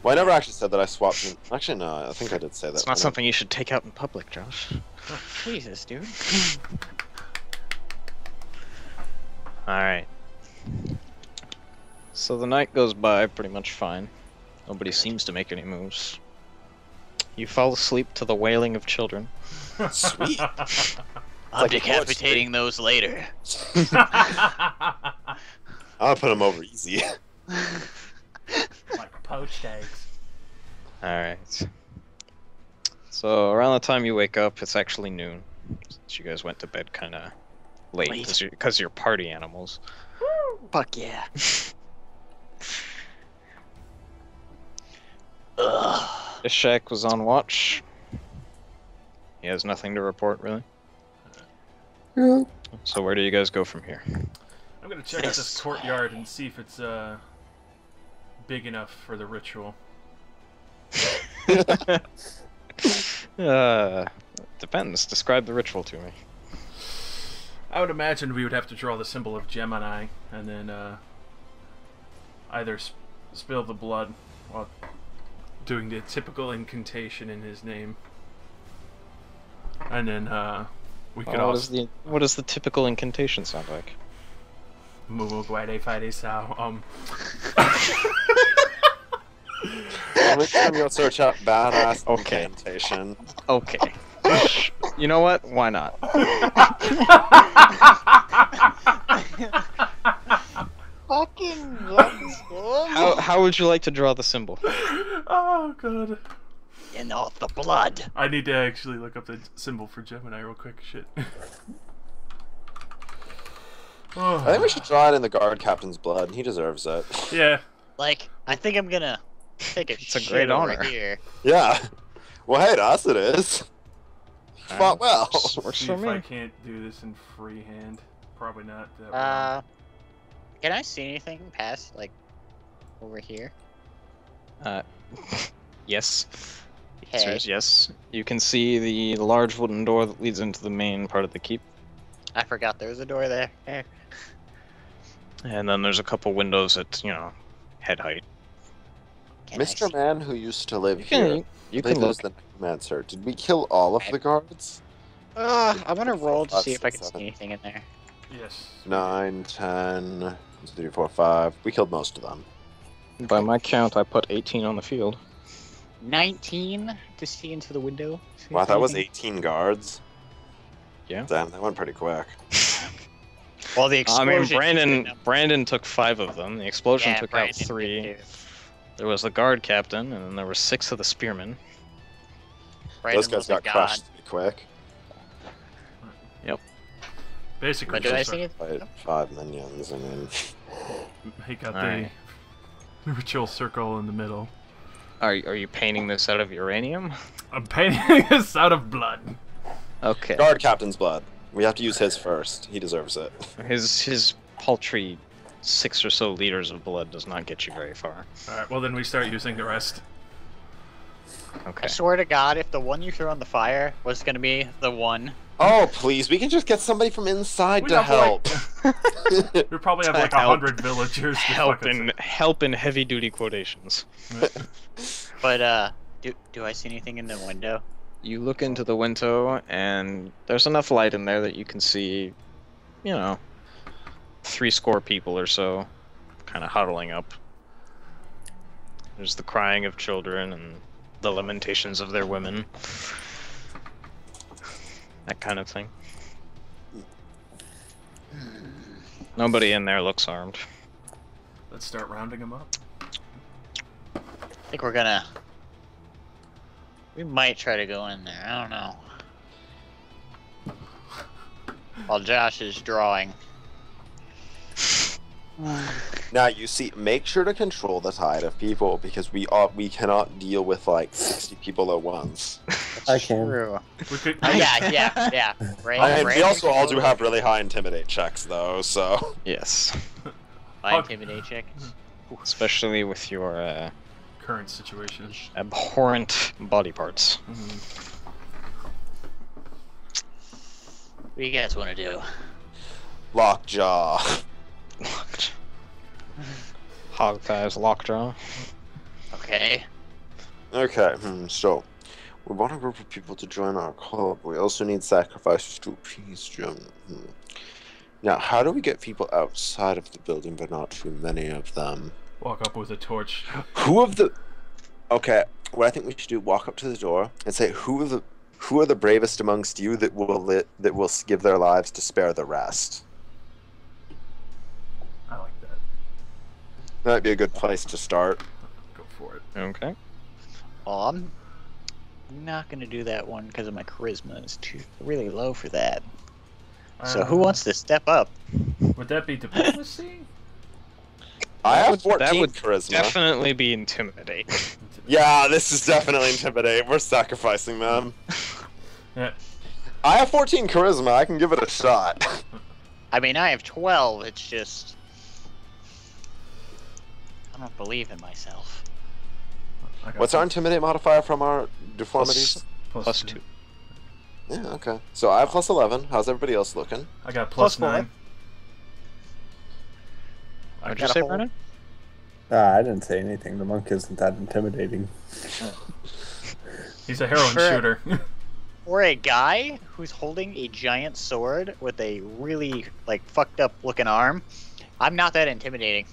Well, I never actually said that I swapped them. Actually, no, I think I did say that. It's not something you should take out in public, Josh. Jesus, dude. Alright. So the night goes by pretty much fine. Nobody seems to make any moves. You fall asleep to the wailing of children. Sweet. I'm like a decapitating those later. I'll put them over easy. Like poached eggs. Alright. So around the time you wake up, it's actually noon. Since you guys went to bed kind of late Late. because you're party animals. Fuck yeah. Ugh. Ishak was on watch. He has nothing to report, really. Yeah. So where do you guys go from here? I'm gonna check out this courtyard and see if it's big enough for the ritual. Depends. Describe the ritual to me. I would imagine we would have to draw the symbol of Gemini and then either spill the blood while doing the typical incantation in his name, and then we could also What does the typical incantation sound like? Mumu Guide Fide Sao. Next time you'll search up badass Okay. incantation. Okay. You know what? Why not? Fucking let's go. How would you like to draw the symbol? Oh god. And off the blood. I need to actually look up the symbol for Gemini real quick. Shit. I think we should draw it in the guard captain's blood. He deserves it. Yeah. Like, I think I'm gonna take a It's a shit great over honor. here. Yeah. Well, hey, to us it is. You fought well. Works See for if I me. can't do this in freehand. Probably not. That well. Can I see anything past, like, over here? Yes. The answer Okay. is yes. You can see the large wooden door that leads into the main part of the keep. I forgot there was a door there. Okay. And then there's a couple windows at, head height. Can I Mr. see- Man who used to live You here. can, you They can lose look. the necromancer. Did we kill all of the guards? I'm gonna roll to Five, see if I six, can see seven. anything in there. Yes. 9, 10, 1, 2, 3, 4, 5. We killed most of them. By my count, I put 18 on the field. 19 to see into the window. See Wow, if that was anything- 18 guards. Yeah. Damn, that went pretty quick. Well, the I explosion. mean, Brandon took 5 of them. The explosion Yeah, took Brandon out did 3. too. There was the guard captain, and then there were 6 of the spearmen. Brandon Those guys was a got god. crushed pretty quick. Basically, But did I just see it? By 5 minions, I mean. he got Alright. the ritual circle in the middle. Are you painting this out of uranium? I'm painting this out of blood. Okay. Guard captain's blood. We have to use his first. He deserves it. His paltry 6 or so liters of blood does not get you very far. Alright, well then we start using the rest. Okay. I swear to God, if the one you threw on the fire was gonna be the one. Oh, please, we can just get somebody from inside We to have, like- help. We probably have To like help. 100 villagers. to Help fucking- in heavy duty quotations. But do I see anything in the window? You look into the window, and there's enough light in there that you can see, 70 people or so, kind of huddling up. There's the crying of children and the lamentations of their women. That kind of thing. Nobody in there looks armed. Let's start rounding them up. I think we're gonna. We might try to go in there. I don't know. While Josh is drawing. Now, you see, make sure to control the tide of people, because we cannot deal with, like, 60 people at once. I can. True. We could. Yeah. Right. I mean, we also all do have really high intimidate checks, though, so... Yes. My intimidate check. Especially with your Current situation. abhorrent body parts. What do you guys want to do? Lockjaw. Locked. Hogtie's lockjaw. Okay. Okay, so... We want a group of people to join our club. We also need sacrifices to appease Gemini. Now, how do we get people outside of the building, but not too many of them? Walk up with a torch. Who of the... Okay, what I think we should do, walk up to the door and say, who are the bravest amongst you that will give their lives to spare the rest? I like that. That might be a good place to start. Go for it. Okay. Well, I'm not gonna do that one because of my charisma. It's really low for that. So who wants to step up? Would that be diplomacy? I have 14 That would charisma. definitely be intimidate. Yeah, this is definitely intimidate. We're sacrificing them. Yeah. I have 14 charisma. I can give it a shot. I mean, I have 12. It's just I don't believe in myself. I got What's our intimidate modifier from our deformities? Plus 2. Yeah, okay. So I have plus 11. How's everybody else looking? I got Plus plus 9. 4. What'd got you a say, whole- Brennan? I didn't say anything. The monk isn't that intimidating. He's a heroin Sure. shooter. Or a guy who's holding a giant sword with a really fucked up looking arm. I'm not that intimidating.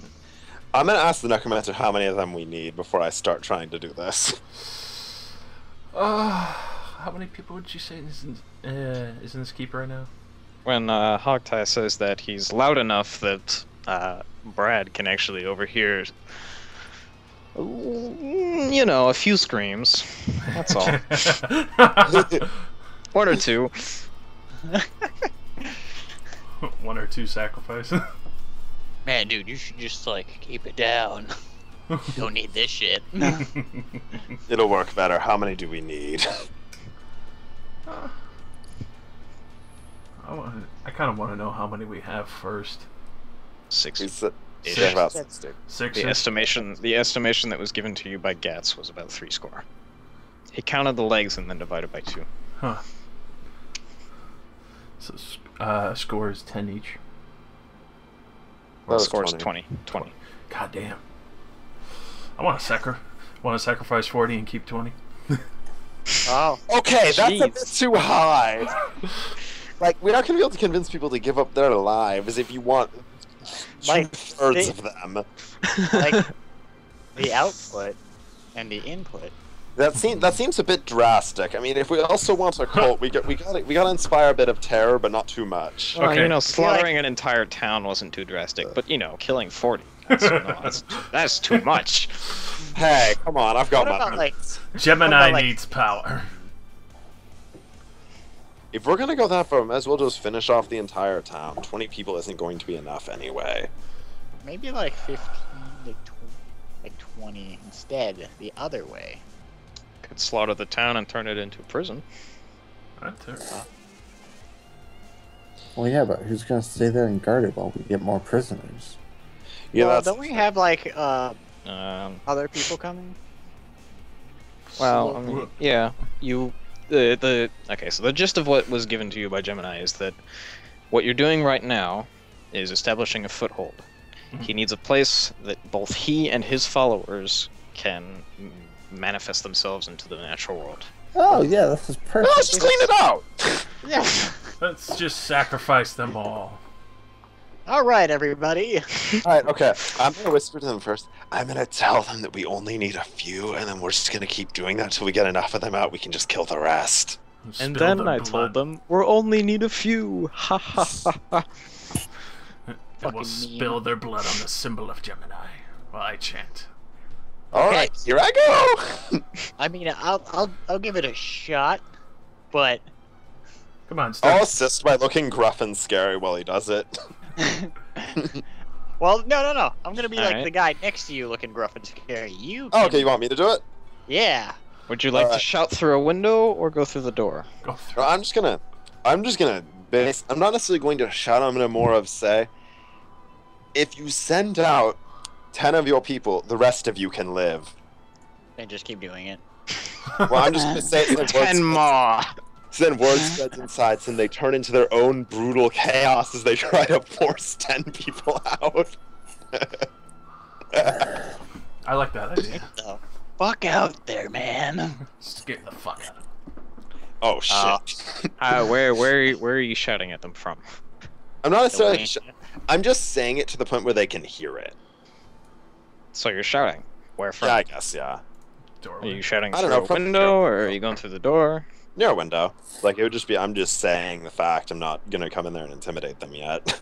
I'm gonna ask the necromancer how many of them we need before I start trying to do this. How many people would you say is in this keep right now? When Hogtie says that he's loud enough that Brad can actually overhear, a few screams. That's all. 1 or 2. 1 or 2 sacrifices. Man, dude, you should just keep it down. Don't need this shit. It'll work better. How many do we need? I kind of want to know how many we have first. 6. We said Six. about That's- 60. 6. The estimation that was given to you by Gats was about 3 score. He counted the legs and then divided by 2. Huh. So score is 10 each. That was Score is 20. 20. God damn. I want to sacrifice 40 and keep 20. Oh, Okay, that's a bit Jeez. too high. We're not gonna be able to convince people to give up their lives if you want Like, 2/3 they- of them. the output and the input That seems a bit drastic. I mean, if we also want a cult, we gotta inspire a bit of terror, but not too much. Well, Okay. you know, slaughtering an entire town wasn't too drastic, but you know, killing 40. That's too much. Hey, come on, I've got What my about like? Gemini like- needs power. If we're gonna go that far, might as well just finish off the entire town. 20 people isn't going to be enough anyway. Maybe like 15 to 20 instead, the other way. Could slaughter the town and turn it into a prison. That too. Well, yeah, but who's gonna stay there and guard it while we get more prisoners? Yeah, Well, that's don't we have like Um, other people coming? well, I mean, yeah, okay, so the gist of what was given to you by Gemini is that what you're doing right now is establishing a foothold. He needs a place that both he and his followers can manifest themselves into the natural world. Oh, yeah, this is perfect. Let's just clean it out. Yeah. Let's just sacrifice them all. All right, everybody. Alright, okay. I'm gonna whisper to them first. I'm gonna tell them that we only need a few, and then we're just gonna keep doing that until we get enough of them out. We can just kill the rest. And Spill then the I blood. told them, we'll only need a few. Ha ha ha ha. It will Fucking spill their blood on the symbol of Gemini while I chant. Alright, here I go! I mean, I'll give it a shot, but Come on, I'll start. assist by looking gruff and scary while he does it. well, no. I'm gonna be like Alright. the guy next to you, looking gruff and scary. You. Oh, Can... okay, you want me to do it? Yeah. Would you like to Alright. shout through a window or go through the door? Go through. I'm just gonna base. I'm not necessarily going to shout. I'm gonna more of say, if you send out 10 of your people, the rest of you can live. And just keep doing it. Well, I'm just gonna say it. 10 more! Then word spreads inside, and they turn into their own brutal chaos as they try to force 10 people out. I like that idea. The fuck out there, man. Scare the fuck out of them. Oh shit! Where are you shouting at them from? I'm not necessarily. Wayne. I'm just saying it to the point where they can hear it. So you're shouting. Where from? Yeah, I guess. Yeah, Are Doorway. you shouting I don't through know, a from- window, or are you going through the door? near a window. Like it would just be. I'm just saying the fact. I'm not gonna come in there and intimidate them yet.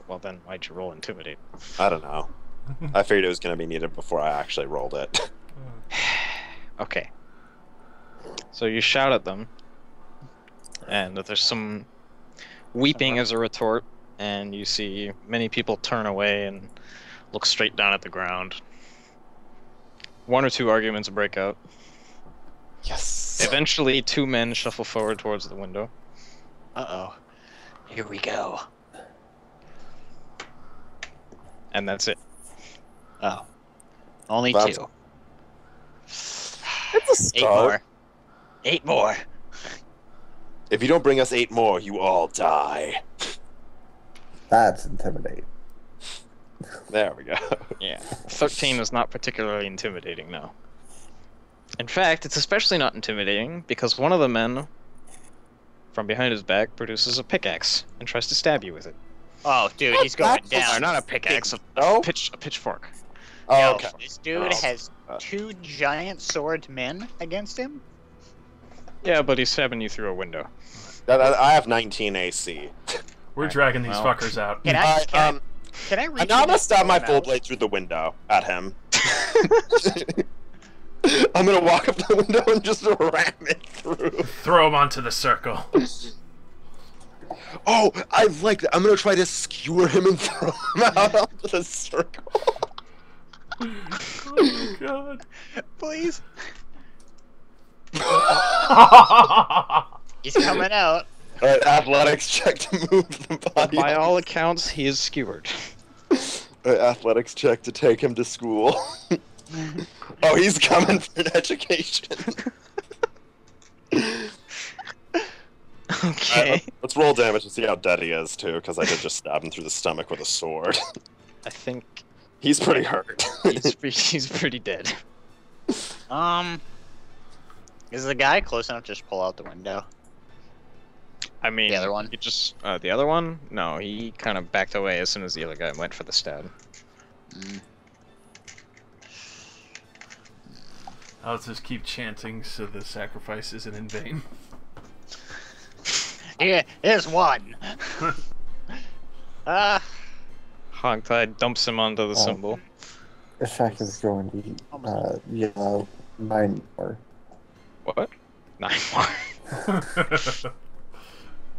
Well then, why'd you roll intimidate? I don't know. I figured it was gonna be needed before I actually rolled it. Okay. So you shout at them, and there's some weeping as a retort, and you see many people turn away and look straight down at the ground. One or two arguments break out. Yes. Eventually, two men shuffle forward towards the window. Uh-oh. Here we go. And that's it. Oh. Only That's- 2. It's a 8 start. more. 8 more. If you don't bring us 8 more, you all die. That's intimidating. There we go. Yeah. 13 is not particularly intimidating, no. In fact, it's especially not intimidating because one of the men from behind his back produces a pickaxe and tries to stab you with it. Oh, dude, he's going That's- down. Or not a pickaxe, a No? pitchfork. Oh, Yo, okay. This dude Oh. has 2 giant sword men against him. Yeah, but he's stabbing you through a window. I have 19 AC. We're dragging these well. fuckers out. Can I Alright, can I reach I'm now in gonna and stab pull my him full out? blade through the window at him. I'm gonna walk up to the window and just ram it through. Throw them onto the circle. Oh, I like that. I'm gonna try to skewer him and throw him out onto the circle. Oh my Please. god. He's coming out. Alright, athletics check to move the body. By all accounts, he is skewered. Athletics check to take him to school. Oh, he's coming for an education. Okay. Let's roll damage and see how dead he is, too, because I did just stab him through the stomach with a sword. I think He's pretty hurt. he's pretty dead. Is the guy close enough to just pull out the window? I mean, The other one? He just the other one? No, he kind of backed away as soon as the other guy went for the stab. I'll just keep chanting so the sacrifice isn't in vain. Here's one. Hogtie dumps him onto the symbol. Ishak is going to yell 9 more. What? 9 more.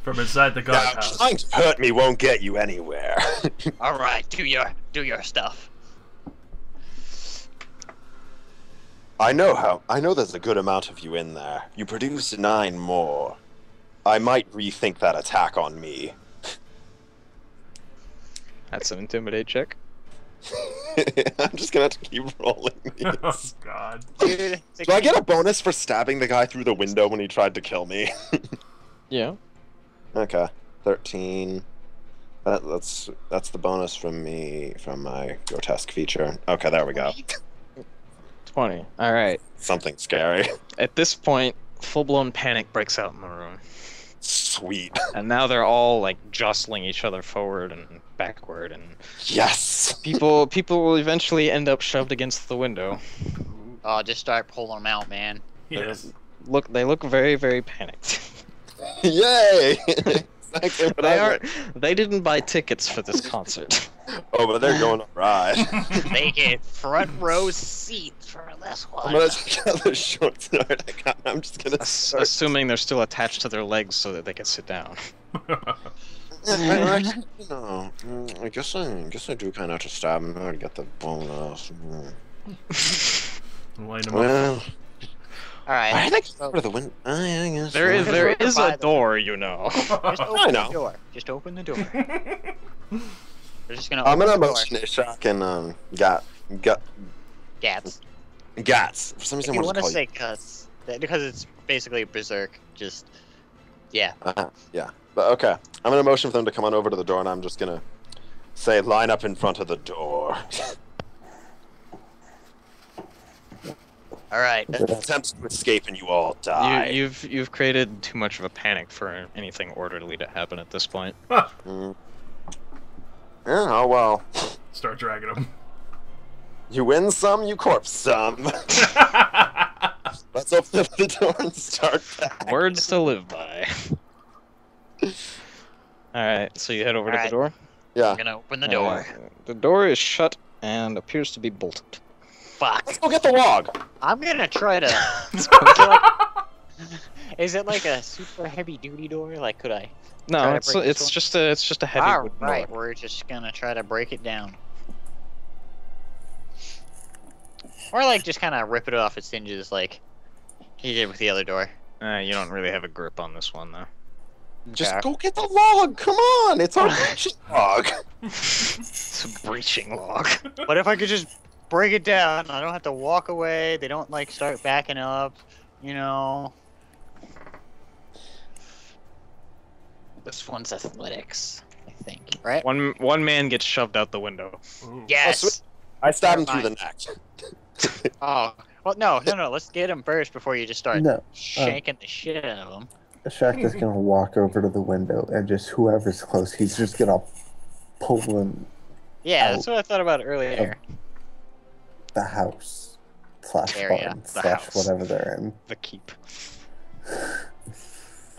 From inside the Now, guardhouse. trying to hurt me won't get you anywhere. All right, do your stuff. I know there's a good amount of you in there. You produced 9 more. I might rethink that attack on me. That's an intimidate check. I'm just gonna have to keep rolling these. Oh god. Dude, Do I get a bonus for stabbing the guy through the window when he tried to kill me? Yeah. Okay, 13. That's the bonus from my grotesque feature. Okay, there we go. 20. Alright. Something scary. At this point, full-blown panic breaks out in the room. Sweet. And now they're all, like, jostling each other forward and backward, and Yes. people will eventually end up shoved against the window. Oh, just start pulling them out, man. Yes. They look very, very panicked. Yay! Exactly what I want. They didn't buy tickets for this concert. Oh, but they're going to ride. They get front row seats for this one. I'm gonna take out the short sword I got. I'm just gonna start. Assuming they're still attached to their legs so that they can sit down. I guess I do kind of have to stab him to get the bonus. Line them up. Well, All right. why did I go to the window? I guess There is by a the- door, you know. Just open I know. the door. Just open the door. We're just gonna. I'm open gonna the door. motion Ishak and Gats. Gats. For some If reason, you I want to want to say cuss, because it's basically berserk. Just yeah. Yeah, but okay. I'm gonna motion for them to come on over to the door, and I'm just gonna say, line up in front of the door. All right. Attempt to escape, and you all die. You've created too much of a panic for anything orderly to happen at this point. Mm. Yeah, oh well. Start dragging them. You win some, you corpse some. Let's open up the door and start back. Words to live by. Alright, so you head over to the Alright. door. Yeah. I'm gonna open the door. The door is shut and appears to be bolted. Fuck. Let's go get the log. I'm gonna try to. Is it like a super heavy duty door? Like, could I? No, Try to it's break this just a heavy All wooden right, door. we're just gonna try to break it down. Or like just kind of rip it off its hinges, like you did with the other door. You don't really have a grip on this one though. Just Okay. go get the log. Come on, it's our log. It's a breaching log. What if I could just break it down? I don't have to walk away. They don't like start backing up. You know. This one's athletics, I think. Right? One man gets shoved out the window. Ooh. Yes. I stabbed him Never through the neck. Oh. Well, no. Let's get him first before you just start No. shanking the shit out of him. Ishak is gonna walk over to the window and just whoever's close, he's just gonna pull them Yeah, that's what I thought about earlier. the house / Area, barn the / house. whatever they're in. The keep.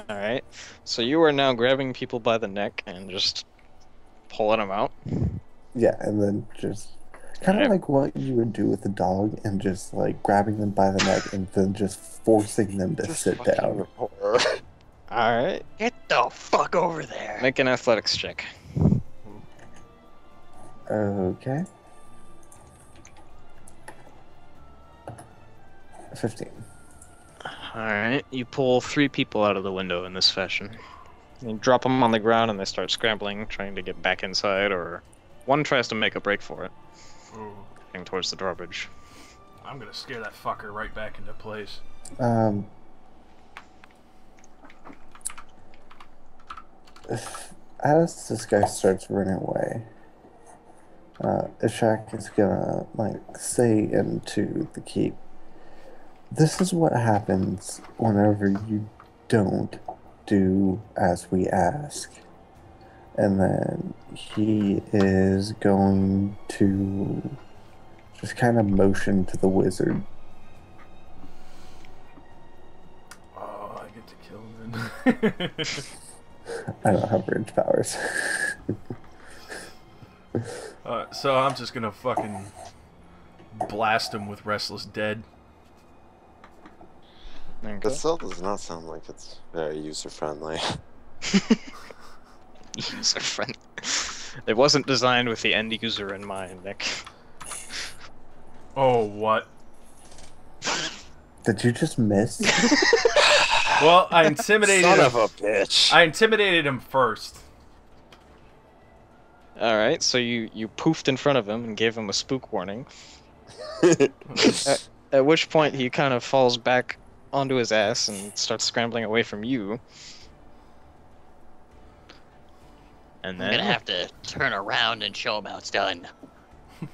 Alright, so you are now grabbing people by the neck and just pulling them out. Yeah, and then just kind of Alright. like what you would do with a dog, and just like grabbing them by the neck and then just forcing them to Just sit fucking down. horror. Alright, Get the fuck over there. make an athletics check. Okay. 15. Alright, you pull 3 people out of the window in this fashion. You drop them on the ground and they start scrambling, trying to get back inside, or one tries to make a break for it, Ooh. heading towards the drawbridge. I'm gonna scare that fucker right back into place. As this guy starts running away, Ishak is gonna like say into the keep, "This is what happens whenever you don't do as we ask." And then he is going to just kind of motion to the wizard I don't have range powers. So I'm just gonna fucking blast him with Restless Dead. Okay. That still does not sound like it's very user-friendly. User friendly. It wasn't designed with the end user in mind, Nick. Oh, what? Did you just miss? Well, I intimidated Son him. of a bitch. I intimidated him first. Alright, so you poofed in front of him and gave him a spook warning. At which point he kind of falls back onto his ass and starts scrambling away from you. And I'm then gonna have to turn around and show him how it's done.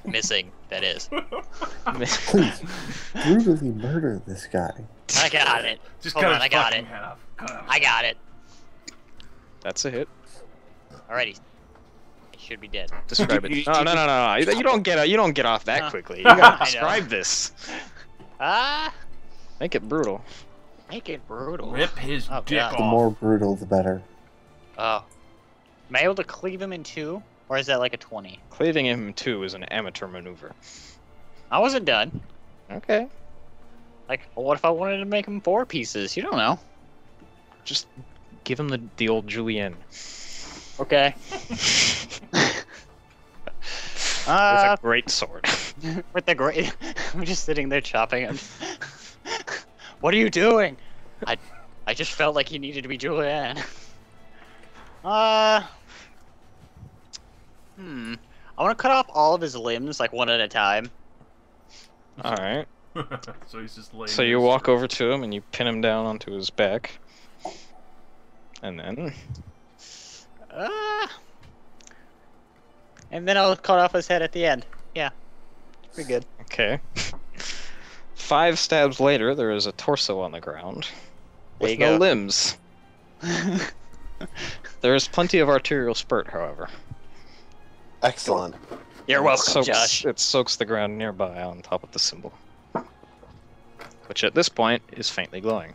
Missing, that is. Please, brutally murder this guy. I got it. Just Hold cut on, his I got fucking it. head off. Cut it off. I got it. That's a hit. Alrighty. It should be dead. Describe You- it. No, no, no, no, no. You don't get off that Huh. quickly. You gotta I know. describe this. Ah! Make it brutal. Make it brutal. Rip his Oh, dick God. off. The more brutal, the better. Oh. Am I able to cleave him in two? Or is that like a 20? Cleaving him in two is an amateur maneuver. I wasn't done. Okay. Like, what if I wanted to make him 4 pieces? You don't know. Just give him the old Julienne. Okay. With Uh, a great sword. with the great. I'm just sitting there chopping him. What are you doing? I just felt like he needed to be Julianne. I want to cut off all of his limbs, like one at a time. Alright. So he's just laying So you there. walk over to him and you pin him down onto his back. And then And then I'll cut off his head at the end. Yeah. Pretty good. okay. 5 stabs later, there is a torso on the ground. There With you no go. limbs. There is plenty of arterial spurt, however. Excellent. You're And welcome, it soaks, Josh. It soaks the ground nearby on top of the symbol. Which at this point is faintly glowing.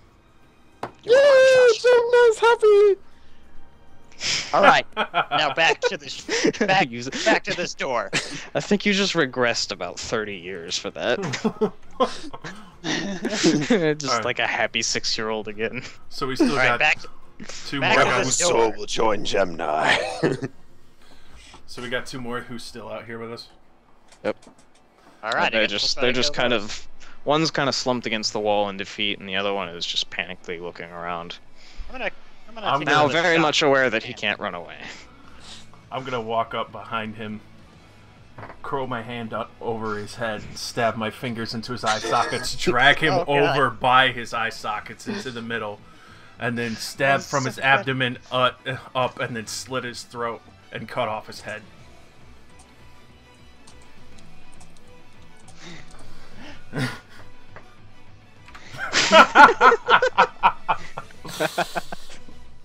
Yay! Gemini's happy! All right. Now back to the back, Use it. back to this door. I think you just regressed about 30 years for that. Just Alright. like a happy 6-year-old again. So we still All right, got back. 2 back more to guys. this door. Whoso will join Gemini. So we got 2 more who's still out here with us. All right. They're just kind of, one's kind of slumped against the wall in defeat, and the other one is just panically looking around. I'm gonna I'm take Now another very shot. much aware that he can't run away. I'm gonna walk up behind him, curl my hand up over his head, stab my fingers into his eye sockets, drag him Oh, God. over by his eye sockets into the middle, and then stab That's from so his good. abdomen up, and then slit his throat and cut off his head.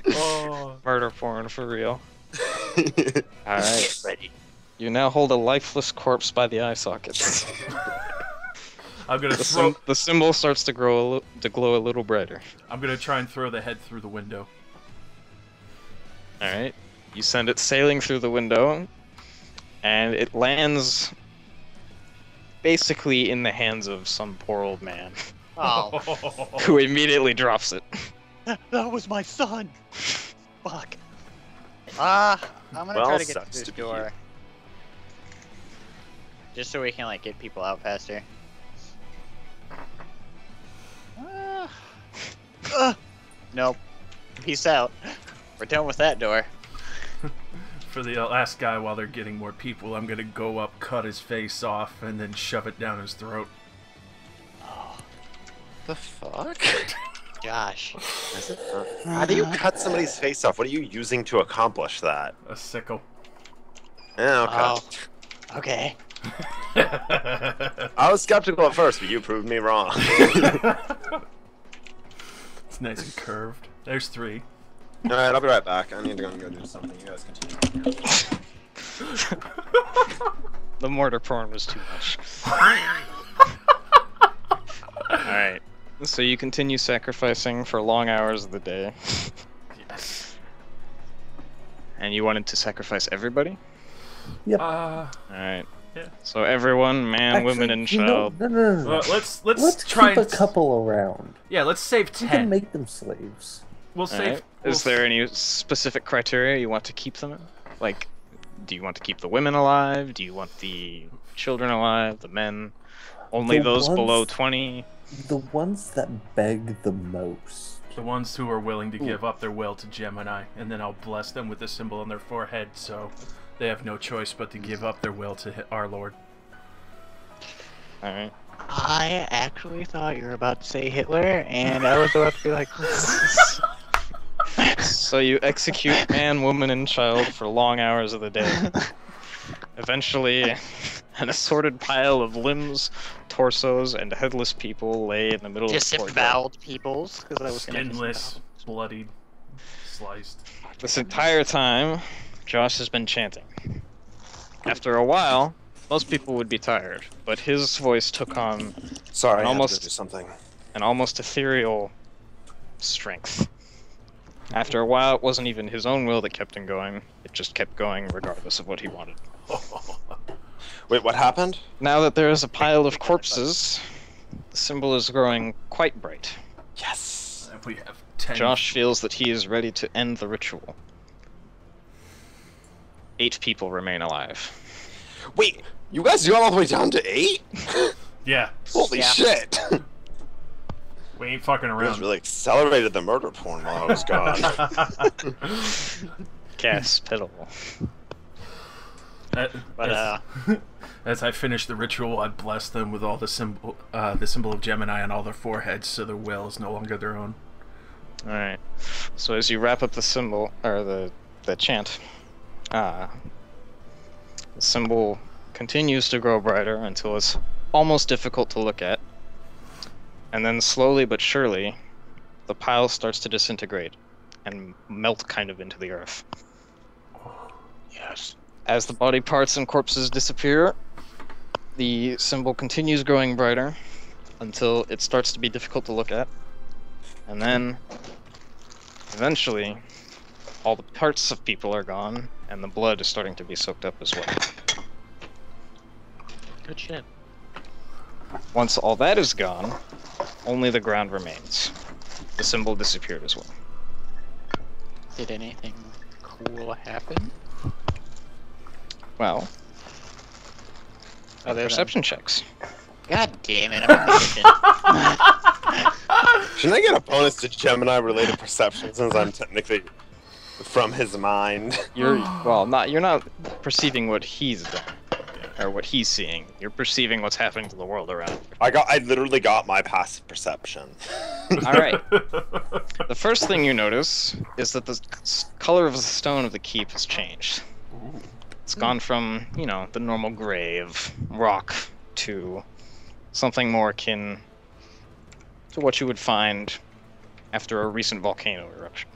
Oh. Murder porn for real. Get Alright. ready. You now hold a lifeless corpse by the eye sockets. I'm gonna The, throw. the symbol starts to glow a little brighter. I'm gonna try and throw the head through the window. Alright. You send it sailing through the window, and it lands basically in the hands of some poor old man, Oh, who immediately drops it. that was my son. Fuck. I'm gonna Well, try to get sucks to this to be door. you. Just so we can like get people out faster. Nope. Peace out. We're done with that door. For the last guy, while they're getting more people, I'm gonna go up, cut his face off, and then shove it down his throat. The fuck? Josh. How do you cut somebody's face off? What are you using to accomplish that? A sickle. Yeah, okay. Oh. Okay. I was skeptical at first, but you proved me wrong. It's nice and curved. There's 3. Alright, I'll be right back. I need to go and go do something. You guys continue. The mortar porn was too much. Alright. So you continue sacrificing for long hours of the day. And you wanted to sacrifice everybody? Yep. Alright. Yeah. So everyone, man, women, and child. No. Let's try keep a couple around. Yeah, let's save We 10. can make them slaves. We'll save. Alright. Is there any specific criteria you want to keep them in? Like, do you want to keep the women alive? Do you want the children alive? The men? Only The those below ones- 20? The ones that beg the most. The ones who are willing to give up their will to Gemini, and then I'll bless them with the symbol on their forehead, so they have no choice but to give up their will to our Lord. Alright. I actually thought you were about to say Hitler, and I was about to be like, So you execute man, woman, and child for long hours of the day. Eventually, an assorted pile of limbs, torsos, and headless people lay in the middle of the courtyard. disemboweled peoples, because I was gonna Skinless, bloodied, sliced. This entire time, Josh has been chanting. After a while, most people would be tired, but his voice took on Sorry, I Almost- have to do something. an almost ethereal strength. After a while, it wasn't even his own will that kept him going, it just kept going regardless of what he wanted. Wait, what happened? Now that there is a pile of corpses, the symbol is growing quite bright. Yes. We have 10. Josh feels that he is ready to end the ritual. 8 people remain alive. Wait, you guys got all the way down to 8? Yeah, Holy Yeah. shit! we ain't fucking You guys around. really accelerated the murder porn while I was gone. Gas pedal. But, As I finish the ritual, I bless them with all the symbol of Gemini on all their foreheads, so their will is no longer their own. Alright. So as you wrap up the symbol, or the chant, the symbol continues to grow brighter until it's almost difficult to look at. And then slowly but surely, the pile starts to disintegrate and melt kind of into the earth. yes. As the body parts and corpses disappear, the symbol continues growing brighter until it starts to be difficult to look at. And then, eventually, all the parts of people are gone, and the blood is starting to be soaked up as well. Good shit. Once all that is gone, only the ground remains. The symbol disappeared as well. Did anything cool happen? Well, Other than- perception checks. God damn it, I'm impatient. Shouldn't I get a bonus to Gemini-related perception since I'm technically from his mind? You're not perceiving what he's done or what he's seeing. You're perceiving what's happening to the world around you. I literally got my passive perception. All right. The first thing you notice is that the color of the stone of the keep has changed. It's gone from, the normal gray of rock to something more akin to what you would find after a recent volcano eruption.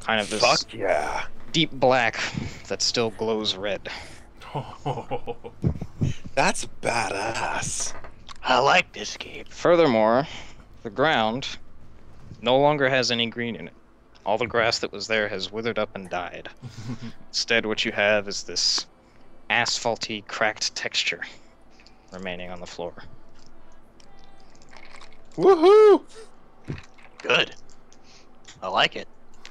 Kind of this Fuck yeah. deep black that still glows red. That's badass. I like this game. Furthermore, the ground no longer has any green in it. All the grass that was there has withered up and died. Instead, what you have is this asphalty, cracked texture remaining on the floor. Woohoo! Good. I like it.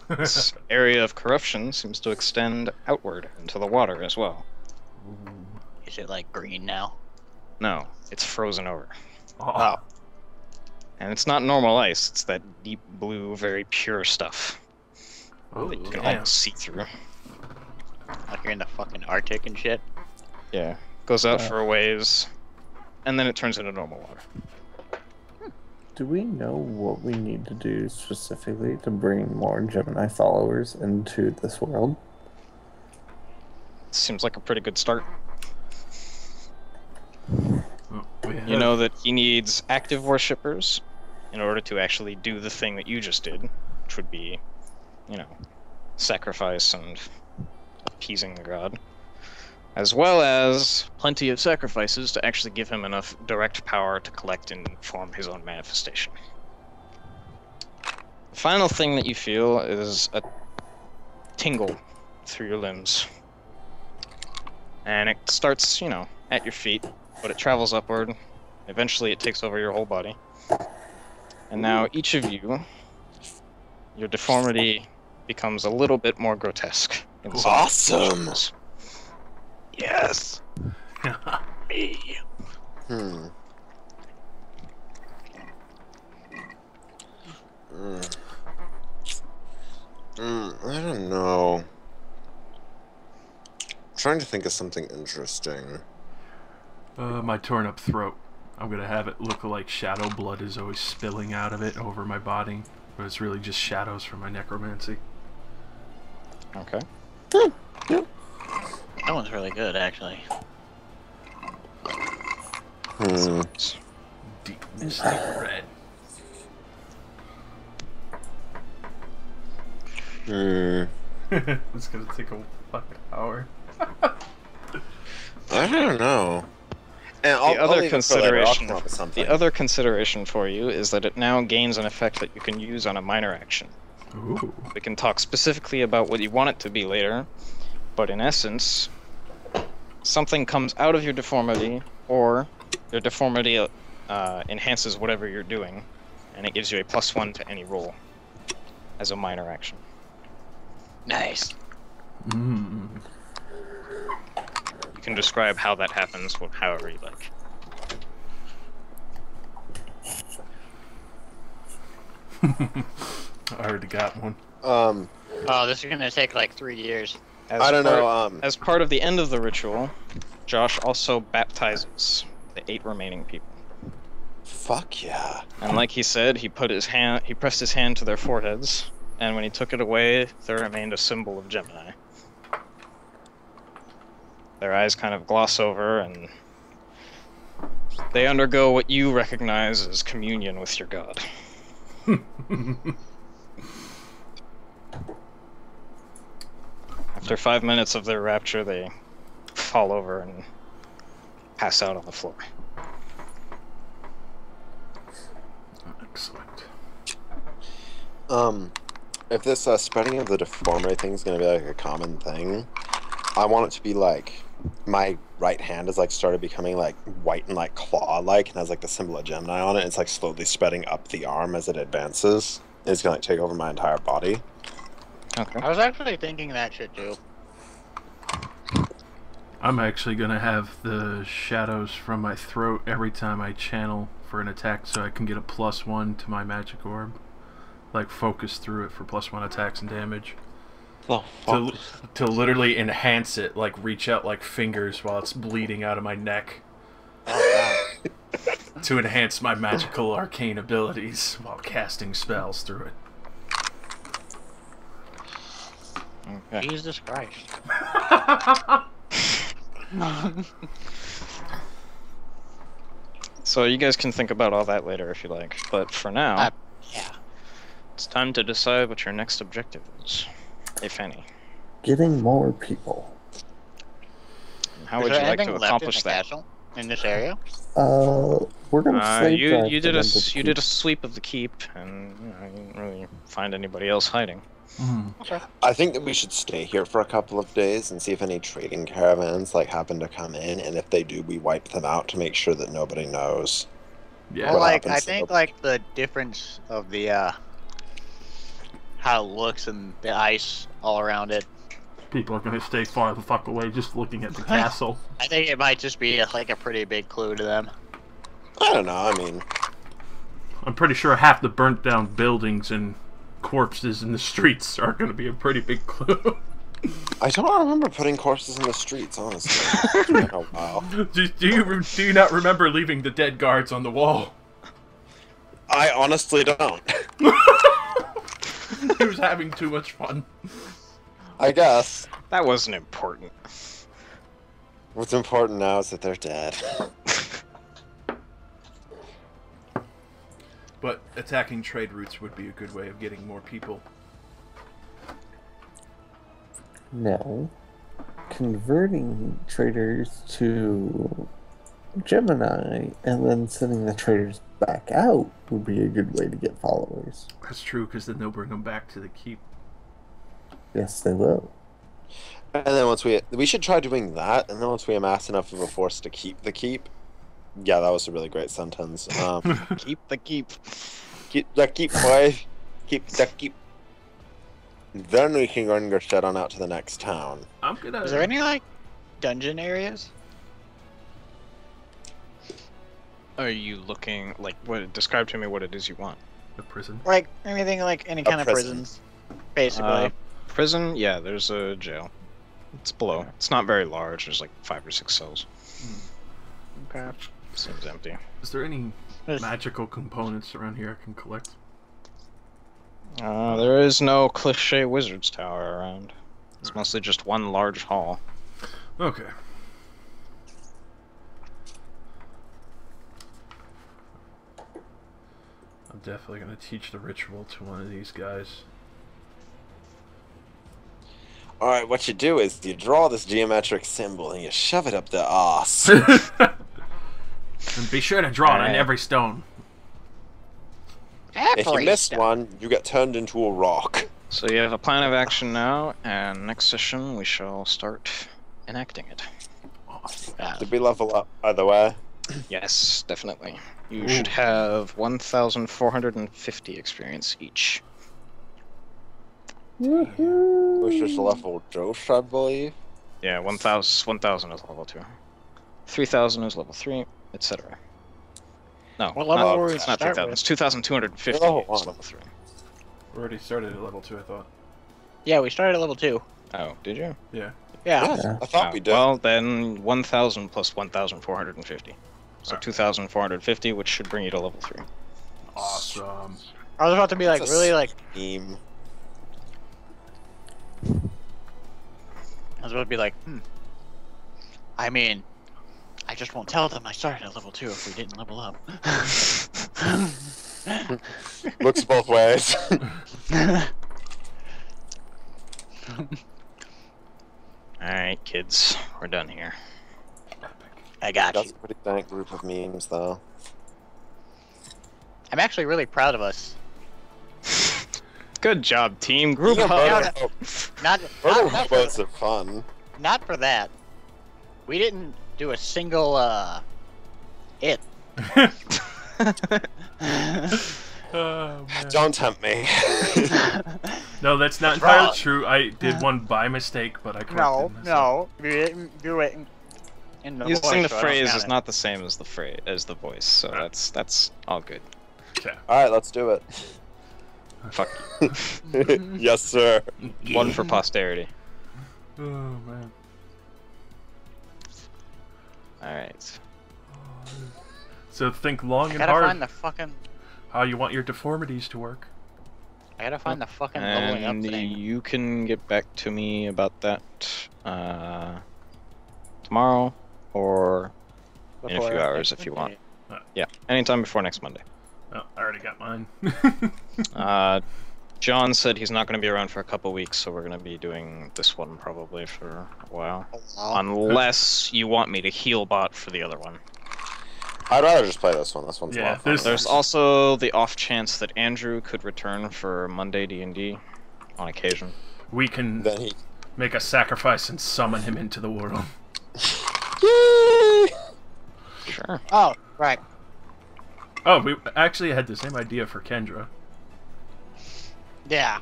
This area of corruption seems to extend outward into the water as well. Is it like green now? No, it's frozen over. Oh. And it's not normal ice, it's that deep blue, very pure stuff. Holy You can damn. almost see through. Like you're in the fucking Arctic and shit? Yeah. Goes out for a ways, and then it turns into normal water. Do we know what we need to do specifically to bring more Gemini followers into this world? Seems like a pretty good start. We have- You know that he needs active worshippers in order to actually do the thing that you just did, which would be, sacrifice and appeasing the god. As well as plenty of sacrifices to actually give him enough direct power to collect and form his own manifestation. The final thing that you feel is a tingle through your limbs. And it starts, at your feet, but it travels upward. Eventually, it takes over your whole body. And now, each of you, your deformity becomes a little bit more grotesque. Awesome! Yes. Me. I don't know. I'm trying to think of something interesting. My torn up throat. I'm gonna have it look like shadow blood is always spilling out of it over my body, but it's really just shadows from my necromancy. Okay. That one's really good, actually. Deep mystic red. It's gonna take a fucking hour. I don't know. And The other consideration for you is that it now gains an effect that you can use on a minor action. Ooh. We can talk specifically about what you want it to be later, but in essence, something comes out of your deformity, or your deformity enhances whatever you're doing, and it gives you a +1 to any roll as a minor action. Nice. You can describe how that happens, however you like. I already got one. Oh, this is gonna take like 3 years. I don't know. As part of the end of the ritual, Josh also baptizes the 8 remaining people. Fuck yeah. And like he said, he pressed his hand to their foreheads, and when he took it away, there remained a symbol of Gemini. Their eyes kind of gloss over, and they undergo what you recognize as communion with your god. After 5 minutes of their rapture, they fall over and pass out on the floor. Excellent. If this spreading of the deformity thing is gonna be like a common thing, I want it to be like my right hand has like started becoming like white and like claw-like, and has like the symbol of Gemini on it. It's like slowly spreading up the arm as it advances. It's gonna like take over my entire body. Okay. I was actually thinking that shit too. I'm actually gonna have the shadows from my throat every time I channel for an attack, so I can get a +1 to my magic orb. Like focus through it for +1 attacks and damage. Oh, To literally enhance it, like reach out like fingers while it's bleeding out of my neck. oh To enhance my magical arcane abilities while casting spells through it. Okay. Jesus Christ. So you guys can think about all that later if you like, but for now, Yeah. it's time to decide what your next objective is, if any. Getting more people. And how would you like to accomplish left in the that? castle in this area? We're gonna slave drive You to did them a to you did a keep- sweep of the keep, and you didn't really find anybody else hiding. I think that we should stay here for a couple of days and see if any trading caravans like happen to come in, and if they do, we wipe them out to make sure that nobody knows. Yeah. Well, What like, happens I to think, the- like, the difference of the, how it looks and the ice all around it, People are gonna stay far the fuck away just looking at the castle. I think it might just be, like, a pretty big clue to them. I don't know, I mean, I'm pretty sure half the burnt down buildings and corpses in the streets are gonna be a pretty big clue. I don't remember putting corpses in the streets, honestly. It's been a while. do you not remember leaving the dead guards on the wall? I honestly don't. He was having too much fun. I guess. That wasn't important. What's important now is that they're dead. But attacking trade routes would be a good way of getting more people. No. Converting traders to Gemini and then sending the traders back out would be a good way to get followers. That's true, because then they'll bring them back to the keep. Yes, they will. And then once we should try doing that, and then once we amass enough of a force to keep the keep. Yeah, that was a really great sentence. Keep the keep. Keep the keep, boy. Keep the keep. Then we can go and go set on out to the next town. I'm gonna. Is there any like dungeon areas? Are you looking like what? Describe to me what it is you want. a prison? Like anything like any kind of prison. prisons, basically. Prison? Yeah, there's a jail. It's below. It's not very large. There's like 5 or 6 cells. Okay. Seems empty. Is there any There's- magical components around here I can collect? There is no cliche wizard's tower around. It's mostly just one large hall. Okay. I'm definitely gonna teach the ritual to one of these guys. Alright, what you do is you draw this geometric symbol and you shove it up the ass. And be sure to draw it on Alright. every stone. If you miss one, you get turned into a rock. So you have a plan of action now, and next session we shall start enacting it. Awesome. Did we level up, by the way? Yes, definitely. You Ooh. should have 1,450 experience each. Which is level Josh, I believe. Yeah, 1,000 is level 2. 3,000 is level 3, etc. No, What level not, were we it's not start 3,000. with? It's 2,250 Oh, is wow. level 3. We already started at level 2, I thought. Yeah, we started at level 2. Oh, did you? Yeah. Yeah. Yeah. I thought Oh, we did. Well, then 1,000 plus 1,450. So Alright. 2,450, which should bring you to level 3. Awesome. I was about to be like, It's a really like, scheme. I was about to be like, I mean, I just won't tell them I started at level 2 if we didn't level up. Looks both ways. Alright, kids, we're done here. I got That's you. a pretty dank group of memes, though. I'm actually really proud of us. Good job, team. Group Yeah, hug. murder- Not, murder not, not, robots for, are fun. not for that. We didn't do a single, it. Oh, man. Don't tempt me. No, that's not It's entirely wrong. true. I did one by mistake, but I corrected No, myself. no, you didn't do it in the Using voice, the so I don't phrase count is it. not the same as the phrase as the voice, so that's all good. Okay. Alright, let's do it. Fuck Yes, sir. you. One for posterity. Oh, man. Alright. So think long I and gotta hard find the fucking. how you want your deformities to work. I gotta find the fucking leveling up And thing. you can get back to me about that tomorrow or in a before few hours next if you Monday. want. Yeah, anytime before next Monday. Oh, I already got mine. John said he's not going to be around for a couple weeks, so we're going to be doing this one probably for a while. Oh, Unless you want me to heal bot for the other one. I'd rather just play this one. This one's a Yeah, lot of fun. this- There's also the off chance that Andrew could return for Monday D&D on occasion. We can Then he. make a sacrifice and summon him into the world. Yay! Sure. Oh, right. Oh, we actually had the same idea for Kendra. Yeah.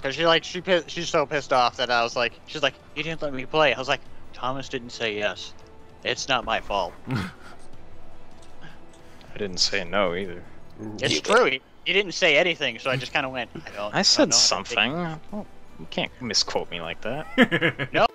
Cause she's so pissed off that I was like, she's like, you didn't let me play. I was like, Thomas didn't say yes. It's not my fault. I didn't say no either. It's true. He didn't say anything, so I just kind of went. I said know. something. Oh, you can't misquote me like that. No.